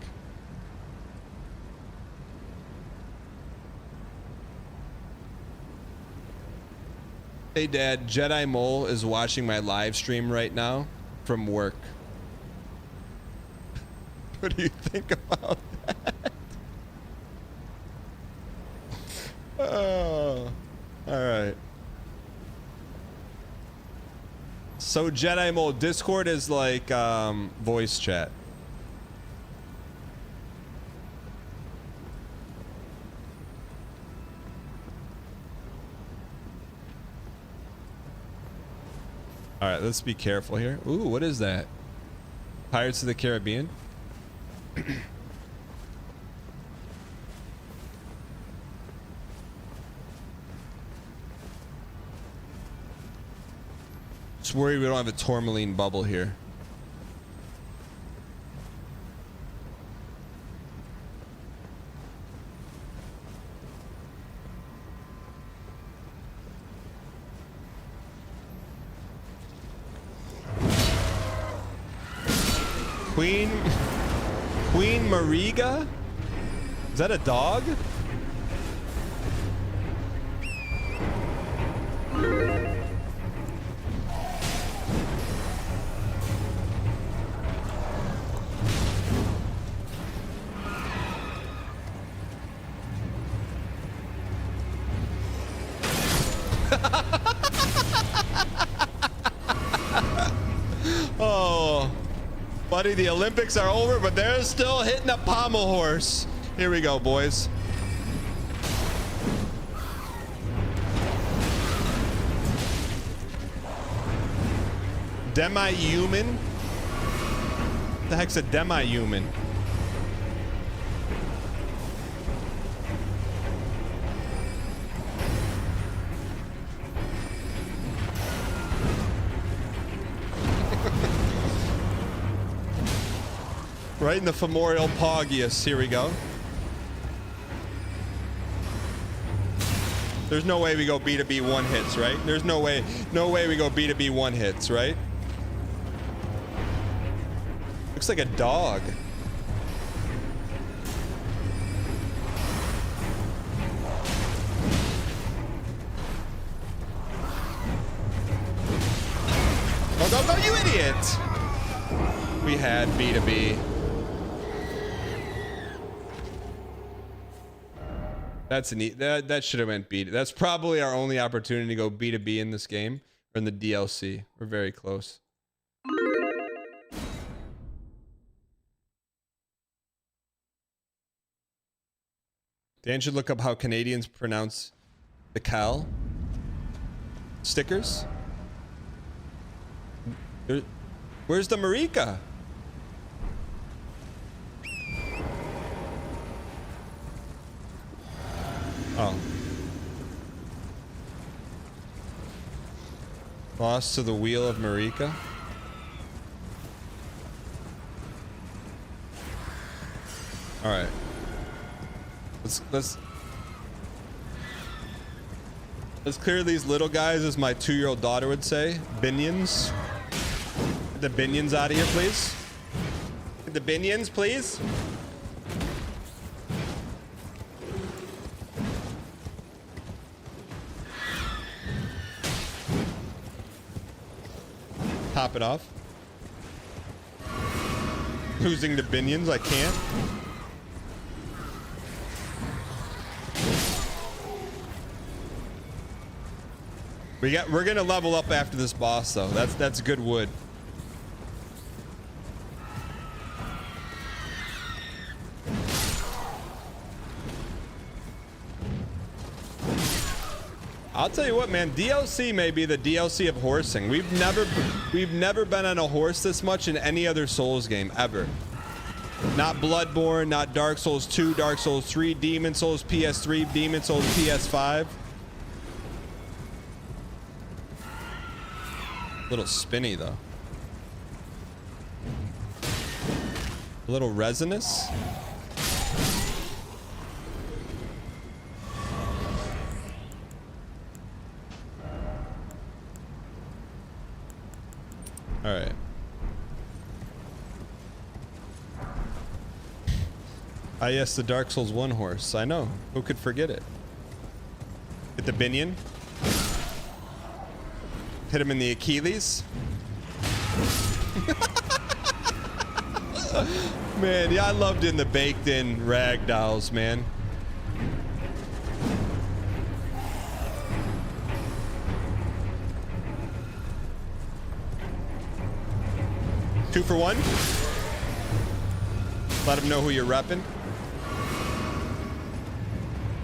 Hey Dad, Jedi Mole is watching my live stream right now from work. What do you think about that? Oh, all right. So Jedi Mole, Discord is like voice chat. All right, let's be careful here. Ooh, what is that? Pirates of the Caribbean? Just worried we don't have a tourmaline bubble here. Queen Mariga? Is that a dog? Oh, buddy, the Olympics are over, but they're still hitting a pommel horse. Here we go, boys. Demi-human? What the heck's a demi-human? Right in the femoral Paugius. Here we go. There's no way we go B2B one hits, right? There's no way we go B2B one hits, right? Looks like a dog. Oh, go, you idiot! We had B2B. That's a neat. That should have went B. That's probably our only opportunity to go B2B in this game or in the DLC. We're very close. Dan should look up how Canadians pronounce the Cal stickers. Where's the Marika? Oh. Lost to the wheel of Marika. All right. Let's clear these little guys, as my 2-year-old daughter would say. Binions. Get the binions out of here, please. Get the binions, please. Top it off. Losing the binions, I can't. We're gonna level up after this boss though. That's good wood. I'll tell you what, man, DLC may be the DLC of horsing. We've never been on a horse this much in any other Souls game ever. Not Bloodborne, not Dark Souls 2, Dark Souls 3, Demon Souls PS3, Demon Souls PS5. A little spinny though. A little resinous. All right. Ah, yes, the Dark Souls 1 horse. I know. Who could forget it? Hit the Binion. Hit him in the Achilles. Man, yeah, I loved in the baked in ragdolls, man. Two for one. Let him know who you're repping.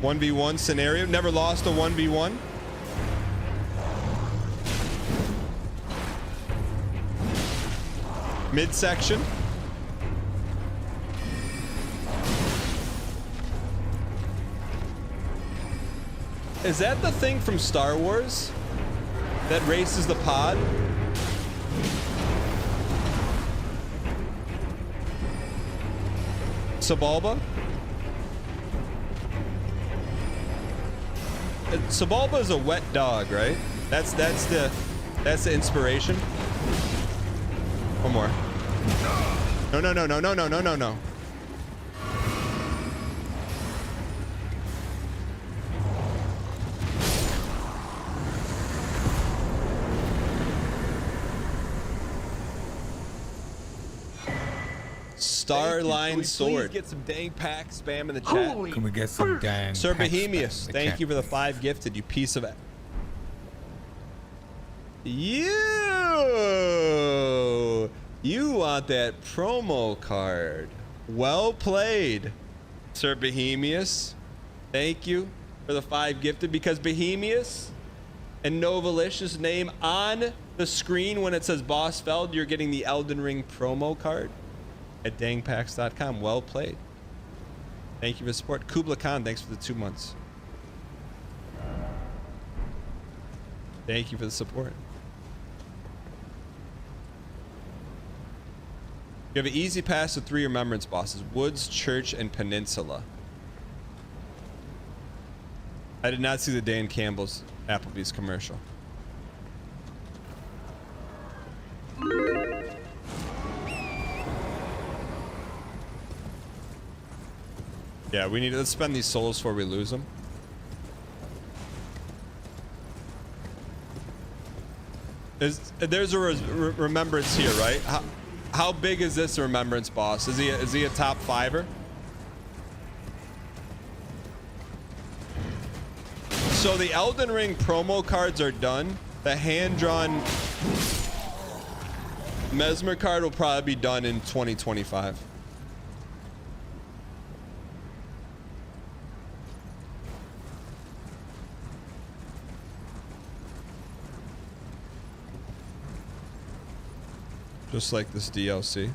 1v1 scenario. Never lost a 1v1. Midsection. Is that the thing from Star Wars that races the pod? Sebulba? Sebulba is a wet dog, right? That's the inspiration. One more. No. Starline sword. Please get some dang pack spam in the chat. Can we get some dang? Sir pack Bohemius, spam? thank you for the 5 gifted, you piece of it. You want that promo card. Well played, Sir Bohemius. Thank you for the 5 gifted, because Bohemius and Novalicious name on the screen when it says Boss Feld, you're getting the Elden Ring promo card at dangpacks.com. Well played. Thank you for the support. Kubla Khan, thanks for the 2 months. Thank you for the support. You have an easy pass to 3 remembrance bosses: Woods, Church, and Peninsula. I did not see the Dan Campbell's Applebee's commercial. Yeah, we need to, let's spend these souls before we lose them. There's a remembrance here, right? How big is this remembrance boss? Is he a top 5er? So the Elden Ring promo cards are done. The hand-drawn Mesmer card will probably be done in 2025. Just like this DLC.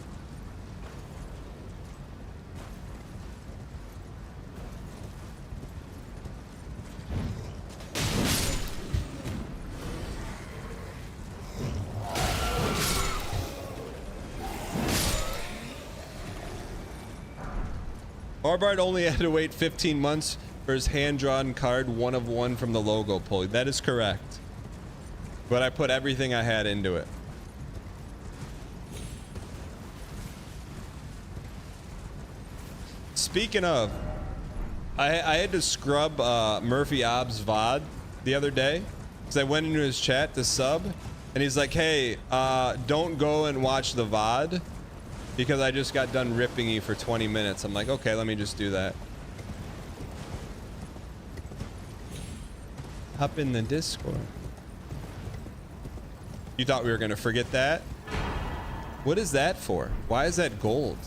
Barbard only had to wait 15 months for his hand-drawn card, 1 of 1 from the logo pulley. That is correct. But I put everything I had into it. Speaking of, I had to scrub Murphy Obb's VOD the other day because I went into his chat to sub, and he's like, hey, don't go and watch the VOD because I just got done ripping you for 20 minutes. I'm like, okay, let me just do that. Up in the Discord. You thought we were going to forget that? What is that for? Why is that gold?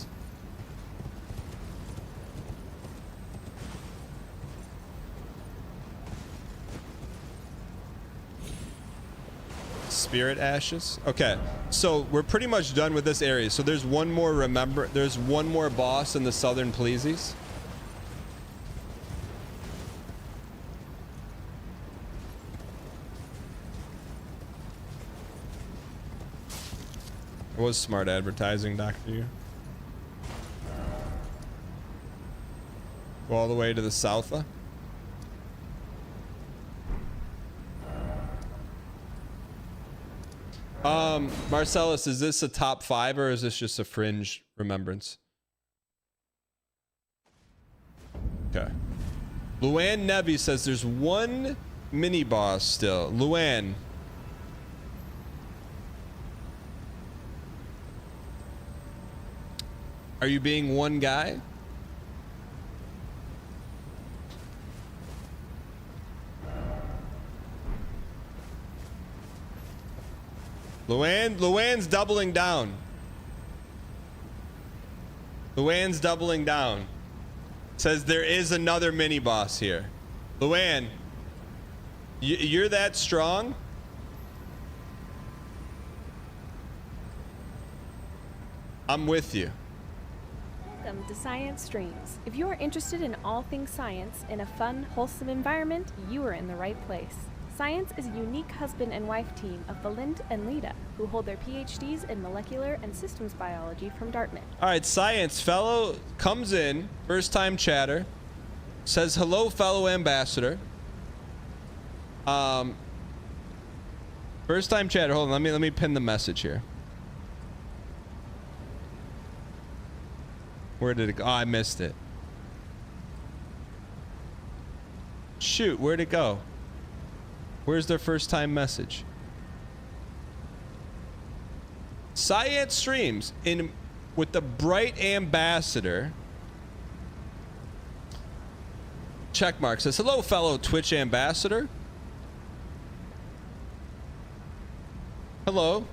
Spirit ashes. Okay, so we're pretty much done with this area. So there's one more. Remember, there's one more boss in the Southern Pleasies. It was smart advertising, Dr. U. Go all the way to the south. Marcellus, is this a top 5 or is this just a fringe remembrance? Okay. Luann Nevi says there's one mini boss still. Luann. Are you being one guy? Luann's doubling down. Luann's doubling down. Says there is another mini boss here. Luann, you're that strong? I'm with you. Welcome to Science Streams. If you are interested in all things science in a fun, wholesome environment, you are in the right place. Science is a unique husband and wife team of Belinda and Lita, who hold their PhDs in molecular and systems biology from Dartmouth. All right, Science fellow comes in, first time chatter, says hello, fellow ambassador. First time chatter. Hold on, let me pin the message here. Where did it go? Oh, I missed it. Shoot, where'd it go? Where's their first time message? Science Streams in with the bright ambassador. Checkmark says, hello, fellow Twitch ambassador. Hello.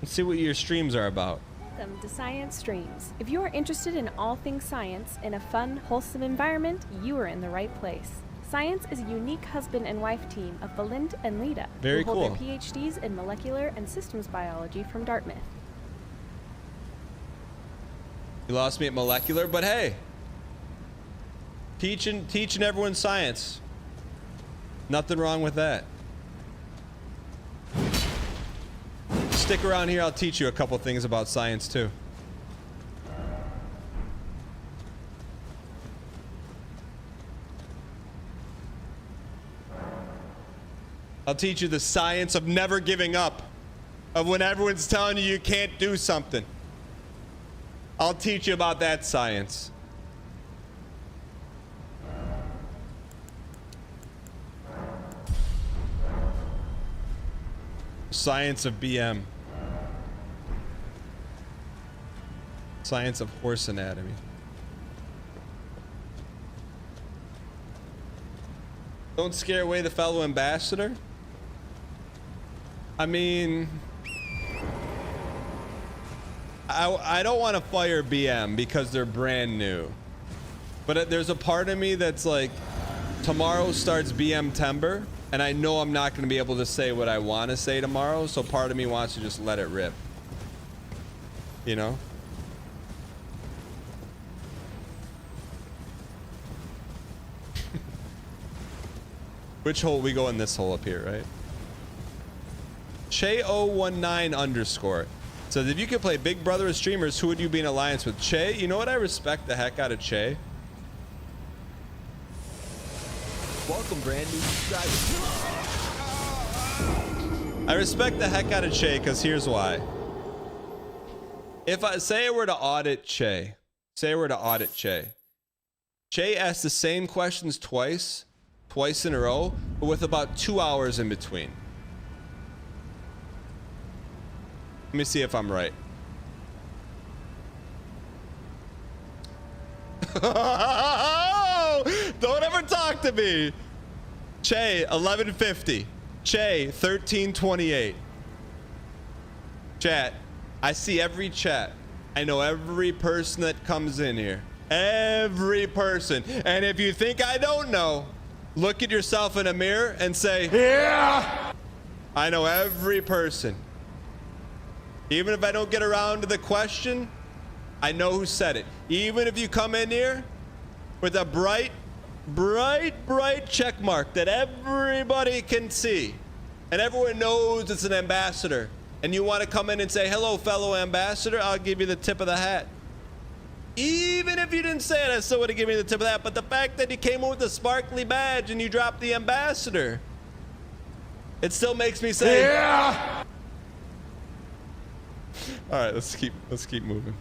Let's see what your streams are about. Welcome to Science Streams. If you are interested in all things science in a fun, wholesome environment, you are in the right place. Science is a unique husband and wife team of Belinda and Lita, Very who hold cool. their PhDs in molecular and systems biology from Dartmouth. You lost me at molecular, but hey, teaching everyone science. Nothing wrong with that. Stick around here, I'll teach you a couple things about science too. I'll teach you the science of never giving up, of when everyone's telling you you can't do something. I'll teach you about that science. Science of BM. Science of horse anatomy. Don't scare away the fellow ambassador. I mean, I don't want to fire BM because they're brand new. But there's a part of me that's like, tomorrow starts BM Timber, and I know I'm not going to be able to say what I want to say tomorrow, so part of me wants to just let it rip. You know? Which hole? We go in this hole up here, right? Che019 underscore says, if you could play Big Brother with streamers, who would you be in alliance with? Che, you know what? I respect the heck out of Che. Welcome, brand new subscribers. I respect the heck out of Che because here's why. If I say I were to audit Che, Che asked the same questions twice in a row, but with about 2 hours in between. Let me see if I'm right. Don't ever talk to me. Che, 1150. Che, 1328. Chat. I see every chat. I know every person that comes in here. Every person. And if you think I don't know, look at yourself in a mirror and say, yeah! I know every person. Even if I don't get around to the question, I know who said it. Even if you come in here with a bright check mark that everybody can see, and everyone knows it's an ambassador, and you want to come in and say, hello, fellow ambassador, I'll give you the tip of the hat. Even if you didn't say it, I still would have given you the tip of the hat. But the fact that you came in with a sparkly badge and you dropped the ambassador, it still makes me say, yeah! All right, let's keep moving.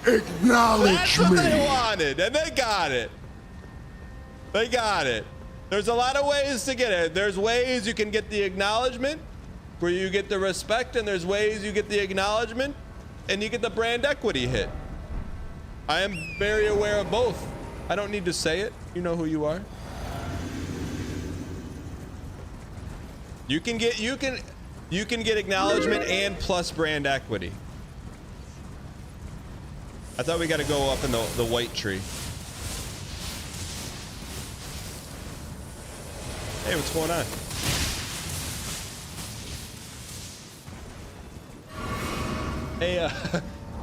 Acknowledge That's what they wanted, and they got it. They got it. There's a lot of ways to get it. There's ways you can get the acknowledgement, where you get the respect, and there's ways you get the acknowledgement, and you get the brand equity hit. I am very aware of both. I don't need to say it. You know who you are. You can get acknowledgement and plus brand equity. I thought we got to go up in the white tree. Hey, what's going on? Hey,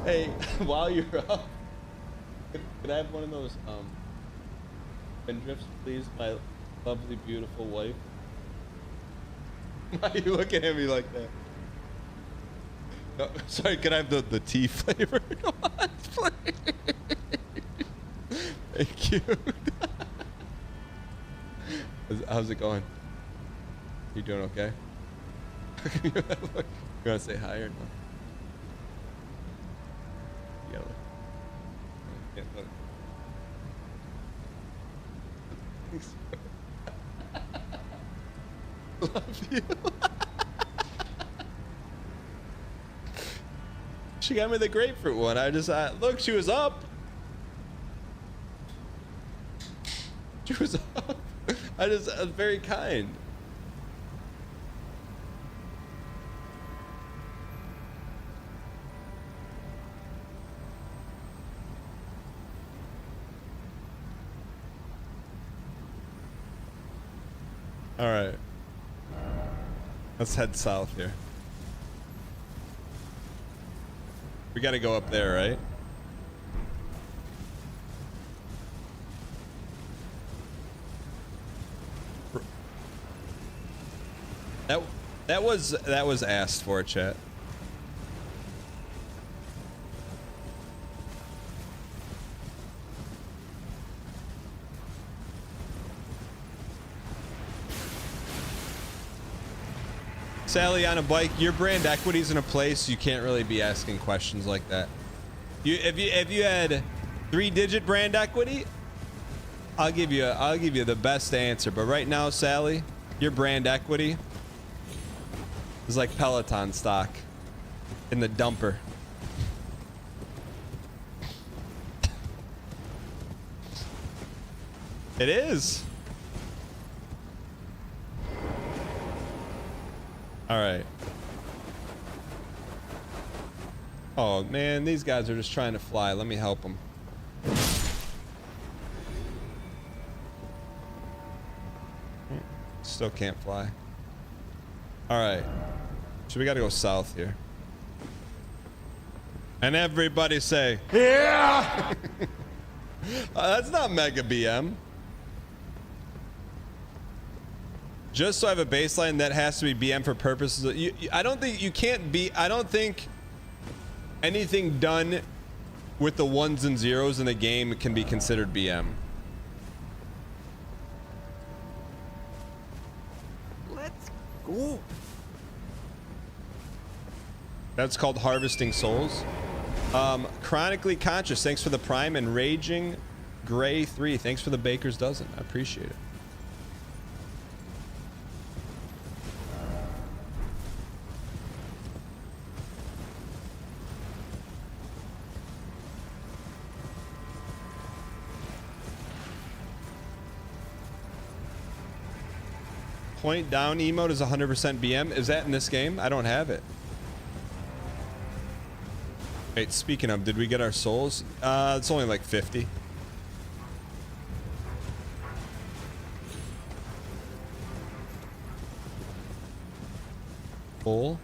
hey, while you're up, could I have one of those spin drifts, please, my lovely, beautiful wife? Why are you looking at me like that? No, sorry, can I have the tea flavored one, please? Thank you. How's it going? You doing okay? You want to say hi or no? You gotta look. Love you. She got me the grapefruit one. Look, she was up. She was up. I was very kind. All right. Let's head south here. We got to go up there, right? That was asked for, chat. Sally on a bike, your brand equity's in a place you can't really be asking questions like that. If you had 3-digit brand equity, I'll give you the best answer. But right now, Sally, your brand equity is like Peloton stock in the dumper. It is. All right. Oh man, these guys are just trying to fly. Let me help them. Still can't fly. All right. So we got to go south here. And everybody say, yeah! That's not Mega BM. Just so I have a baseline, that has to be BM for purposes of, I don't think you can't be, I don't think anything done with the ones and zeros in the game can be considered BM. Let's go. That's called harvesting souls. Chronically Conscious, thanks for the prime, and Raging Gray 3, thanks for the baker's dozen. I appreciate it. Point down emote is 100% BM. Is that in this game? I don't have it. Wait, speaking of, did we get our souls? It's only like 50. Full.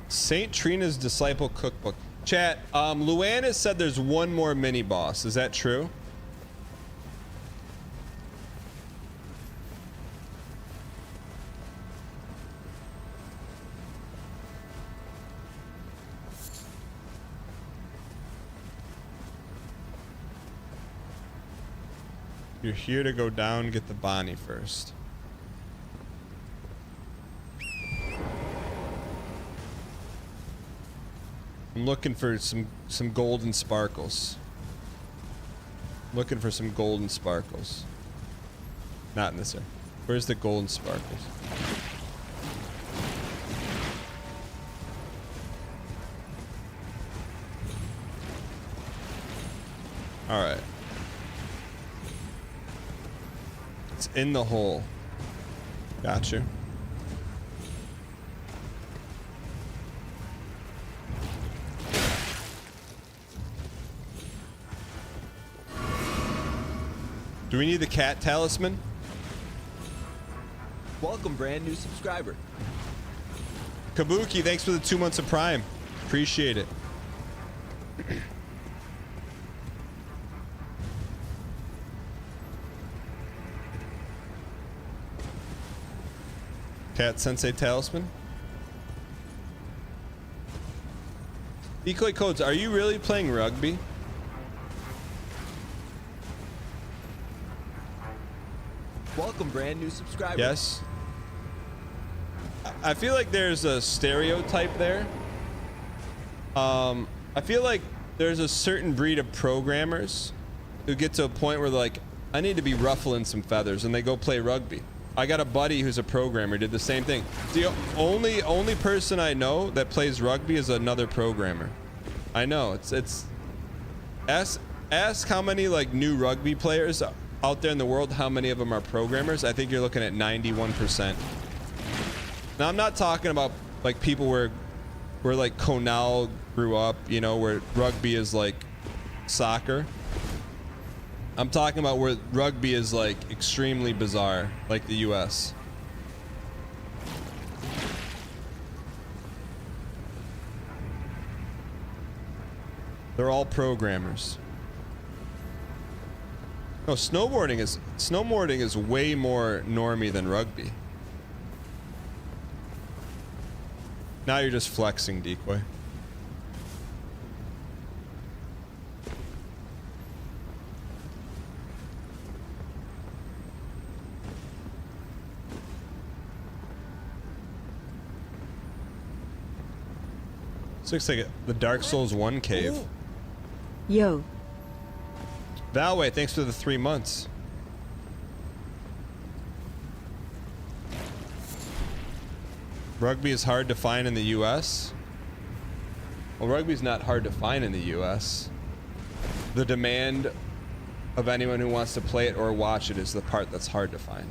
Saint Trina's Disciple Cookbook. Chat, Luann said there's one more mini boss. Is that true? You're here to go down, get the Bonnie first. I'm looking for some golden sparkles. Looking for some golden sparkles. Not in this area. Where's the golden sparkles? All right. It's in the hole. Got you. Do we need the cat talisman? Welcome, brand new subscriber. Kabuki, thanks for the 2 months of Prime. Appreciate it. Cat Sensei talisman. Decoy Codes, are you really playing rugby? Welcome, brand new subscriber. Yes. I feel like there's a stereotype there. I feel like there's a certain breed of programmers who get to a point where they're like, I need to be ruffling some feathers, and they go play rugby. I got a buddy who's a programmer, did the same thing. The only person I know that plays rugby is another programmer. I know, it's ask how many like new rugby players out there in the world, how many of them are programmers. I think you're looking at 91%. Now I'm not talking about like people where like Conal grew up, you know, where rugby is like soccer. I'm talking about where rugby is like extremely bizarre, like the US. They're all programmers. No, snowboarding is way more normie than rugby. Now you're just flexing, Decoy. This looks like the Dark Souls 1 cave. Yo. Valway, thanks for the 3 months. Rugby is hard to find in the US. Well, rugby's not hard to find in the US. The demand of anyone who wants to play it or watch it is the part that's hard to find.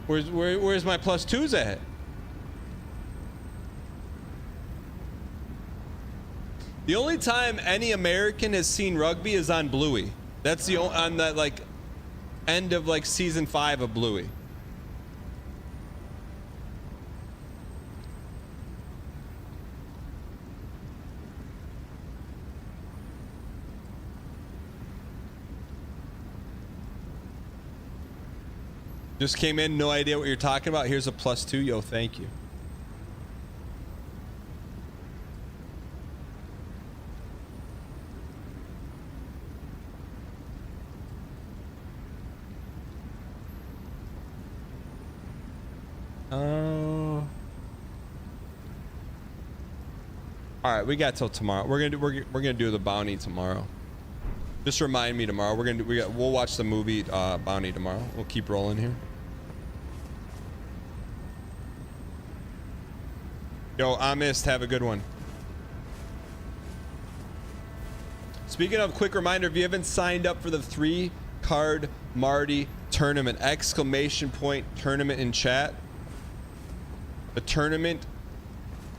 Where's my +2s at? The only time any American has seen rugby is on Bluey. That's the on that like end of like season 5 of Bluey. Just came in, no idea what you're talking about. Here's a +2. Yo, thank you. All right, we got till tomorrow. We're gonna do the bounty tomorrow. Just remind me tomorrow. We'll watch the movie Bounty tomorrow. We'll keep rolling here. Yo, Amist, have a good one. Speaking of, quick reminder, if you haven't signed up for the 3-card Marty tournament, ! Tournament in chat. The tournament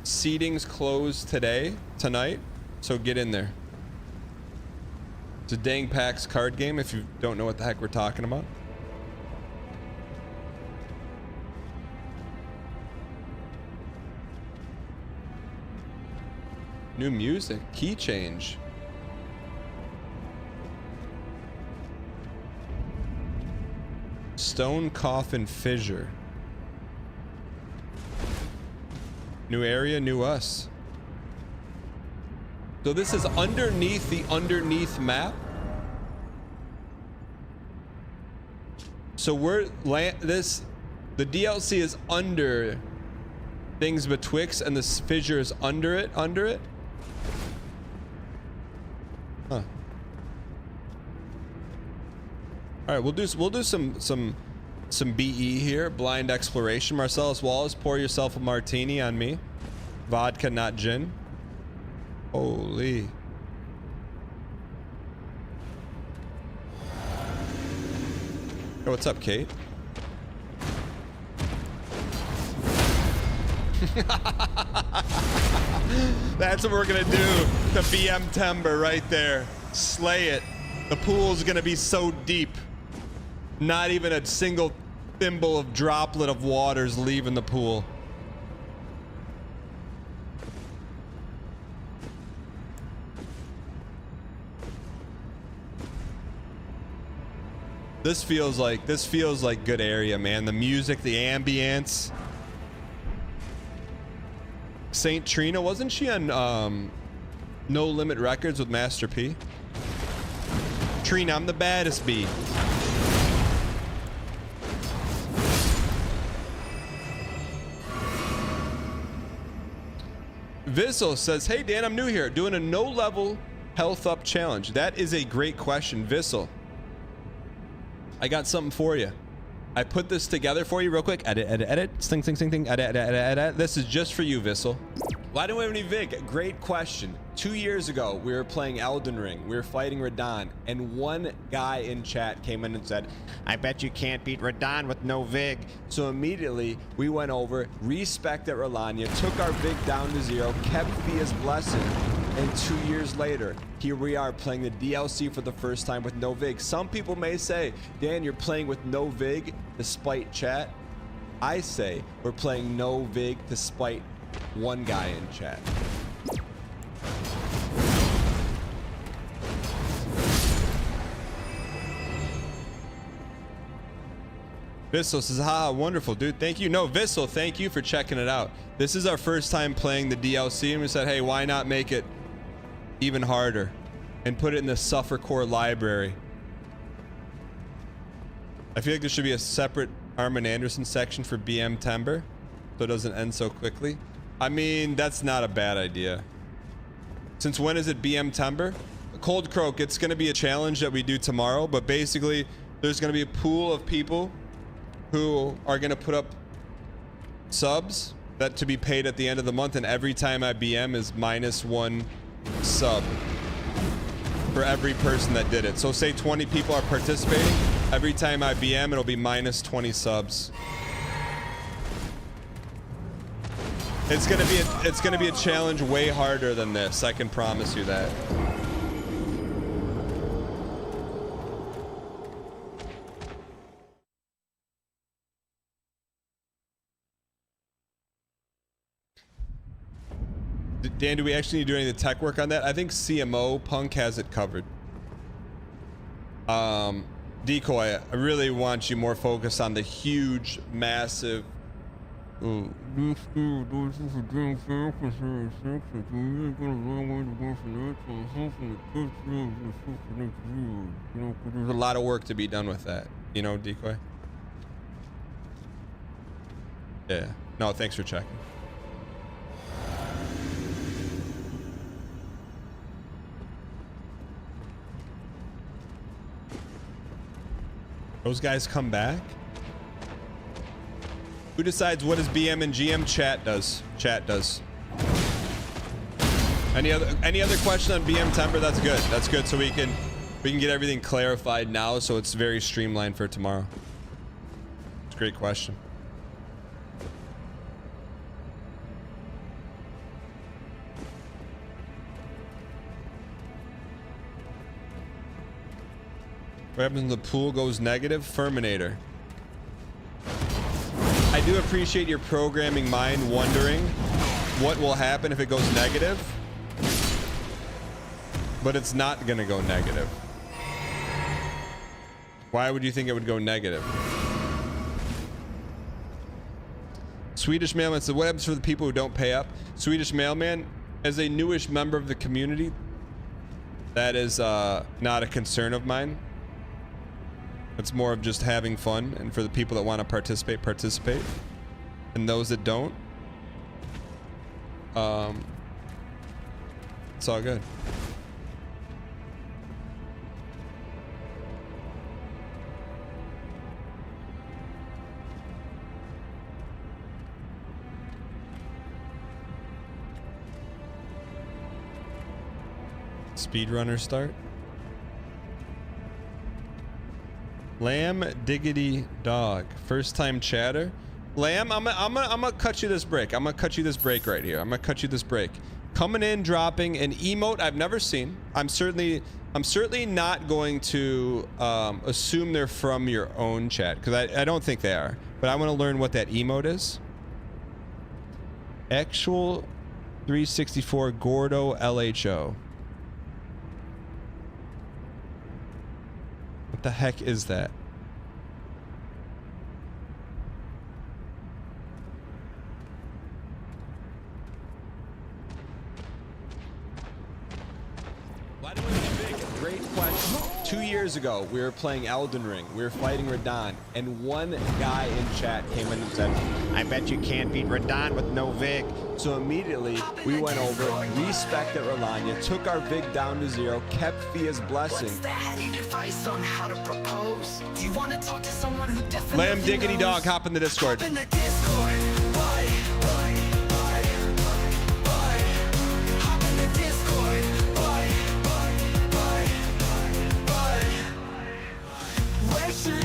seedings close tonight, so get in there. It's a dang PAX card game if you don't know what the heck we're talking about. New music. Key change. Stone coffin fissure. New area, new us. So this is underneath the underneath map. So the DLC is under things betwixt, and this fissure is under it. Huh. All right, we'll do some BE here. Blind exploration. Marcellus Wallace, pour yourself a martini on me. Vodka, not gin. Holy. Hey, what's up, Kate? That's what we're gonna do. The BM Timber right there. Slay it. The pool's gonna be so deep. Not even a single thimble of droplet of water's leaving the pool. This feels like good area, man. The music, the ambience. Saint Trina, wasn't she on No Limit Records with Master P? Trina, I'm the baddest bee. Vissel says, hey Dan, I'm new here. Doing a no level health up challenge. That is a great question, Vissel. I got something for you. I put this together for you real quick. Edit. Sing. Edit. This is just for you, Vissel. Why don't we have any Vig? Great question. 2 years ago, we were playing Elden Ring. We were fighting Radahn, and one guy in chat came in and said, I bet you can't beat Radahn with no Vig. So immediately, we went over, respected Rolania, took our Vig down to 0, kept Fia's Blessing, and 2 years later, here we are playing the DLC for the first time with no Vig. Some people may say, Dan, you're playing with no Vig despite chat. I say we're playing no Vig despite one guy in chat. Vissel says, haha, wonderful, dude. Thank you. No, Vissel, thank you for checking it out. This is our first time playing the DLC, and we said, hey, why not make it even harder and put it in the Suffer Core library? I feel like there should be a separate Armin Anderson section for BM Timber so it doesn't end so quickly. I mean, that's not a bad idea. Since when is it BM Timber? Cold Croak, it's going to be a challenge that we do tomorrow, but basically there's going to be a pool of people who are going to put up subs that to be paid at the end of the month, and every time I BM is -1 sub for every person that did it. So say 20 people are participating, every time I BM it'll be -20 subs. It's gonna be a challenge way harder than this, I can promise you that. Dan, do we actually need to do any of the tech work on that? I think CMO Punk has it covered. Decoy, I really want you more focused on the huge, massive. There's a lot of work to be done with that, you know, Decoy. Yeah. No, thanks for checking. Those guys come back? Who decides what is BM and GM? Chat does. Chat does. Any other question on BM Timber? That's good. That's good. So we can get everything clarified now, so it's very streamlined for tomorrow. It's a great question. What happens when the pool goes negative? Ferminator. I do appreciate your programming mind wondering what will happen if it goes negative. But it's not gonna go negative. Why would you think it would go negative? Swedish Mailman said, what happens for the people who don't pay up? Swedish Mailman, as a newish member of the community, that is not a concern of mine. It's more of just having fun, and for the people that want to participate, participate. And those that don't, it's all good. Speedrunner start. Lamb Diggity Dog, first time chatter. Lamb, I'm gonna cut you this break. I'm gonna cut you this break right here. I'm gonna cut you this break. Coming in, dropping an emote I've never seen. I'm certainly not going to assume they're from your own chat, because I don't think they are. But I want to learn what that emote is. Actual 364 Gordo LHO. What the heck is that? Why do we get big? Great question. 2 years ago, we were playing Elden Ring. We were fighting Radon, and one guy in chat came in and said, I bet you can't beat Radon with no Vig. So immediately, we went over, respected Rolanya, took our Vig down to 0, kept Fia's blessing. Lamb Diggity Dog, hop in the Discord.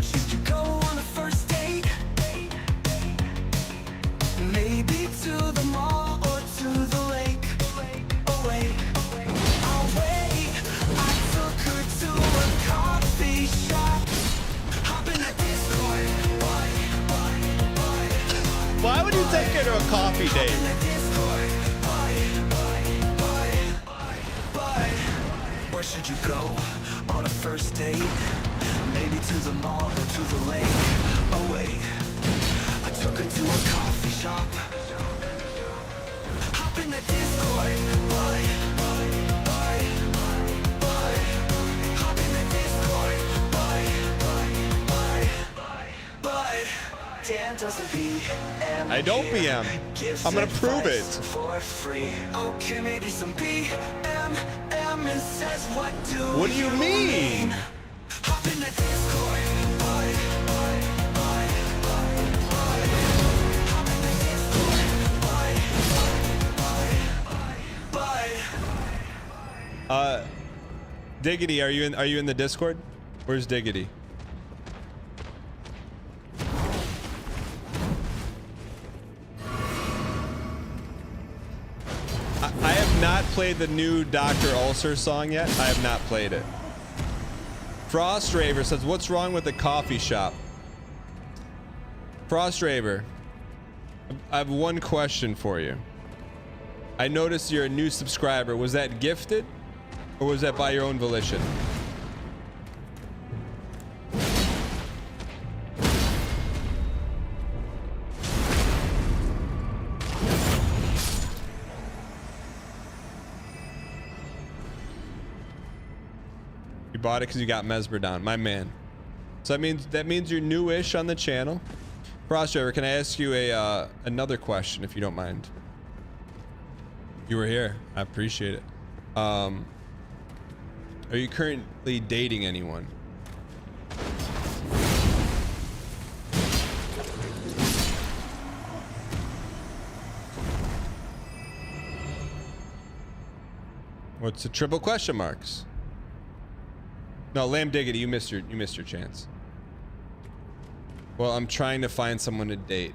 Should you go on a first date? Maybe to the mall or to the lake. Oh wait, I'll wait. I took her to a coffee shop. Hop in the Discord. Why would you take her to a coffee date? Where should you go on a first date? Maybe to the mall or to the lake. Oh wait, I took her to a coffee shop. Hop in the Discord. Hop in the Discord. But Dan doesn't BM. I don't BM. I'm gonna prove it. For free. Okay, maybe some BM and says what do you mean? Hop in the Discord. Diggity, are you in the Discord? Where's Diggity? I have not played the new Dr. Ulcer song yet. I have not played it. Frost Raver says, what's wrong with the coffee shop? Frost Raver, I have one question for you. I noticed you're a new subscriber. Was that gifted or was that by your own volition? You bought it because you got Mesberdon, my man. So that means you're newish on the channel. Frost Driver, can I ask you another question if you don't mind? You were here. I appreciate it. Are you currently dating anyone? What's the triple question marks? No, Lamb Diggity, you missed your chance. Well, I'm trying to find someone to date.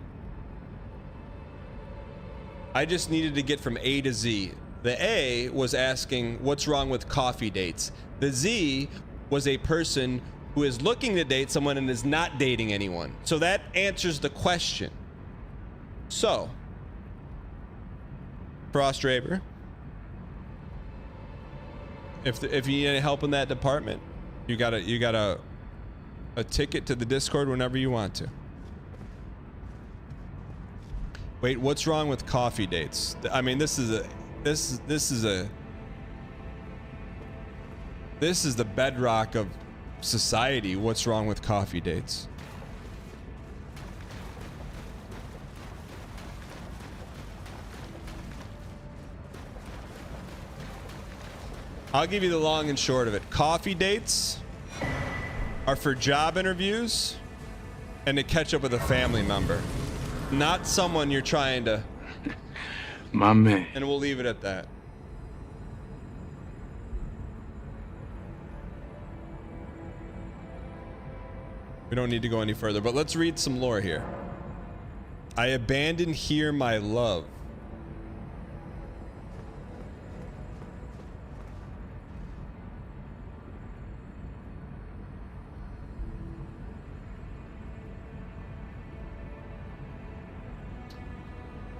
I just needed to get from A to Z. The A was asking what's wrong with coffee dates. The Z was a person who is looking to date someone and is not dating anyone. So that answers the question. So, Frost Raver, if you need any help in that department, you got a ticket to the Discord whenever you want to. Wait, what's wrong with coffee dates? I mean, this is the bedrock of society. What's wrong with coffee dates? I'll give you the long and short of it. Coffee dates are for job interviews and to catch up with a family member, not someone you're trying to. My man. And we'll leave it at that. We don't need to go any further, but let's read some lore here. I abandoned here my love.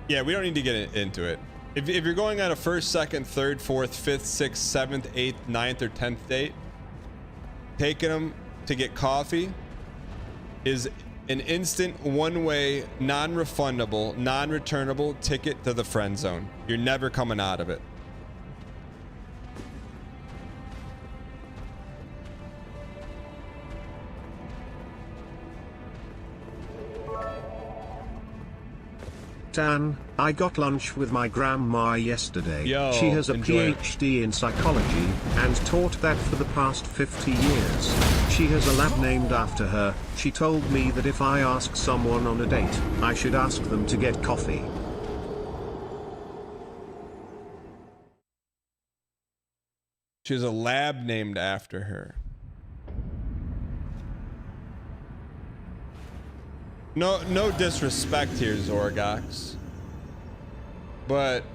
Yeah, we don't need to get into it. If you're going on a first, second, third, fourth, fifth, sixth, seventh, eighth, ninth, or 10th date, taking them to get coffee is an instant, one-way, non-refundable, non-returnable ticket to the friend zone. You're never coming out of it. Dan, I got lunch with my grandma yesterday. Yo, she has a enjoy it. PhD in psychology and taught that for the past 50 years. She has a lab named after her. She told me that if I ask someone on a date, I should ask them to get coffee. She has a lab named after her. No disrespect here, Zorgox. But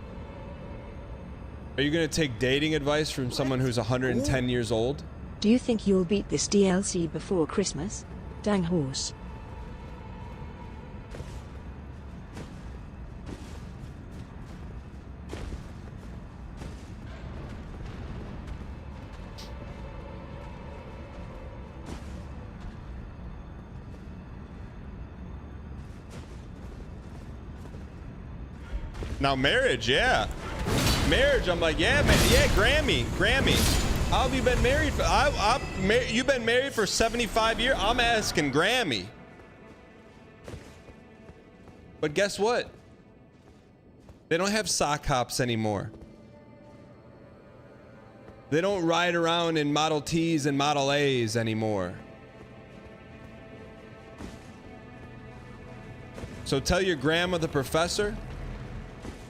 are you gonna take dating advice from someone who's 110 years old? Do you think you'll beat this DLC before Christmas? Dang horse. Now marriage, yeah. Marriage, I'm like, yeah, man, yeah, Grammy. How have you been married for? You've been married for 75 years? I'm asking Grammy. But guess what? They don't have sock hops anymore. They don't ride around in Model Ts and Model As anymore. So tell your grandma the professor,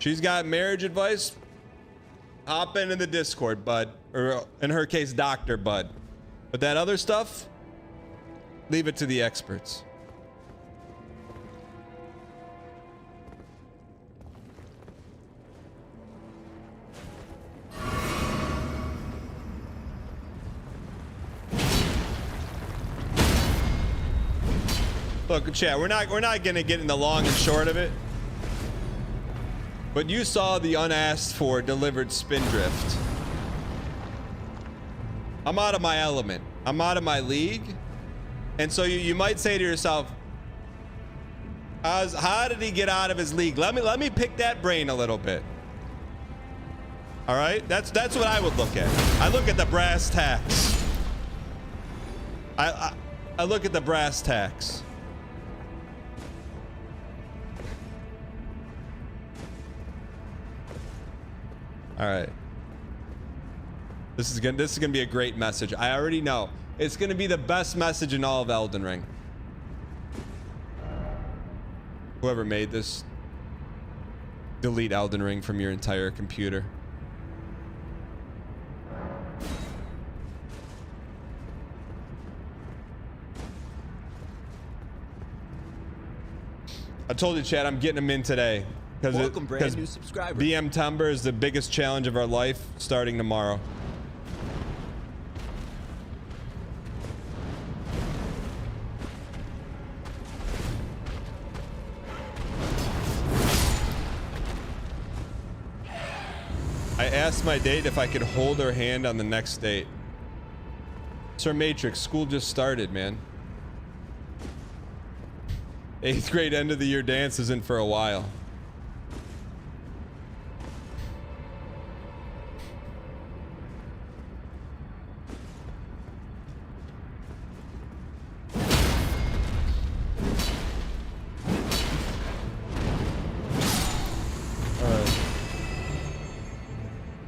she's got marriage advice. Hop into the Discord, bud. Or in her case, Dr. Bud. But that other stuff, leave it to the experts. Look, chat, we're not gonna get in the long and short of it. But you saw the unasked for delivered spindrift. I'm out of my element. I'm out of my league. And so you might say to yourself, how did he get out of his league? Let me pick that brain a little bit. All right? That's what I would look at. I look at the brass tacks. I look at the brass tacks. All right. This is gonna be a great message. I already know. It's gonna be the best message in all of Elden Ring. Whoever made this, delete Elden Ring from your entire computer. I told you, Chad, I'm getting them in today. Welcome, brand new subscriber. BM Timber is the biggest challenge of our life starting tomorrow. I asked my date if I could hold her hand on the next date. Sir Matrix, school just started, man. 8th grade end of the year dance isn't for a while.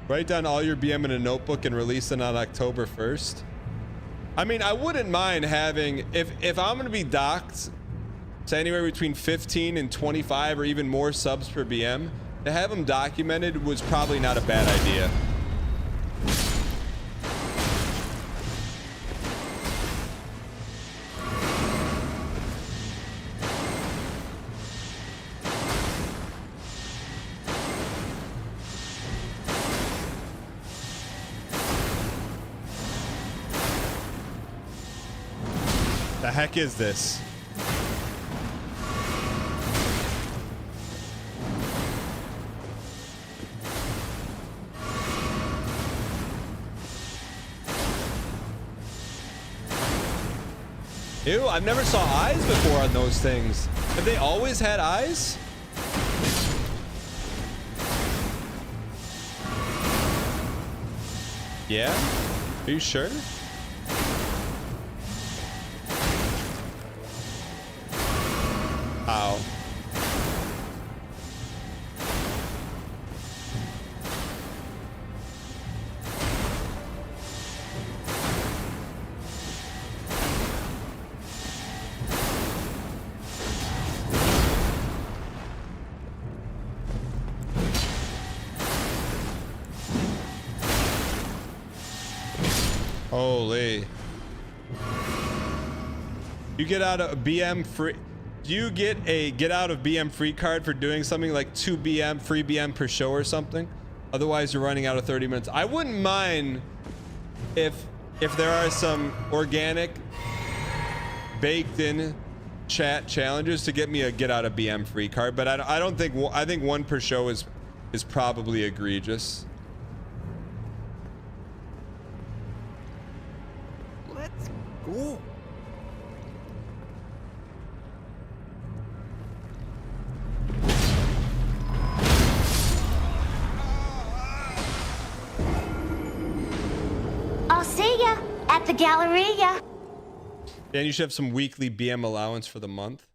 Write down all your BM in a notebook and release it on October 1st. I mean, I wouldn't mind having, if I'm gonna be docked to anywhere between 15 and 25 or even more subs per BM, to have them documented was probably not a bad idea. The heck is this? Ew, I've never saw eyes before on those things. Have they always had eyes? Yeah? Are you sure? Ow. Holy. You get out of BM free. Do you get a get out of BM free card for doing something like 2 BM, free BM per show or something? Otherwise you're running out of 30 minutes. I wouldn't mind if there are some organic baked in chat challenges to get me a get out of BM free card, but I don't think, I think 1 per show is probably egregious. Let's go. I'll see ya at the Galleria. Dan, you should have some weekly BM allowance for the month.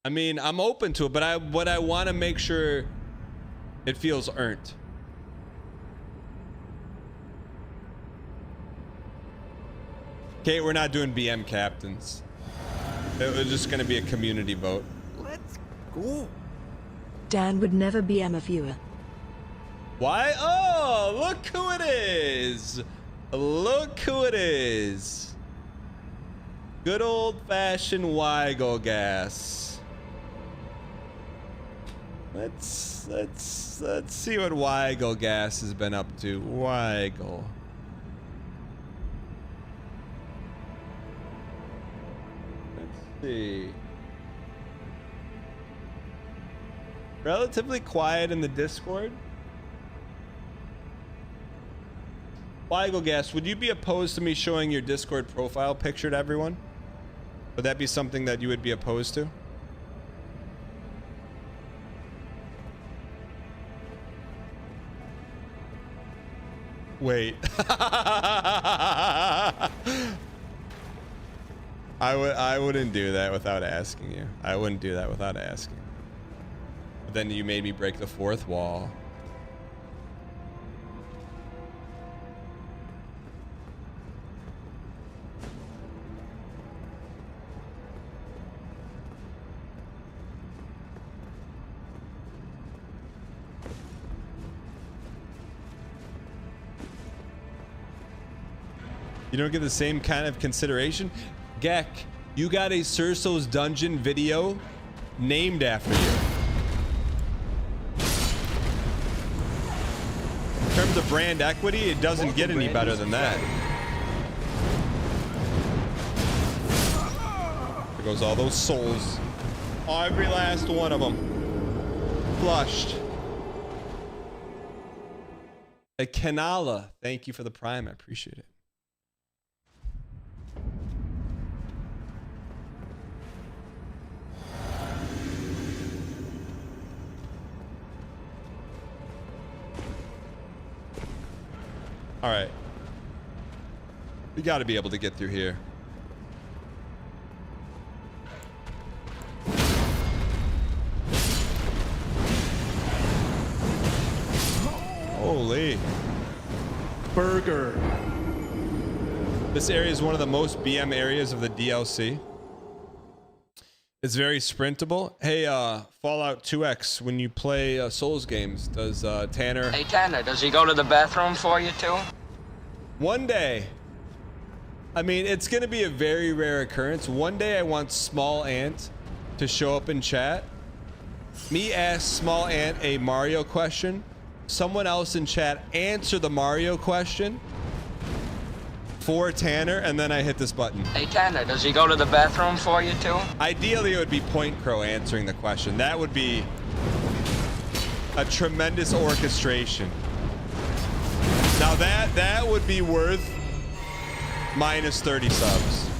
I mean, I'm open to it, but I want to make sure it feels earned. Okay, we're not doing BM captains. It was just going to be a community vote. Let's go. Dan would never BM a viewer. Why? Oh, look who it is. Look who it is. Good old-fashioned Weigel gas. Let's see what Weigel gas has been up to. Weigel. Let's see. Relatively quiet in the Discord. Weigel gas, would you be opposed to me showing your Discord profile picture to everyone? Would that be something that you would be opposed to? Wait. I wouldn't do that without asking you. I wouldn't do that without asking. But then you made me break the fourth wall. You don't get the same kind of consideration? Gek, you got a Cerso's Dungeon video named after you. In terms of brand equity, it doesn't get any better than that. There goes all those souls. Every last one of them. Flushed. Kanala, thank you for the prime. I appreciate it. All right. We got to be able to get through here. Holy. Burger. This area is one of the most BM areas of the DLC. It's very sprintable. Hey, Fallout 2X, when you play Souls games, does Tanner... Hey, Tanner, does he go to the bathroom for you, too? One day. I mean, it's going to be a very rare occurrence. One day I want Small Ant to show up in chat. Me ask Small Ant a Mario question. Someone else in chat answer the Mario question for Tanner, and then I hit this button. Hey, Tanner, does he go to the bathroom for you, too? Ideally, it would be Point Crow answering the question. That would be a tremendous orchestration. Now that would be worth minus 30 subs.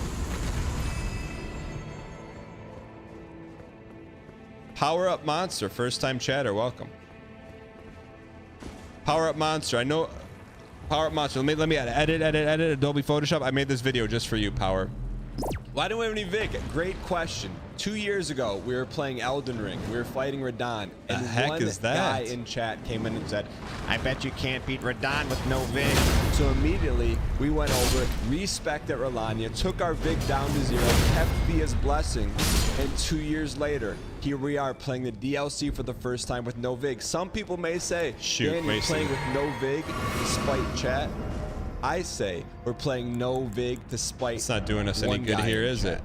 Power Up Monster, first time chatter, welcome. Power Up Monster, I know. Power Up Monster, let me edit Adobe Photoshop. I made this video just for you, Power. Why don't we have any Vic? Great question. 2 years ago, we were playing Elden Ring. We were fighting Radahn. And the heck one is that? guy in chat came in and said, I bet you can't beat Radahn with no Vig. So immediately, we went over, respected Rolania, took our Vig down to 0, kept Thea's blessing, and 2 years later, here we are playing the DLC for the first time with no Vig. Some people may say, shoot, you're playing with no Vig despite chat. I say we're playing no Vig despite. It's not doing us any good here, is it?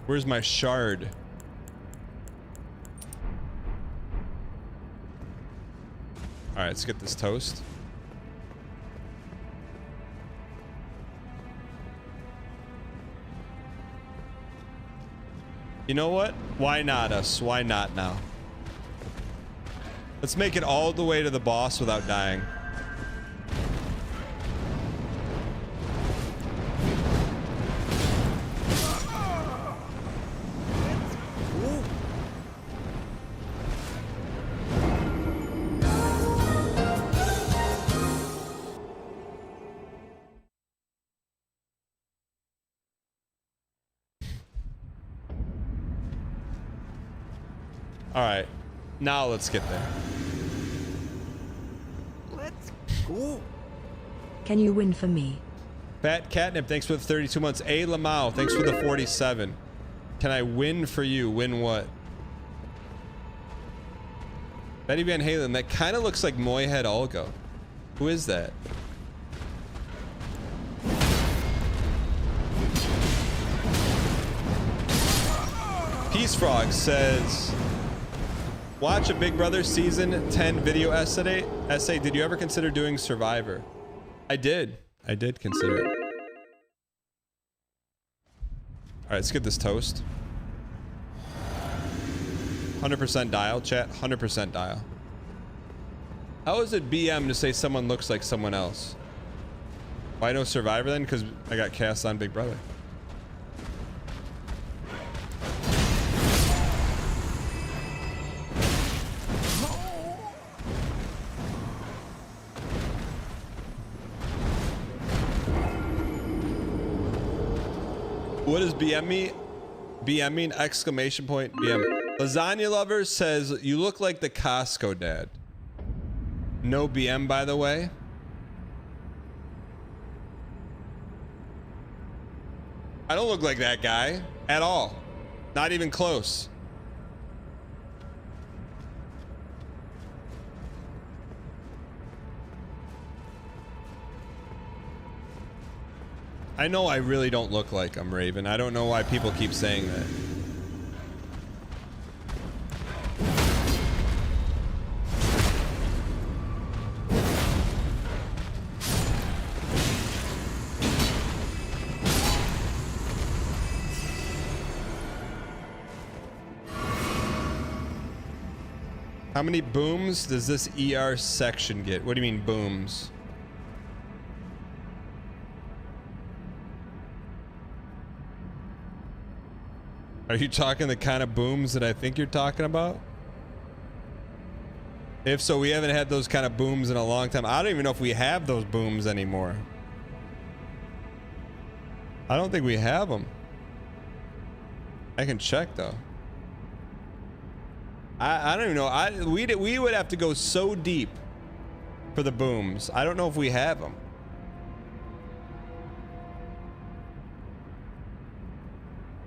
Where's my shard? All right, let's get this toast. You know what? Why not us? Why not now? Let's make it all the way to the boss without dying. All right, now let's get there. Let's go. Can you win for me? Fat Catnip, thanks for the 32 months. A. Lamau, thanks for the 47. Can I win for you? Win what? Betty Van Halen, that kind of looks like Moyhead Olgo. Who is that? Peace Frog says, watch a Big Brother season 10 video essay. Did you ever consider doing Survivor? I did consider it. All right, let's get this toast. 100% dial, chat. 100% dial. How is it BM to say someone looks like someone else? Why no Survivor then? Because I got cast on Big Brother. What does BM mean? BM mean? Exclamation point BM. Lasagna Lover says, you look like the Costco dad. No BM, by the way. I don't look like that guy at all. Not even close. I know I really don't look like him, Raven. I don't know why people keep saying that. How many booms does this ER section get? What do you mean booms? Are you talking the kind of booms that I think you're talking about? If so, we haven't had those kind of booms in a long time. I don't even know if we have those booms anymore. I don't think we have them. I can check though. I don't even know. We would have to go so deep for the booms. I don't know if we have them.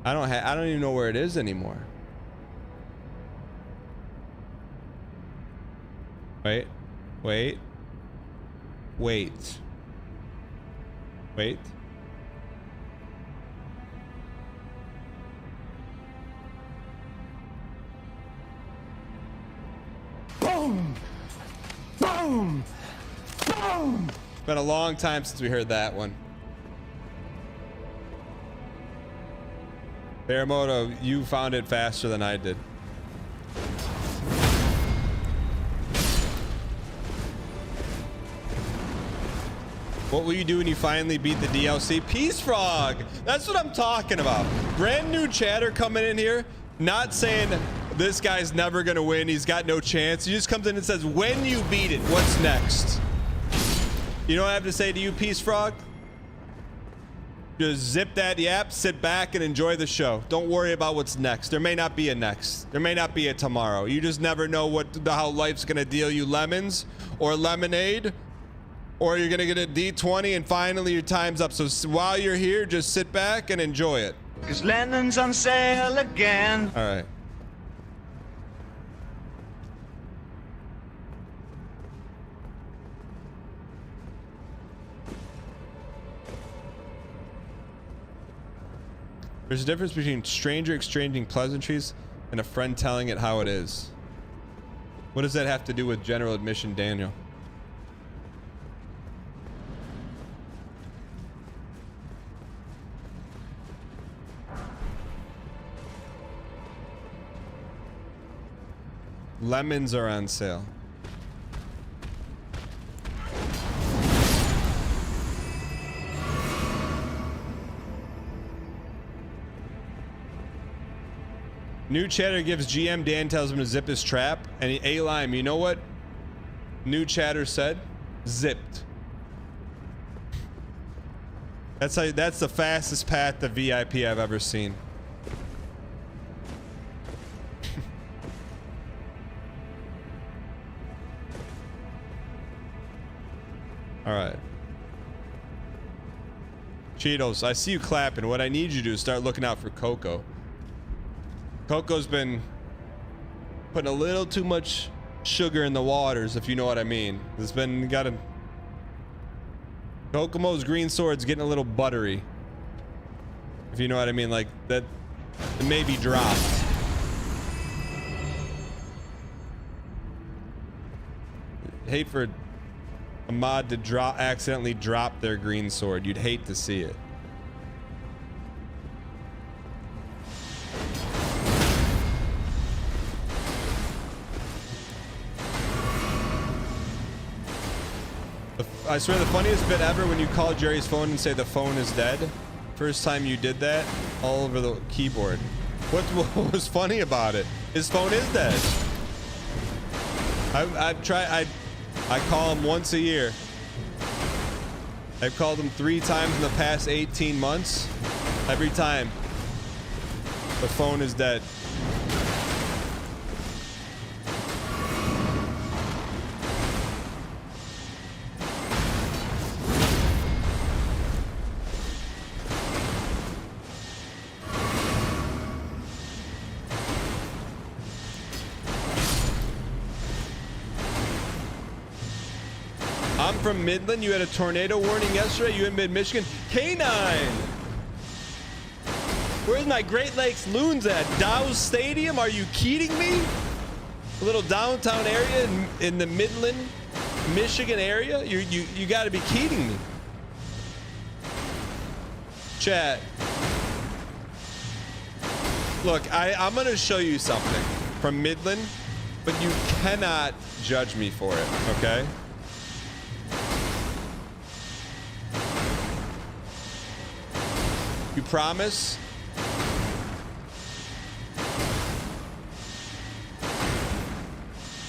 I don't even know where it is anymore. Wait. Wait. Wait. Wait. Boom! Boom! Boom! It's been a long time since we heard that one. Baramoto, you found it faster than I did. What will you do when you finally beat the DLC? Peace Frog! That's what I'm talking about. Brand new chatter coming in here, not saying this guy's never gonna win, he's got no chance. He just comes in and says, when you beat it, what's next? You know what I have to say to you, Peace Frog? Just zip that yap, sit back and enjoy the show. Don't worry about what's next. There may not be a next. There may not be a tomorrow. You just never know how life's gonna deal you lemons or lemonade, or you're gonna get a D20 and finally your time's up. So while you're here, just sit back and enjoy it. 'Cause Lennon's on sale again. All right. There's a difference between stranger exchanging pleasantries and a friend telling it how it is. What does that have to do with general admission, Daniel? Lemons are on sale. New chatter gives GM. Dan tells him to zip his trap. And A-Lime, you know what new chatter said? Zipped. That's the fastest path to VIP I've ever seen. All right. Cheetos, I see you clapping. What I need you to do is start looking out for Coco. Coco's been putting a little too much sugar in the waters, if you know what I mean. It's been Kokomo's green sword's getting a little buttery, if you know what I mean. Like that, it may be dropped. Hate for a mod to accidentally drop their green sword. You'd hate to see it. I swear the funniest bit ever when you call Jerry's phone and say the phone is dead. First time you did that, all over the keyboard. What was funny about it? His phone is dead. I've tried, I call him once a year. I've called him 3 times in the past 18 months. Every time, the phone is dead. From Midland, you had a tornado warning yesterday. You in mid-Michigan. K9! Where's my Great Lakes Loons at? Dow's Stadium? Are you kidding me? A little downtown area in the Midland, Michigan area? You got to be kidding me. Chat. Look, I'm going to show you something from Midland. but you cannot judge me for it, okay? You promise?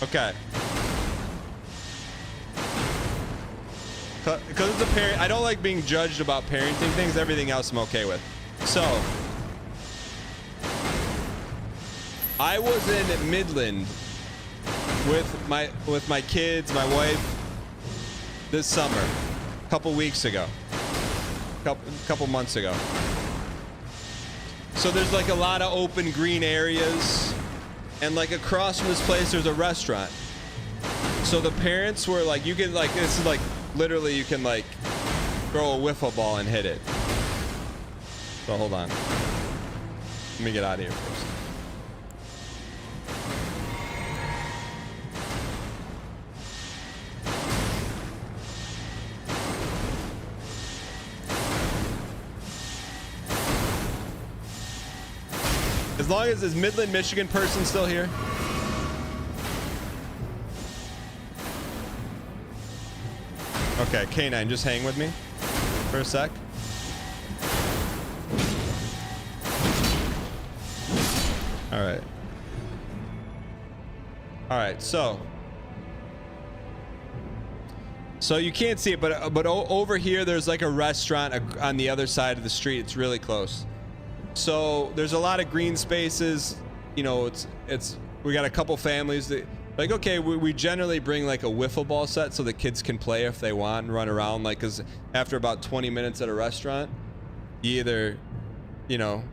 Okay. Because it's a parent, I don't like being judged about parenting things. Everything else I'm okay with. So, I was in Midland with my kids, my wife, this summer, a couple weeks ago, couple months ago. So there's like a lot of open green areas, and like across from this place there's a restaurant. So the parents were like, you can like, this is like literally you can like throw a wiffle ball and hit it. So hold on, let me get out of here first. As long as this Midland, Michigan person still here. Okay, K9, just hang with me for a sec. All right. All right, so you can't see it, but over here there's like a restaurant on the other side of the street. It's really close. So there's a lot of green spaces, you know, we got a couple families that like, okay, we generally bring like a wiffle ball set so the kids can play if they want and run around, like, cause after about 20 minutes at a restaurant, you either, you know,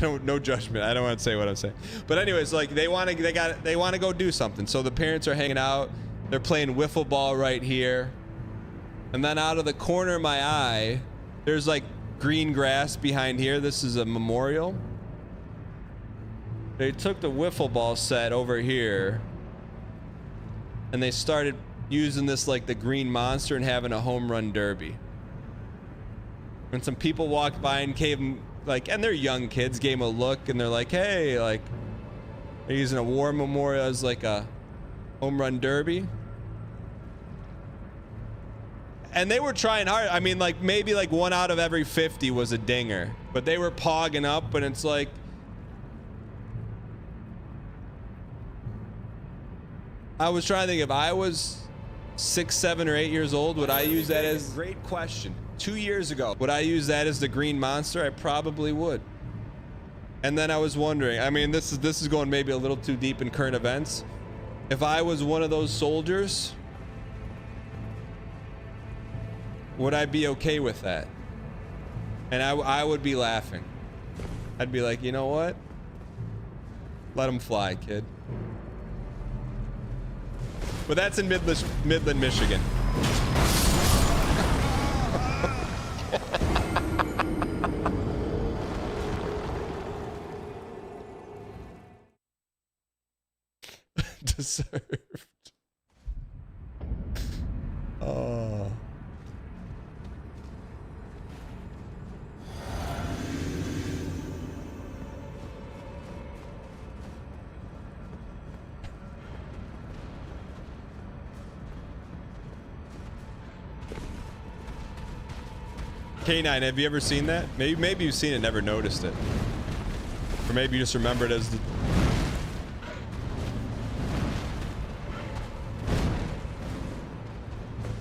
no judgment. I don't want to say what I'm saying, but anyways, like they want to go do something. So the parents are hanging out, they're playing wiffle ball right here. And then out of the corner of my eye, there's like green grass behind here. This is a memorial. They took the wiffle ball set over here and they started using this like the green monster and having a home run derby. And some people walked by and gave them like, and they're young kids, gave them a look and they're like, hey, like they're using a war memorial as like a home run derby. And they were trying hard. I mean, like maybe like 1 out of every 50 was a dinger, but they were pogging up, and it's like, I was trying to think, if I was 6, 7, or 8 years old, would I use that as, great question. 2 years ago, would I use that as the green monster? I probably would. And then I was wondering, I mean, this is going maybe a little too deep in current events. If I was one of those soldiers, would I be okay with that? And I would be laughing. I'd be like, you know what? Let them fly, kid. But that's in Midland, Michigan. Deserved. Oh. K9, have you ever seen that? Maybe you've seen it, never noticed it. Or maybe you just remember it as the...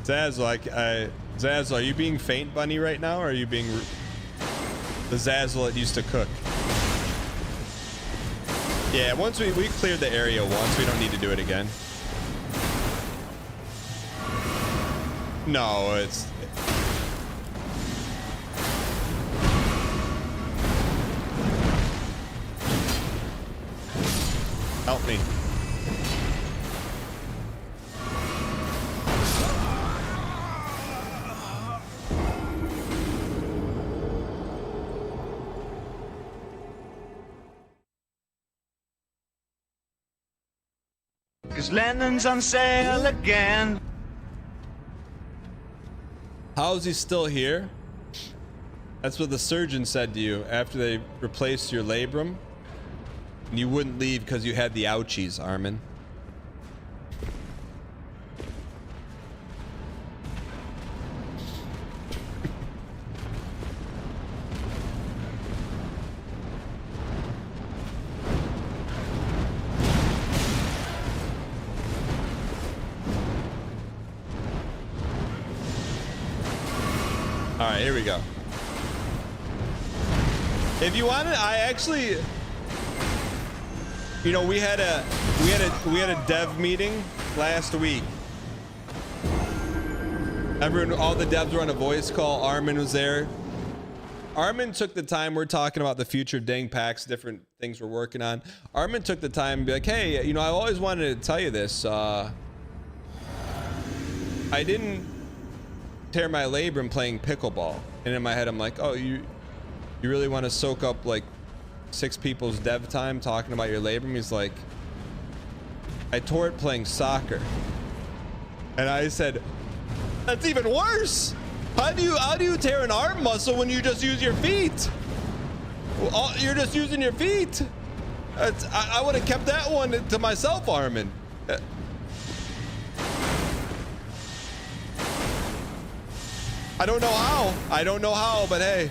Zazzle, are you being Faint Bunny right now, or are you being the Zazzle that used to cook? Yeah, once we cleared the area once, we don't need to do it again. No, it's... Help me. Cause Lennon's on sale again. How is he still here? That's what the surgeon said to you after they replaced your labrum. And you wouldn't leave because you had the ouchies, Armin. All right, here we go. If you want it, I actually, you know, we had a dev meeting last week. Everyone, all the devs were on a voice call. Armin was there. Armin took the time. We're talking about the future of dang packs, different things we're working on. Armin took the time to be like, hey, you know, I always wanted to tell you this. I didn't tear my labrum playing pickleball. And in my head, I'm like, oh, you really want to soak up like 6 people's dev time talking about your labrum? He's like, I tore it playing soccer. And I said, that's even worse. How do you tear an arm muscle when you just use your feet? Well, you're just using your feet. I would have kept that one to myself, Armin. I don't know how. I don't know how, but hey.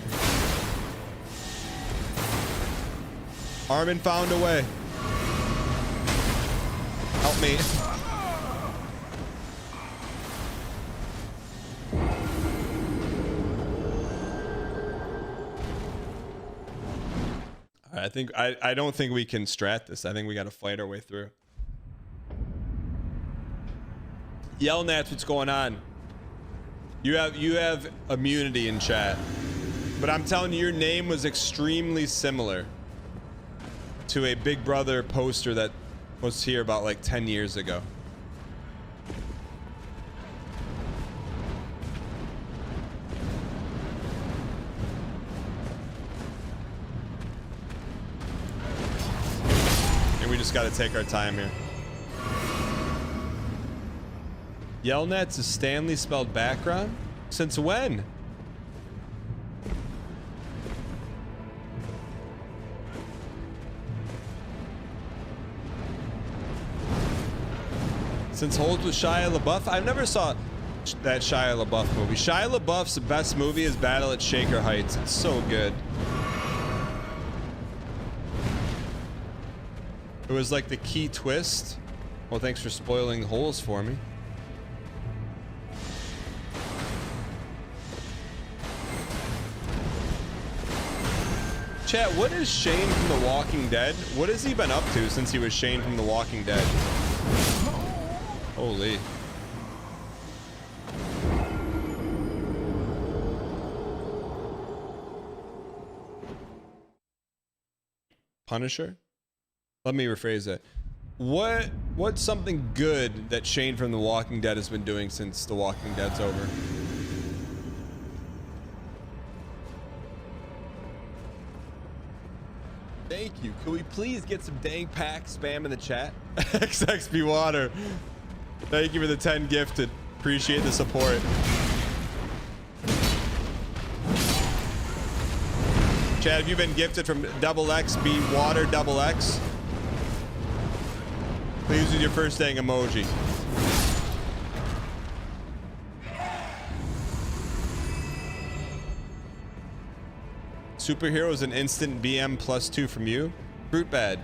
Armin found a way. Help me. I don't think we can strat this. I think we got to fight our way through. Yelnats, what's going on? You have immunity in chat, but I'm telling you, your name was extremely similar to a Big Brother poster that was here about like 10 years ago. And we just got to take our time here. Yelnats is Stanley spelled background? Since when? Since Holds with Shia LaBeouf? I never saw that Shia LaBeouf movie. Shia LaBeouf's best movie is Battle at Shaker Heights. It's so good. It was like the key twist. Well, thanks for spoiling holes for me. Chat, what is Shane from The Walking Dead? What has he been up to since he was Shane from The Walking Dead? Holy. Punisher? Let me rephrase that. What's something good that Shane from The Walking Dead has been doing since The Walking Dead's over? Thank you. Can we please get some dang pack spam in the chat? XXP Water. Thank you for the 10 gifted. Appreciate the support. Chad, have you been gifted from XXB Water XX? Please use your first dang emoji. Superhero is an instant BM +2 from you. Fruit bad.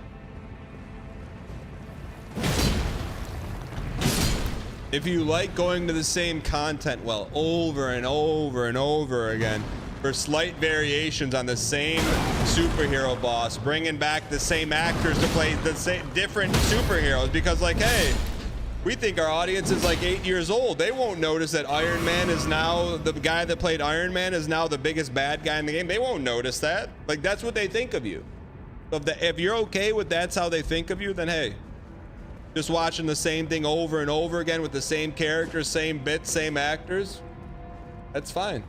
If you like going to the same content well over and over and over again for slight variations on the same superhero boss, bringing back the same actors to play the same different superheroes, because like, hey, we think our audience is like 8 years old. They won't notice that Iron Man is now, the guy that played Iron Man is now the biggest bad guy in the game. They won't notice that. Like, that's what they think of you. If you're okay with that's how they think of you, then hey, just watching the same thing over and over again with the same characters, same bits, same actors, that's fine.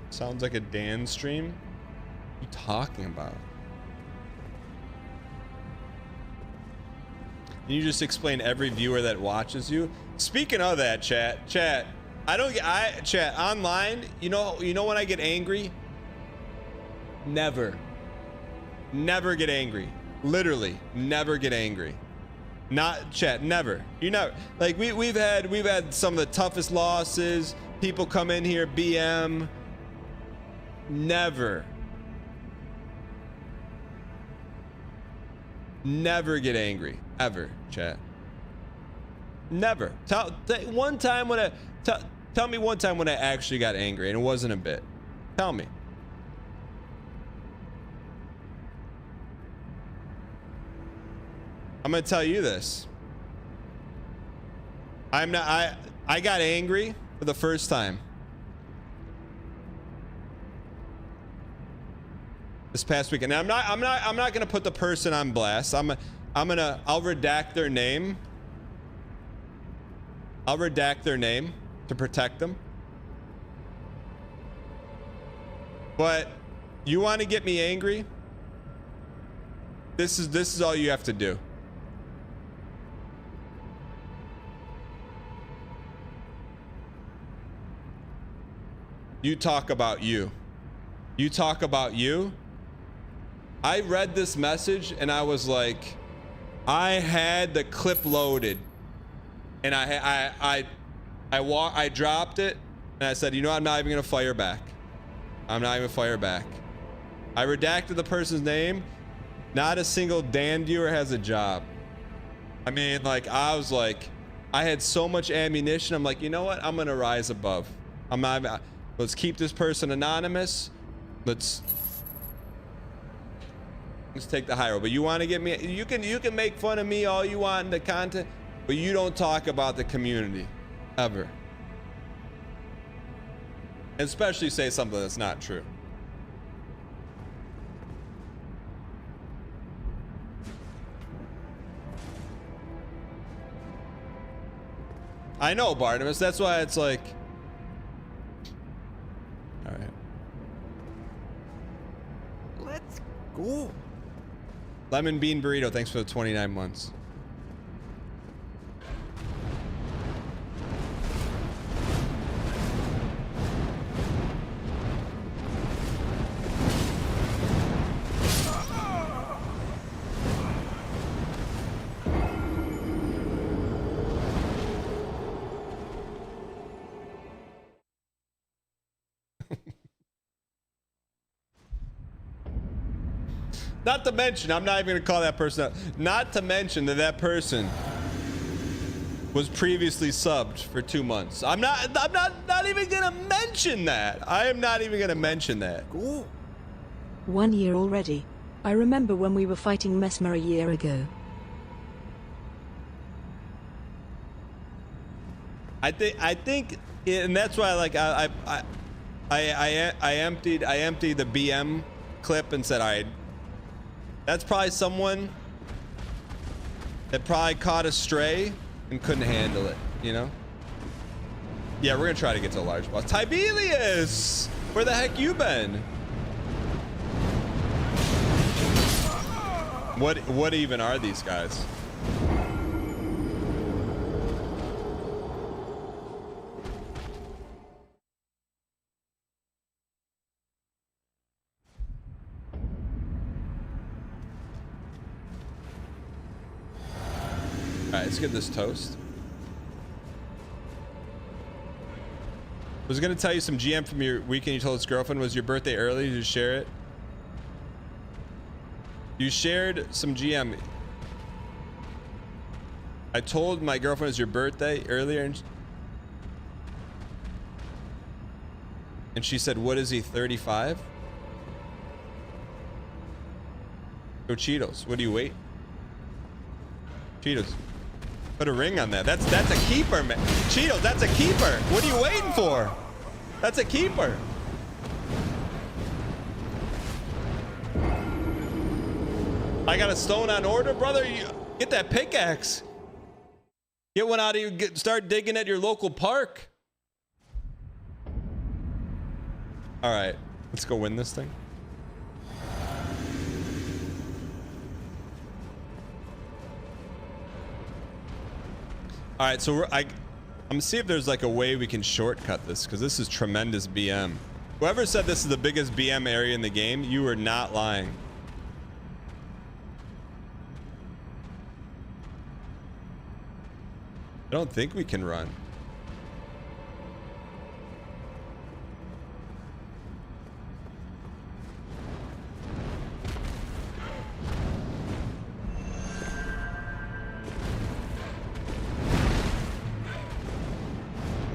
Sounds like a Dan stream. What are you talking about? and you just explain every viewer that watches you. Speaking of that, chat, chat online, you know when I get angry? Never get angry. Literally, never get angry. Not chat, never. You never. Like we've had some of the toughest losses. People come in here, BM. Never get angry ever, chat. Never. Tell me one time when I actually got angry and it wasn't a bit. Tell me. I'm gonna tell you this. I got angry for the first time this past weekend. Now, I'm not gonna put the person on blast. I'll redact their name. I'll redact their name to protect them. But you want to get me angry? This is all you have to do. You talk about you. You talk about you. I read this message and I was like, I had the clip loaded, and I dropped it and I said, you know, I'm not even gonna fire back. I'm not even gonna fire back. I redacted the person's name. Not a single Dan viewer has a job. I mean, like, I was like, I had so much ammunition. I'm like, you know what? I'm gonna rise above. Let's keep this person anonymous. Let's take the high road. But you want to get me? You can make fun of me all you want in the content, but you don't talk about the community ever. Especially say something that's not true. I know, Barnabas. That's why it's like. All right. Let's go. Lemon Bean Burrito, thanks for the 29 months. Not to mention, I'm not even gonna call that person out. Not to mention that person was previously subbed for 2 months. I'm not even gonna mention that. I am not even gonna mention that. Cool. 1 year already. I remember when we were fighting Mesmer a year ago. I think, and that's why, like, I emptied the BM clip and said, all right, that's probably someone that probably caught a stray and couldn't handle it, you know? Yeah, we're gonna try to get to a large boss. Tibelius! Where the heck you been? What even are these guys? Alright, let's get this toast. Was gonna tell you some GM from your weekend. You told his girlfriend was your birthday early. Did you share it? You shared some GM. I told my girlfriend it was your birthday earlier, and she said, "What is he, 35?" Go Cheetos. What do you wait? Cheetos. Put a ring on that. That's a keeper, man. Cheetos, that's a keeper. What are you waiting for? That's a keeper. I got a stone on order, brother. You get that pickaxe. Get one out of you. Start digging at your local park. All right, let's go win this thing. All right, so I'm gonna see if there's like a way we can shortcut this, because this is tremendous BM. Whoever said this is the biggest BM area in the game, you are not lying. I don't think we can run.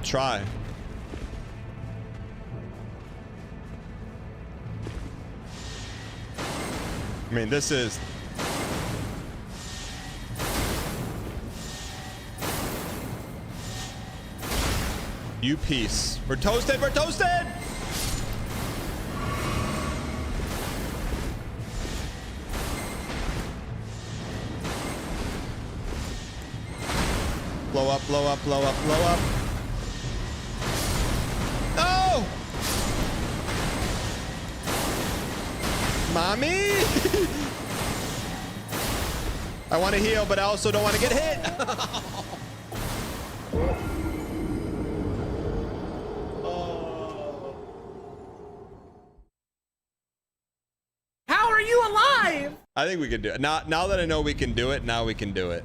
Try. I mean, this is... You piece. We're toasted, we're toasted! Blow up, blow up, blow up, blow up. No! Mommy! I want to heal, but I also don't want to get hit. How are you alive? I think we can do it. Now that I know we can do it, now we can do it.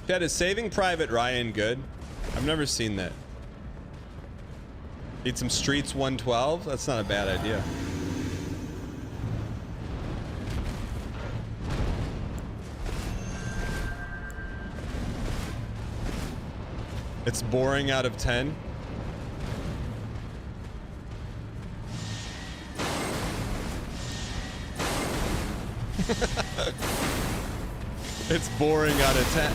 Chad, is Saving Private Ryan good? I've never seen that. Need some Streets 112? That's not a bad idea. It's boring out of 10. It's boring out of 10.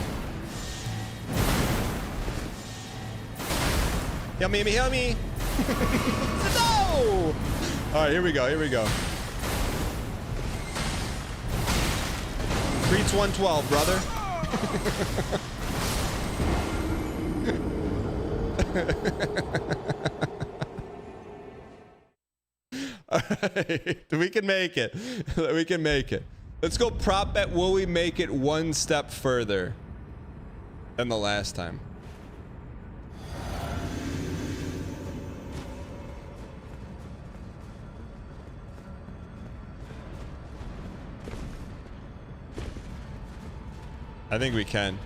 Help me, help me. No! All right, here we go, here we go. Streets 112, brother. All right, we can make it. We can make it. Let's go prop bet. Will we make it one step further than the last time? I think we can.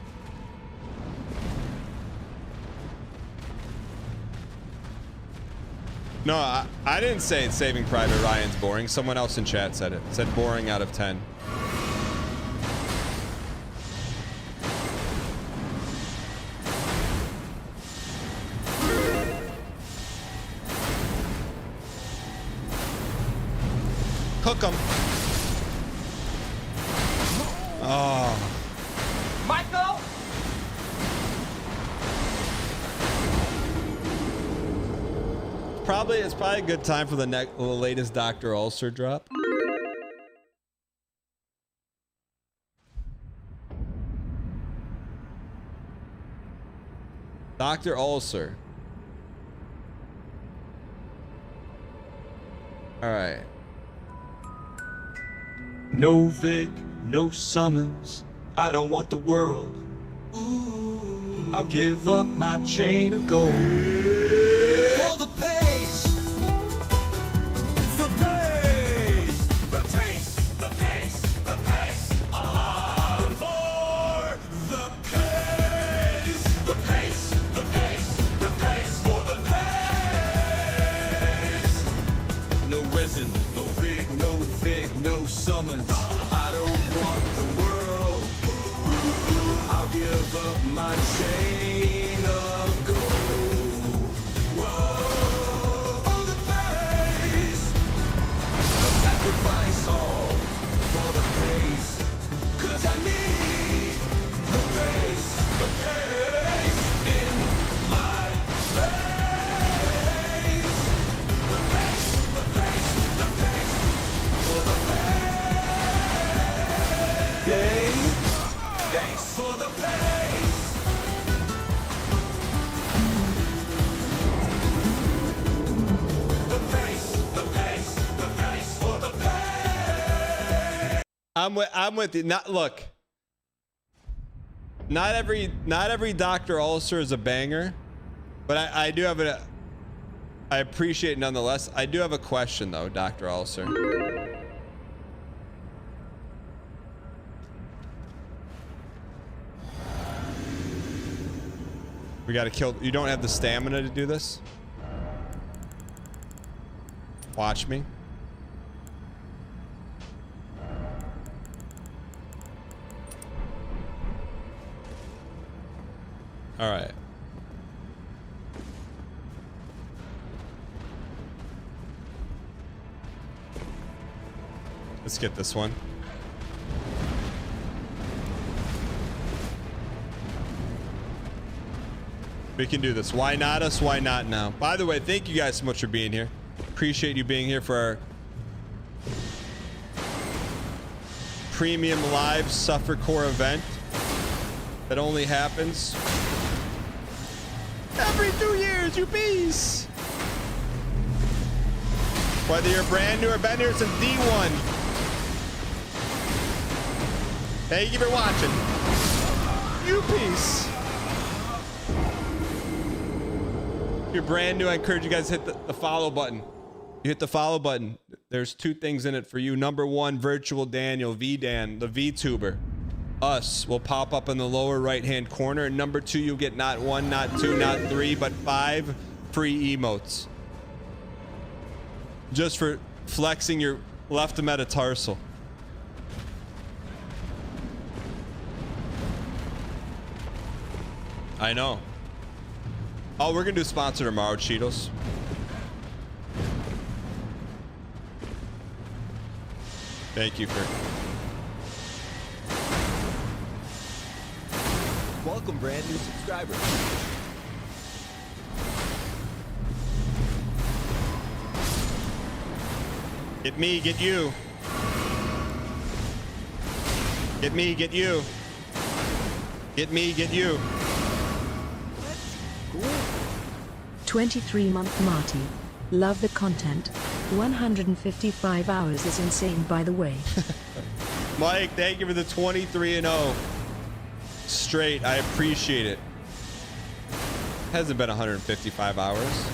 No, I didn't say it's Saving Private Ryan's boring. Someone else in chat said it. It said boring out of 10. Cook 'em. Oh. Michael! It's probably a good time for the latest Dr. Ulcer drop. Dr. Ulcer. All right. No Vic, no summons. I don't want the world. Ooh, I'll give up my chain of gold. For the pace. The pace. The pace. The pace. The pace. For the pace. The pace. The pace. The pace. For the pace. No resin, no Vic, no Vic, no summons. I don't want the world. I'll give up my chain of gold. Whoa, on the face. I'll sacrifice all for the pace. 'Cause I need the pace in my face. The pace, the pace, the pace for the pace. Thanks for the pace. I'm with you. Look. Not every Dr. Ulcer is a banger, but I do have I appreciate it nonetheless. I do have a question though, Dr. Ulcer. We gotta kill. You don't have the stamina to do this? Watch me. All right. Let's get this one. We can do this. Why not us? Why not now? By the way, thank you guys so much for being here. Appreciate you being here for our premium live Suffer Core event that only happens every 2 years, you bees. Whether you're brand new or been here since D1. Thank you for watching. You peace. If you're brand new, I encourage you guys to hit the follow button. You hit the follow button. There's 2 things in it for you. Number 1, Virtual Daniel, VDan, the VTuber. Us will pop up in the lower right-hand corner. And number 2, you'll get not 1, not 2, not 3, but 5 free emotes. Just for flexing your left metatarsal. I know. Oh, we're gonna do sponsor tomorrow, Cheetos. Thank you for... Welcome, brand new subscribers. Get me, get you. Get me, get you. Get me, get you. 23-month Marty. Love the content. 155 hours is insane, by the way. Mike, thank you for the 23-0. Straight, I appreciate it. Hasn't been 155 hours.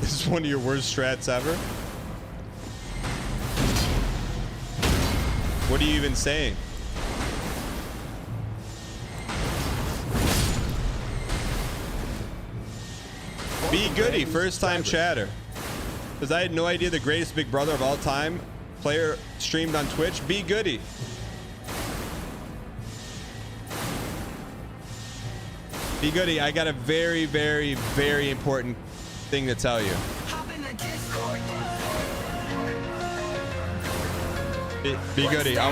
This is one of your worst strats ever? What are you even saying? Be Goody, first time chatter. Because I had no idea the greatest Big Brother of all time player streamed on Twitch. Be Goody. Be Goody, I got a very, very, very important thing to tell you. Be Goody. I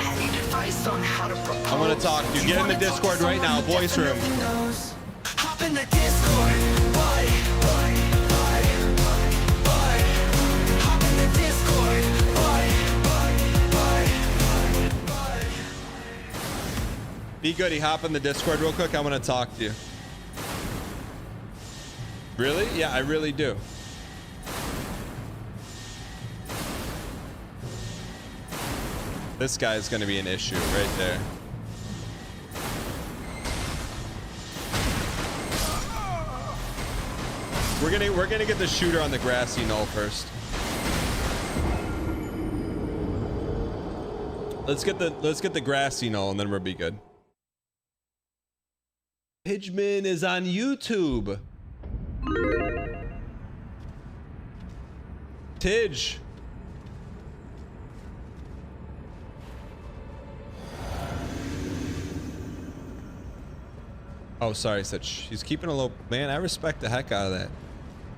want to talk to you. Get in the Discord right now. Voice room. Hop in the Discord. Hop in the Discord. Be Goody. Hop in the Discord real quick. I want to talk to you. Really? Yeah, I really do. This guy's gonna be an issue right there. We're gonna get the shooter on the grassy knoll first. Let's get the grassy knoll and then we'll be good. Pidgeman is on YouTube. Tidge. Oh, sorry, said she's keeping a low. Man, I respect the heck out of that.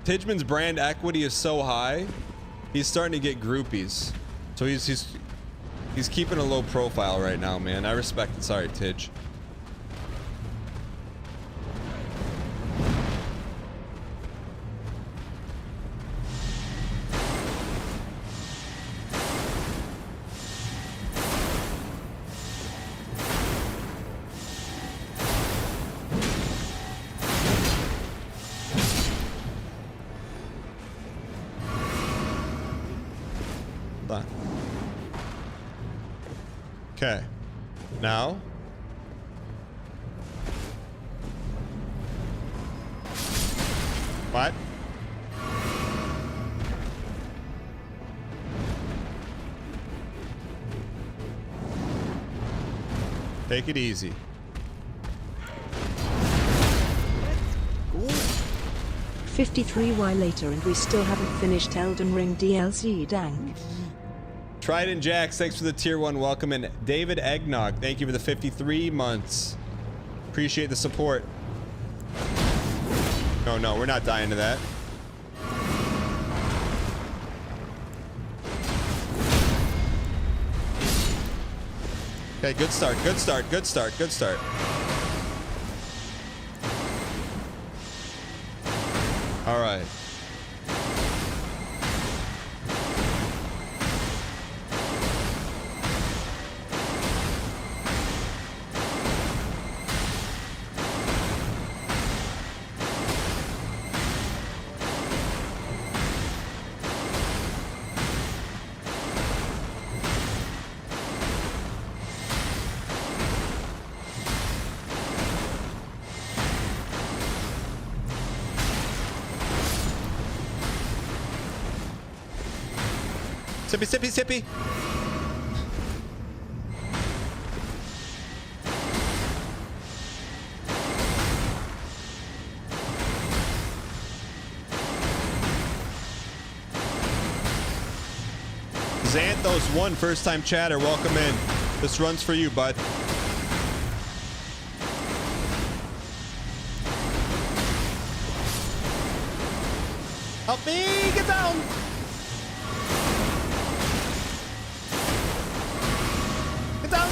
Pidgeman's brand equity is so high, he's starting to get groupies. So he's keeping a low profile right now, man. I respect it. Sorry, Tidge. Hold on. Okay. Now. What? Take it easy. 53 later and we still haven't finished Elden Ring DLC, dang. Trident Jax, thanks for the tier 1 welcome. And David Eggnog, thank you for the 53 months. Appreciate the support. No, we're not dying to that. Okay, good start, good start, good start, good start. All right. Sippy, sippy, sippy. Xanthos1, first time chatter, welcome in. This run's for you, bud. Help me get down.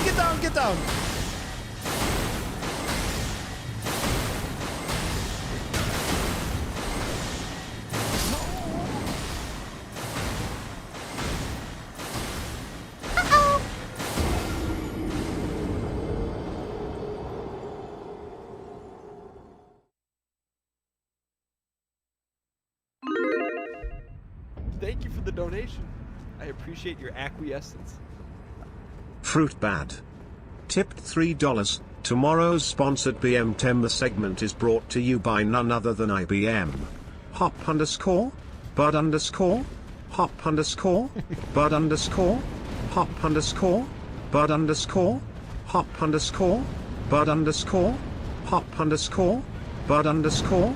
Get down, get down. Thank you for the donation. I appreciate your acquiescence. Fruit bad. Tipped $3. Tomorrow's sponsored BM10. The segment is brought to you by none other than IBM. Hop underscore, bud underscore, hop underscore, bud underscore, hop underscore, bud underscore, hop underscore, bud underscore, hop underscore, bud underscore.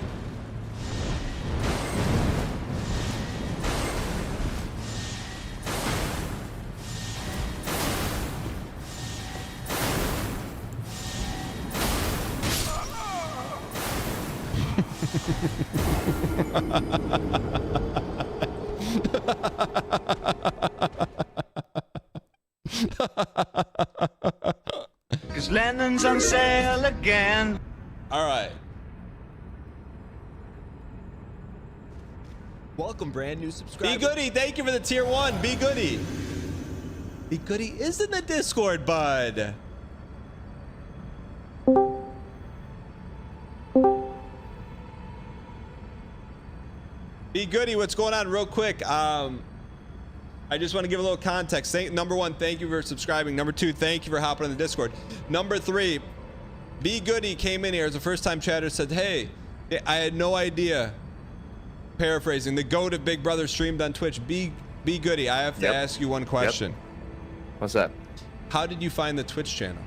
Cause Lennon's on sale again. All right. Welcome, brand new subscriber. Be Goody, thank you for the tier 1. Be Goody. Be Goody is in the Discord, bud. Be Goody, what's going on real quick? I just want to give a little context. Number 1, thank you for subscribing. Number 2, thank you for hopping on the Discord. Number 3, Be Goody came in here as a first-time chatter, said, hey, I had no idea. Paraphrasing, the GOAT of Big Brother streamed on Twitch. Be Goody, I have to ask you one question. What's that? How did you find the Twitch channel?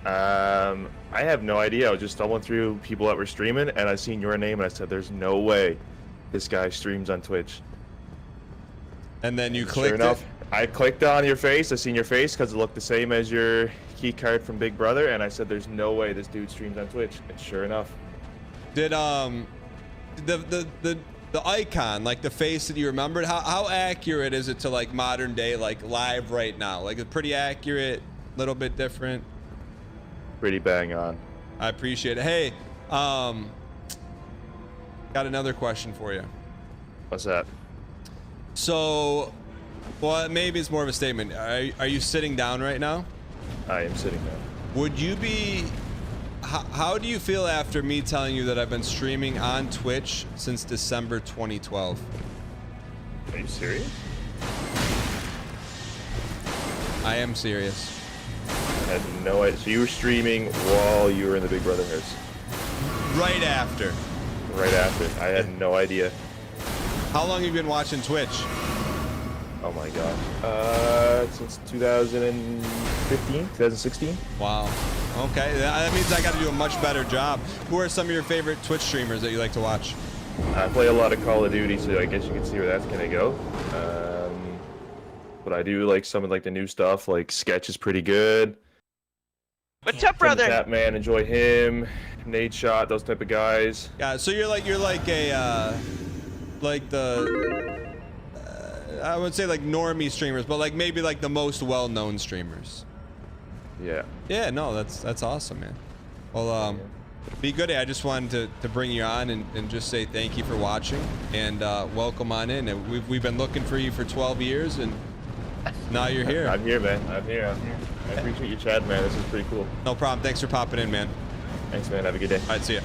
I have no idea. I was just stumbling through people that were streaming, and I seen your name, and I said, there's no way this guy streams on Twitch. And then you clicked Sure enough, I clicked on your face. I seen your face because it looked the same as your key card from Big Brother, and I said, there's no way this dude streams on Twitch. And sure enough. Did the icon, like the face that you remembered, how accurate is it to like modern day, like live right now? Like it's pretty accurate, little bit different. Pretty bang on. I appreciate it. Hey, got another question for you. What's that? So, well, maybe it's more of a statement. Are you sitting down right now? I am sitting down. Would you be... How do you feel after me telling you that I've been streaming on Twitch since December 2012? Are you serious? I am serious. I had no idea. So you were streaming while you were in the Big Brother house? Right after. Right after. I had no idea. How long have you been watching Twitch? Oh my gosh. Since 2015, 2016. Wow. Okay, that means I got to do a much better job. Who are some of your favorite Twitch streamers that you like to watch? I play a lot of Call of Duty, so I guess you can see where that's gonna go. But I do like some of like the new stuff, like Sketch is pretty good. What's up, brother? Batman, enjoy him. Nate Shot, those type of guys. Yeah, so you're like a like the I would say like normie streamers, but like maybe like the most well-known streamers. Yeah. Yeah, no, that's awesome, man. Well, be good. I just wanted to bring you on and just say thank you for watching and welcome on in. And we've been looking for you for 12 years, and now you're here. I'm here, man. I'm here. I appreciate you chatting, man. This is pretty cool. No problem. Thanks for popping in, man. Thanks, man. Have a good day. All right, see ya.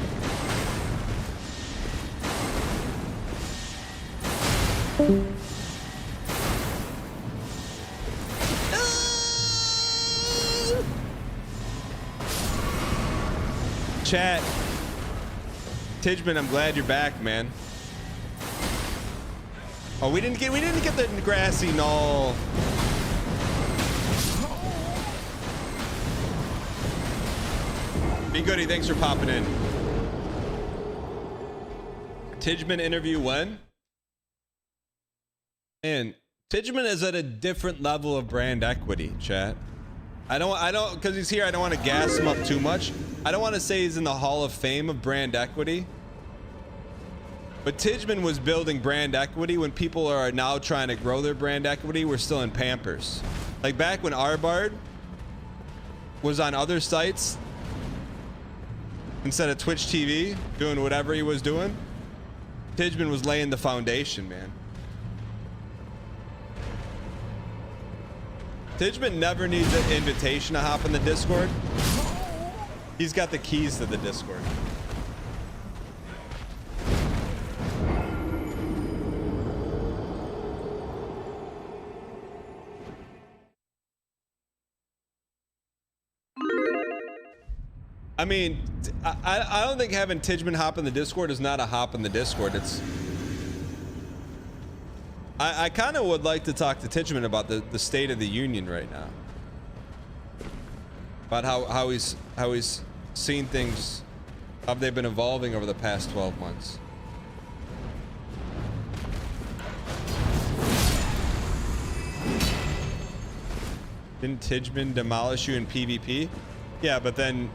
Chat. Tidgeman, I'm glad you're back, man. Oh, we didn't get the grassy knoll. Be goody, thanks for popping in. Tidgeman interview when? And Tidgeman is at a different level of brand equity, chat. I don't, because he's here, I don't want to gas him up too much. I don't want to say he's in the Hall of Fame of brand equity. But Tidgeman was building brand equity when people are now trying to grow their brand equity. We're still in Pampers. Like back when Arbard was on other sites instead of Twitch TV doing whatever he was doing, Tidgeman was laying the foundation, man. Tidgeman never needs an invitation to hop in the Discord. He's got the keys to the Discord. I mean, I don't think having Tidgeman hop in the Discord is not a hop in the Discord. It's I kind of would like to talk to Tidgeman about the state of the union right now. About how he's seen things, how they've been evolving over the past 12 months. Didn't Tidgeman demolish you in PvP? Yeah, but then,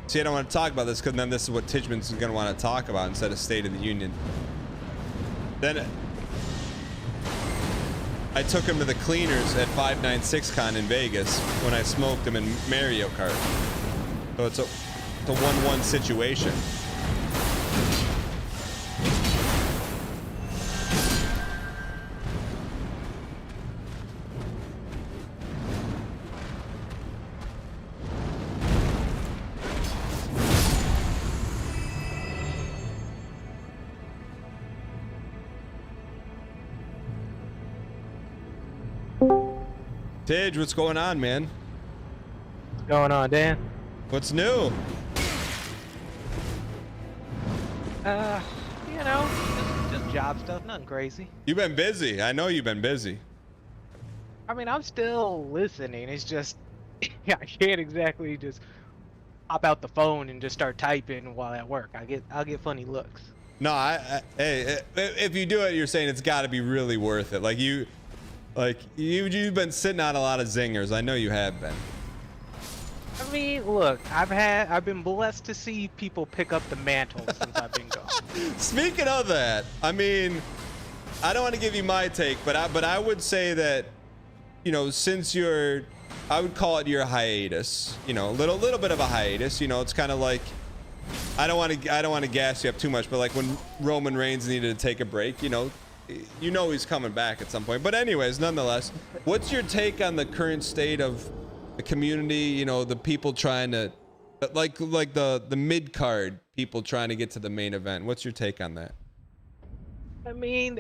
see, I don't want to talk about this because then this is what Tidgeman's going to want to talk about instead of State of the Union. Then I took him to the cleaners at 596Con in Vegas when I smoked him in Mario Kart. So it's a 1-1 situation. Tidge, what's going on, man? What's going on, Dan? What's new? You know, just job stuff, nothing crazy. You've been busy. I know you've been busy. I mean, I'm still listening. It's just, I can't exactly just hop out the phone and just start typing while at work. I'll get funny looks. No, hey, if you do it, you're saying it's got to be really worth it. You've been sitting on a lot of zingers. I know you have been. I mean, look, I've been blessed to see people pick up the mantle since I've been gone. Speaking of that, I mean, I don't want to give you my take, but I would say that, you know, since I would call it your hiatus. You know, a little bit of a hiatus. You know, it's kind of like, I don't want to gas you up too much, but like when Roman Reigns needed to take a break, you know he's coming back at some point. But anyways, nonetheless, what's your take on the current state of the community? You know, the people trying to, like the mid card people trying to get to the main event. What's your take on that? I mean,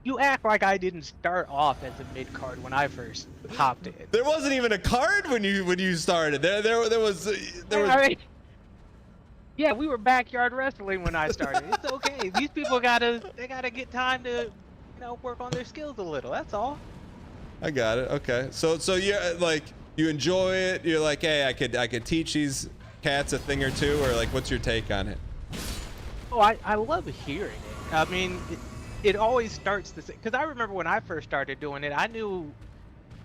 You act like I didn't start off as a mid card when I first hopped in. There wasn't even a card when you started. There was. I mean, yeah, we were backyard wrestling when I started. It's okay. These people gotta get time to, work on their skills a little. That's all. I got it. Okay. So you're like, you enjoy it. You're like, hey, I could teach these cats a thing or two, or like, what's your take on it? Oh, I love hearing it. I mean, it always starts the same. Because I remember when I first started doing it, I knew.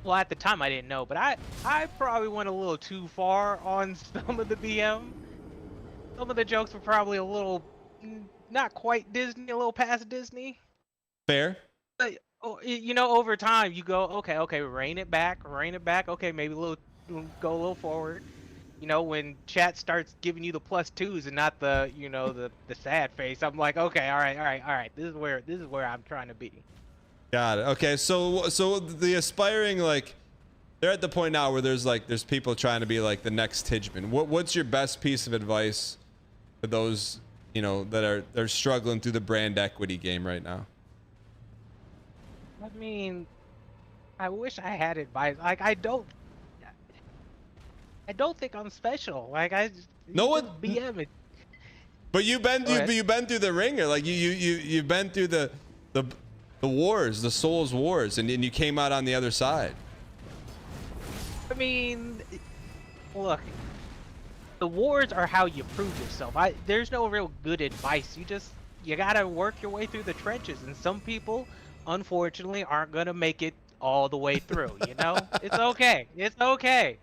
Well, at the time I didn't know, but I probably went a little too far on some of the BM. Some of the jokes were probably a little, not quite Disney, a little past Disney. Fair. But, over time you go, okay, rein it back. Okay, maybe go a little forward. When chat starts giving you the +2s and not the, the sad face, I'm like, okay, all right. This is where I'm trying to be. Got it. Okay, so the aspiring, like, they're at the point now where there's people trying to be like the next Tidgeman. What's your best piece of advice for those, that they're struggling through the brand equity game right now? I mean, I wish I had advice. Like, I don't think I'm special. Like, no one BM it. But you've been through the ringer. Like you've been through the wars, the Souls wars, and you came out on the other side. I mean, look, the wars are how you prove yourself. There's no real good advice. You gotta work your way through the trenches, and some people, unfortunately, aren't gonna make it all the way through. It's okay. It's okay.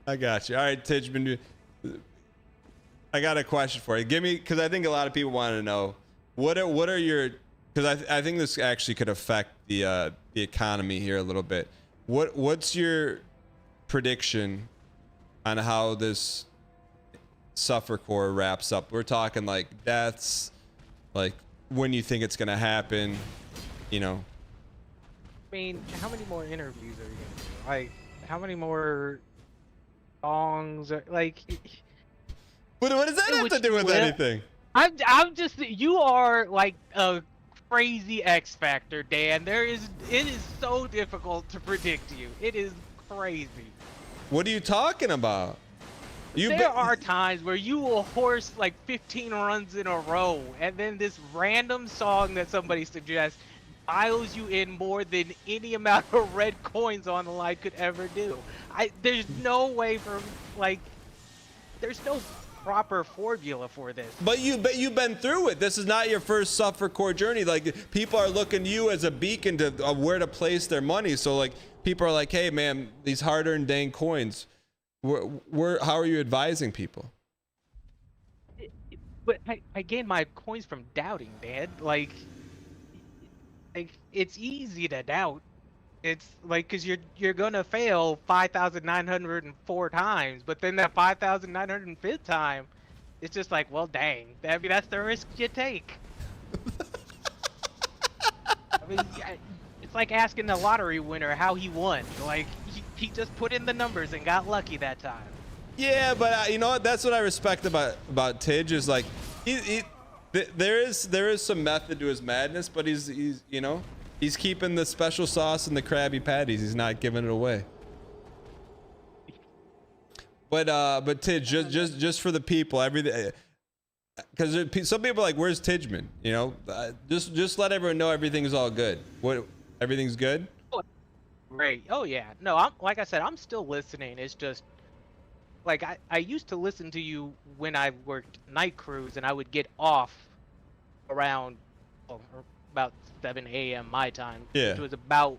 I got you. All right, Tidgeman, I got a question for you. Because I think a lot of people want to know what are your, because I think this actually could affect the economy here a little bit. What's your prediction on how this Suffer Core wraps up? We're talking like deaths, like when you think it's gonna happen, I mean, how many more interviews are you gonna do? Like, how many more songs? Like, what does that have to do with anything? I'm just, you are like a crazy X Factor, Dan. It is so difficult to predict you. It is crazy. What are you talking about? There are times where you will horse like 15 runs in a row, and then this random song that somebody suggests dials you in more than any amount of red coins on the line could ever do. There's no way there's no proper formula for this. But you've been through it. This is not your first Suffer Core journey. Like, people are looking to you as a beacon to where to place their money. So like, people are like, hey man, these hard-earned dang coins, how are you advising people? But I gained my coins from doubting, Dad. Like, it's easy to doubt. It's like, because you're gonna fail 5,904 times, but then that 5,905th time, it's just like, well, dang. I mean, that's the risk you take. I mean, it's like asking the lottery winner how he won. Like, he just put in the numbers and got lucky that time. Yeah, but you know what? That's what I respect about Tidge is like, there is some method to his madness, but he's keeping the special sauce and the Krabby Patties. He's not giving it away. But Tidge, just for the people, everything, because some people are like, where's Tidgeman? Just let everyone know everything's all good. Everything's good? Great. Oh yeah. No, like I said, I'm still listening. It's just like I used to listen to you when I worked night crews, and I would get off around about 7 a.m. my time. Yeah. Which was about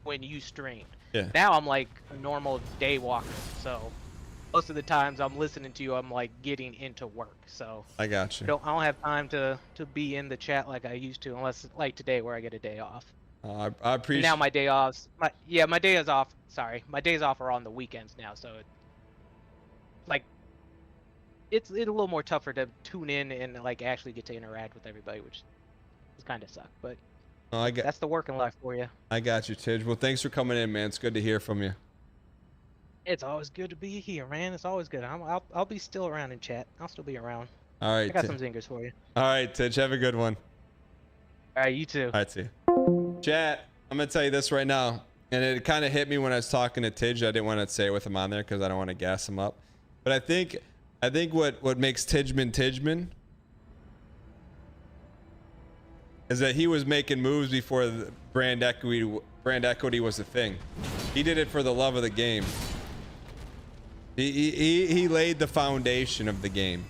when you streamed. Yeah. Now I'm like a normal day walker, so most of the times I'm listening to you, I'm like getting into work. So I got you. I don't have time to be in the chat like I used to, unless like today where I get a day off. I appreciate. Now my day offs. My day is off. Sorry, my days off are on the weekends now, so it's a little more tougher to tune in and like actually get to interact with everybody, which is kind of suck. But that's the working life for you. I got you, Tidge. Well, thanks for coming in, man. It's good to hear from you. It's always good to be here, man. It's always good. I'll be still around in chat. I'll still be around. All right. I got some zingers for you. All right, Tidge. Have a good one. All right, you too. All right, see. Chat, I'm gonna tell you this right now, and it kind of hit me when I was talking to Tidge. I didn't want to say it with him on there because I don't want to gas him up. But I think what makes Tidgeman is that he was making moves before the brand equity was a thing. He did it for the love of the game. He laid the foundation of the game.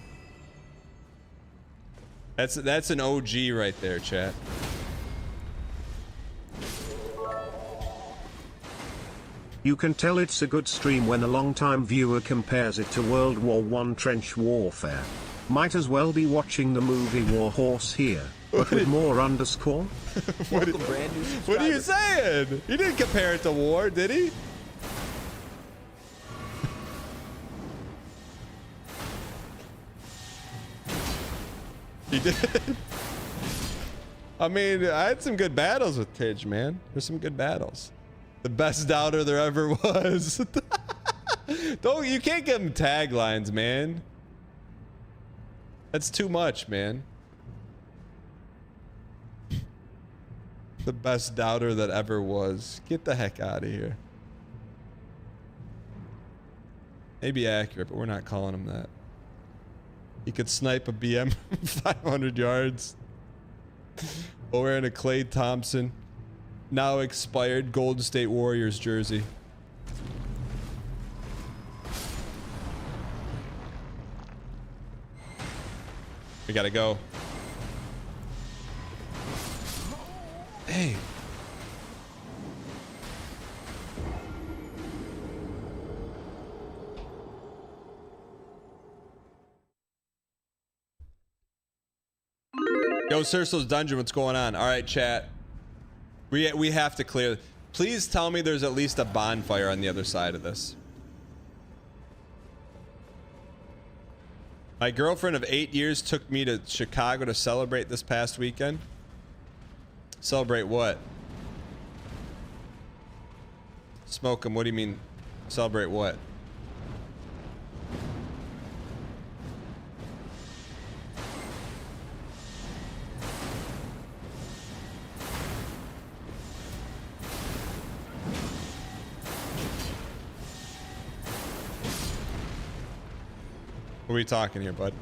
That's an OG right there, chat. You can tell it's a good stream when a long-time viewer compares it to World War I trench warfare. Might as well be watching the movie War Horse here, but with more underscore. What are you saying? He didn't compare it to war, did he? He did. I mean, I had some good battles with Tidge, man. There's some good battles. The best doubter there ever was. You can't give him taglines, man. That's too much, man. The best doubter that ever was. Get the heck out of here. Maybe accurate, but we're not calling him that. He could snipe a BM 500 yards. While wearing a Klay Thompson, now expired Golden State Warriors jersey. We gotta go. Hey. Yo, Cerso's Dungeon, what's going on? All right, chat. We have to clear. Please tell me there's at least a bonfire on the other side of this. My girlfriend of 8 years took me to Chicago to celebrate this past weekend. Celebrate what? Smoke 'em. What do you mean? Celebrate what? What are we talking here, bud?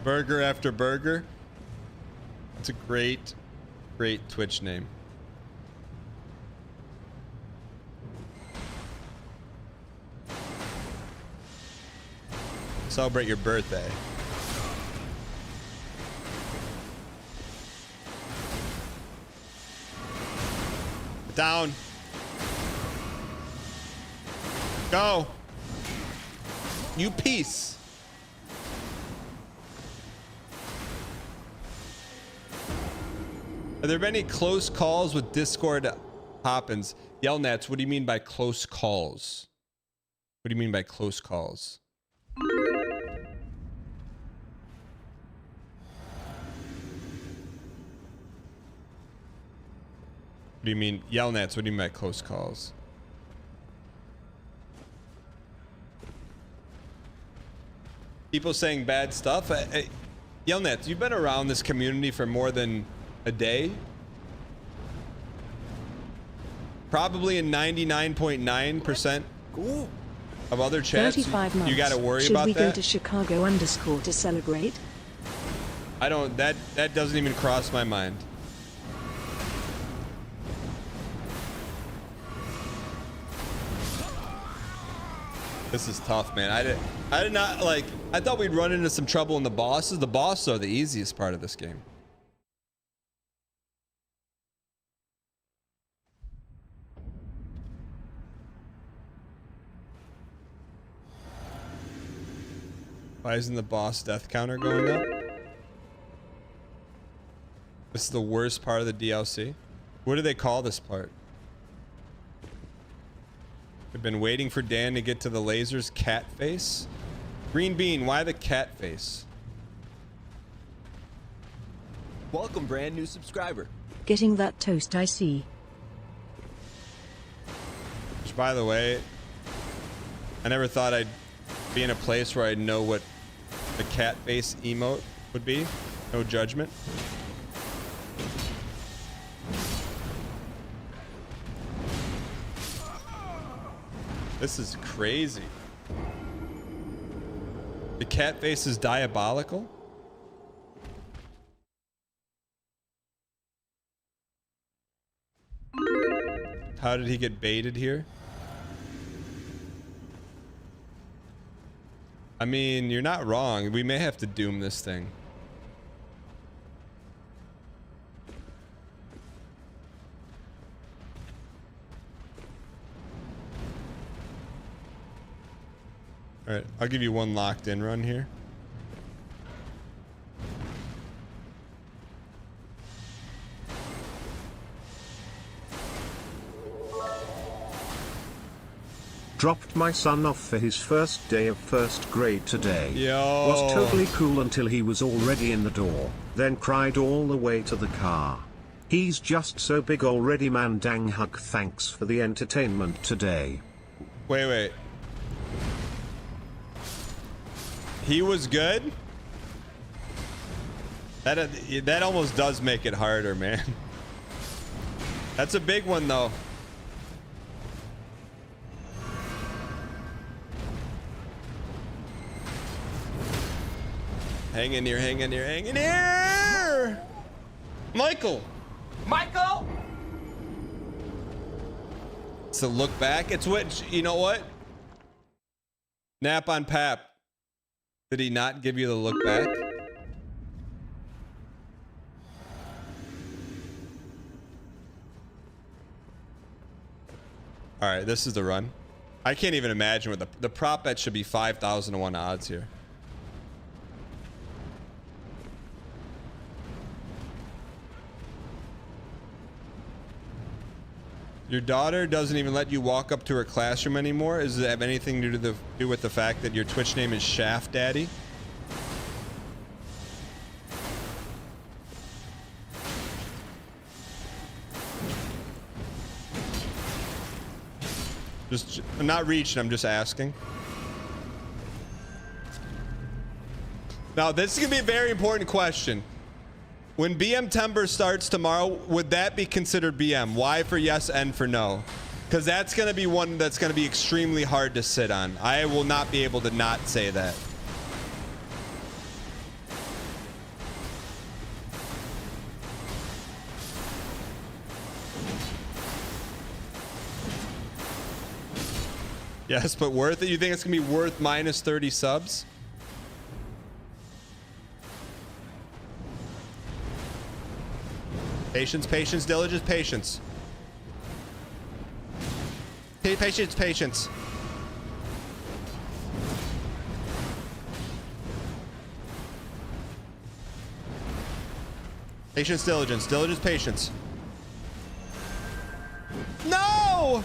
Burger after burger. That's a great Twitch name. Celebrate your birthday. Down. Go. You piece. Have there been any close calls with Discord Hoppins? Yelnats, what do you mean by close calls? What do you mean by close calls? What do you mean? Yelnats, what do you mean by close calls? People saying bad stuff. Yelnats, you've been around this community for more than a day. Probably in 99.9% of other chats, 35 months. you got to worry Should about we that. go to Chicago _ to celebrate? I don't. That doesn't even cross my mind. This is tough, man. I did not like. I thought we'd run into some trouble in the bosses. The bosses are the easiest part of this game. Why isn't the boss death counter going up? This is the worst part of the DLC. What do they call this part? I've been waiting for Dan to get to the lasers. Cat face? Green bean, why the cat face? Welcome, brand new subscriber. Getting that toast, I see. Which, by the way, I never thought I'd be in a place where I'd know what the cat face emote would be. No judgment. This is crazy. The cat face is diabolical. How did he get baited here? I mean, you're not wrong. We may have to doom this thing. All right, I'll give you one locked in run here. Dropped my son off for his first day of first grade today. Yo. Was totally cool until he was already in the door, then cried all the way to the car. He's just so big already, man. Dang hug. Thanks for the entertainment today. Wait. He was good? That almost does make it harder, man. That's a big one, though. Hang in here, hang in here, hang in here! Michael! Michael! It's a look back. It's what, you know what? Nap on Pap. Did he not give you the look back? All right, this is the run. I can't even imagine what the prop bet should be 5,000 to 1 odds here. Your daughter doesn't even let you walk up to her classroom anymore? Does it have anything to do with the fact that your Twitch name is Shaft Daddy? I'm not reaching, I'm just asking. Now, this is gonna be a very important question. When BM Timber starts tomorrow, would that be considered BM? Y for yes, N for no. Because that's going to be one that's going to be extremely hard to sit on. I will not be able to not say that. Yes, but worth it? You think it's going to be worth minus 30 subs? Patience, patience, diligence, patience. Patience, patience. Patience, diligence, diligence, patience. No!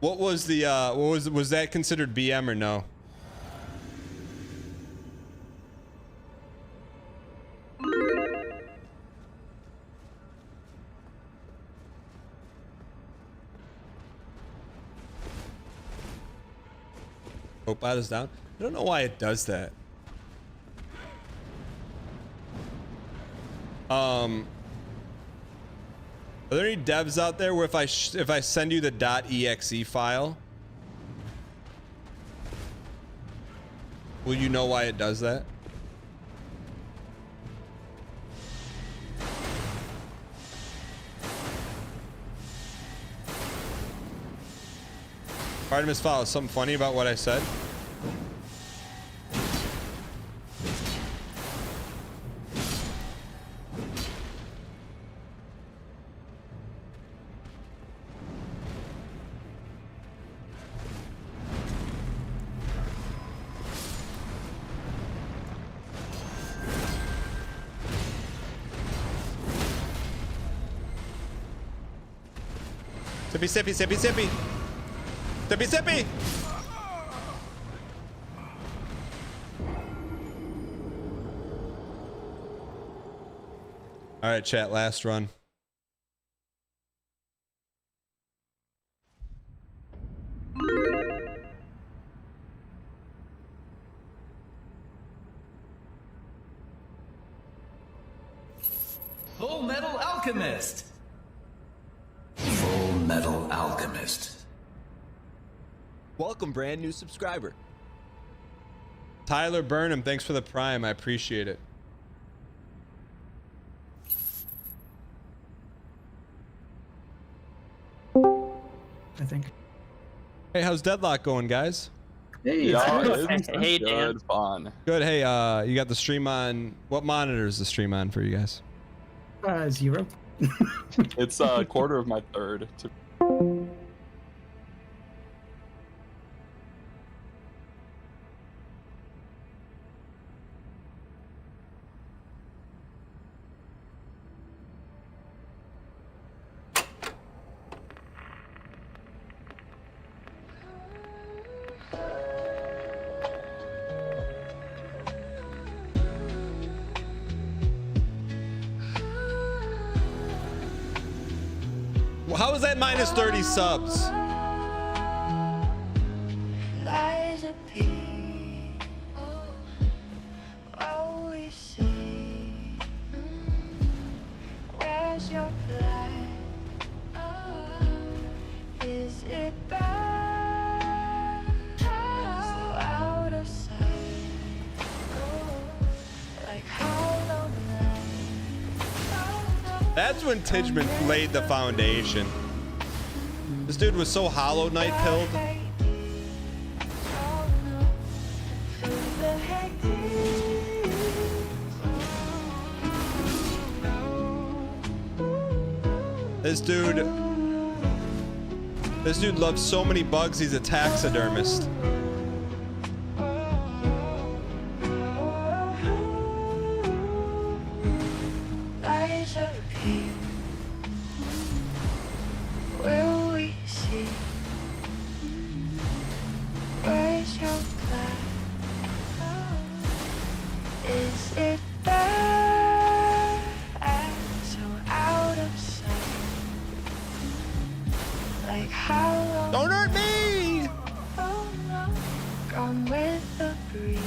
What was the was that considered BM or no? Hope bot is down. I don't know why it does that. Are there any devs out there where if I send you the .exe file, will you know why it does that? Artemis file, something funny about what I said? Sippy, sippy, sippy, sippy. Sippy, sippy. All right, chat, last run. Full Metal Alchemist. Full Metal Alchemist. Welcome, brand new subscriber. Tyler Burnham, thanks for the prime. I appreciate it. I think. Hey, how's Deadlock going, guys? Hey, Hey, Dan. Fun. Good. Hey, you got the stream on. What monitor is the stream on for you guys? 0. It's a quarter of my third. How is that minus 30 subs? Lies of people, all we see. Where's your blood? Is it bad? Out of sight. Like hollow night. That's when Tidgeman laid the foundation. This dude was so Hollow Knight pilled. This dude loves so many bugs, he's a taxidermist. Lies of people. Will we see? Where's your blood? Is it bad? So out of sight. Like hollow. Don't hurt me! Oh no, gone with the breeze.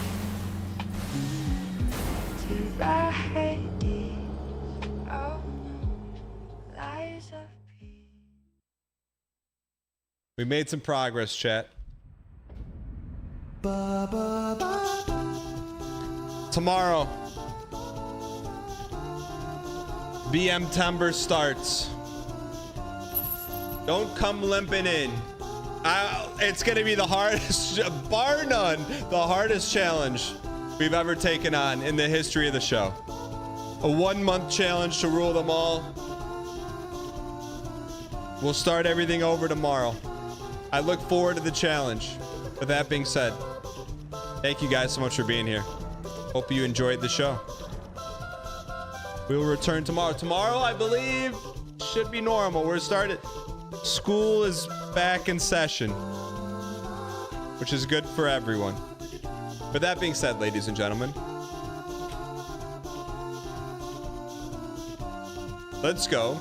To the Hades. Oh no, lies of We made some progress, chat. Tomorrow, BM Timber starts. Don't come limping in. It's gonna be the hardest, bar none, the hardest challenge we've ever taken on in the history of the show. A 1-month challenge to rule them all. We'll start everything over tomorrow. I look forward to the challenge. With that being said, thank you guys so much for being here. Hope you enjoyed the show. We will return tomorrow. Tomorrow, I believe, should be normal. We're started. School is back in session, which is good for everyone. With that being said, ladies and gentlemen, let's go.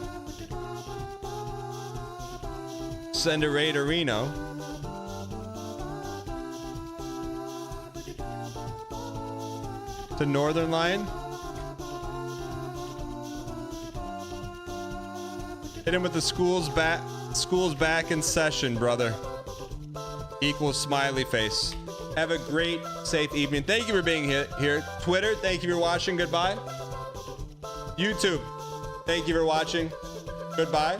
Send a raid to Reno. To Northern Lion. Hit him with the school's back in session, brother. Equals smiley face. Have a great, safe evening. Thank you for being here. Twitter, thank you for watching. Goodbye. YouTube, thank you for watching. Goodbye.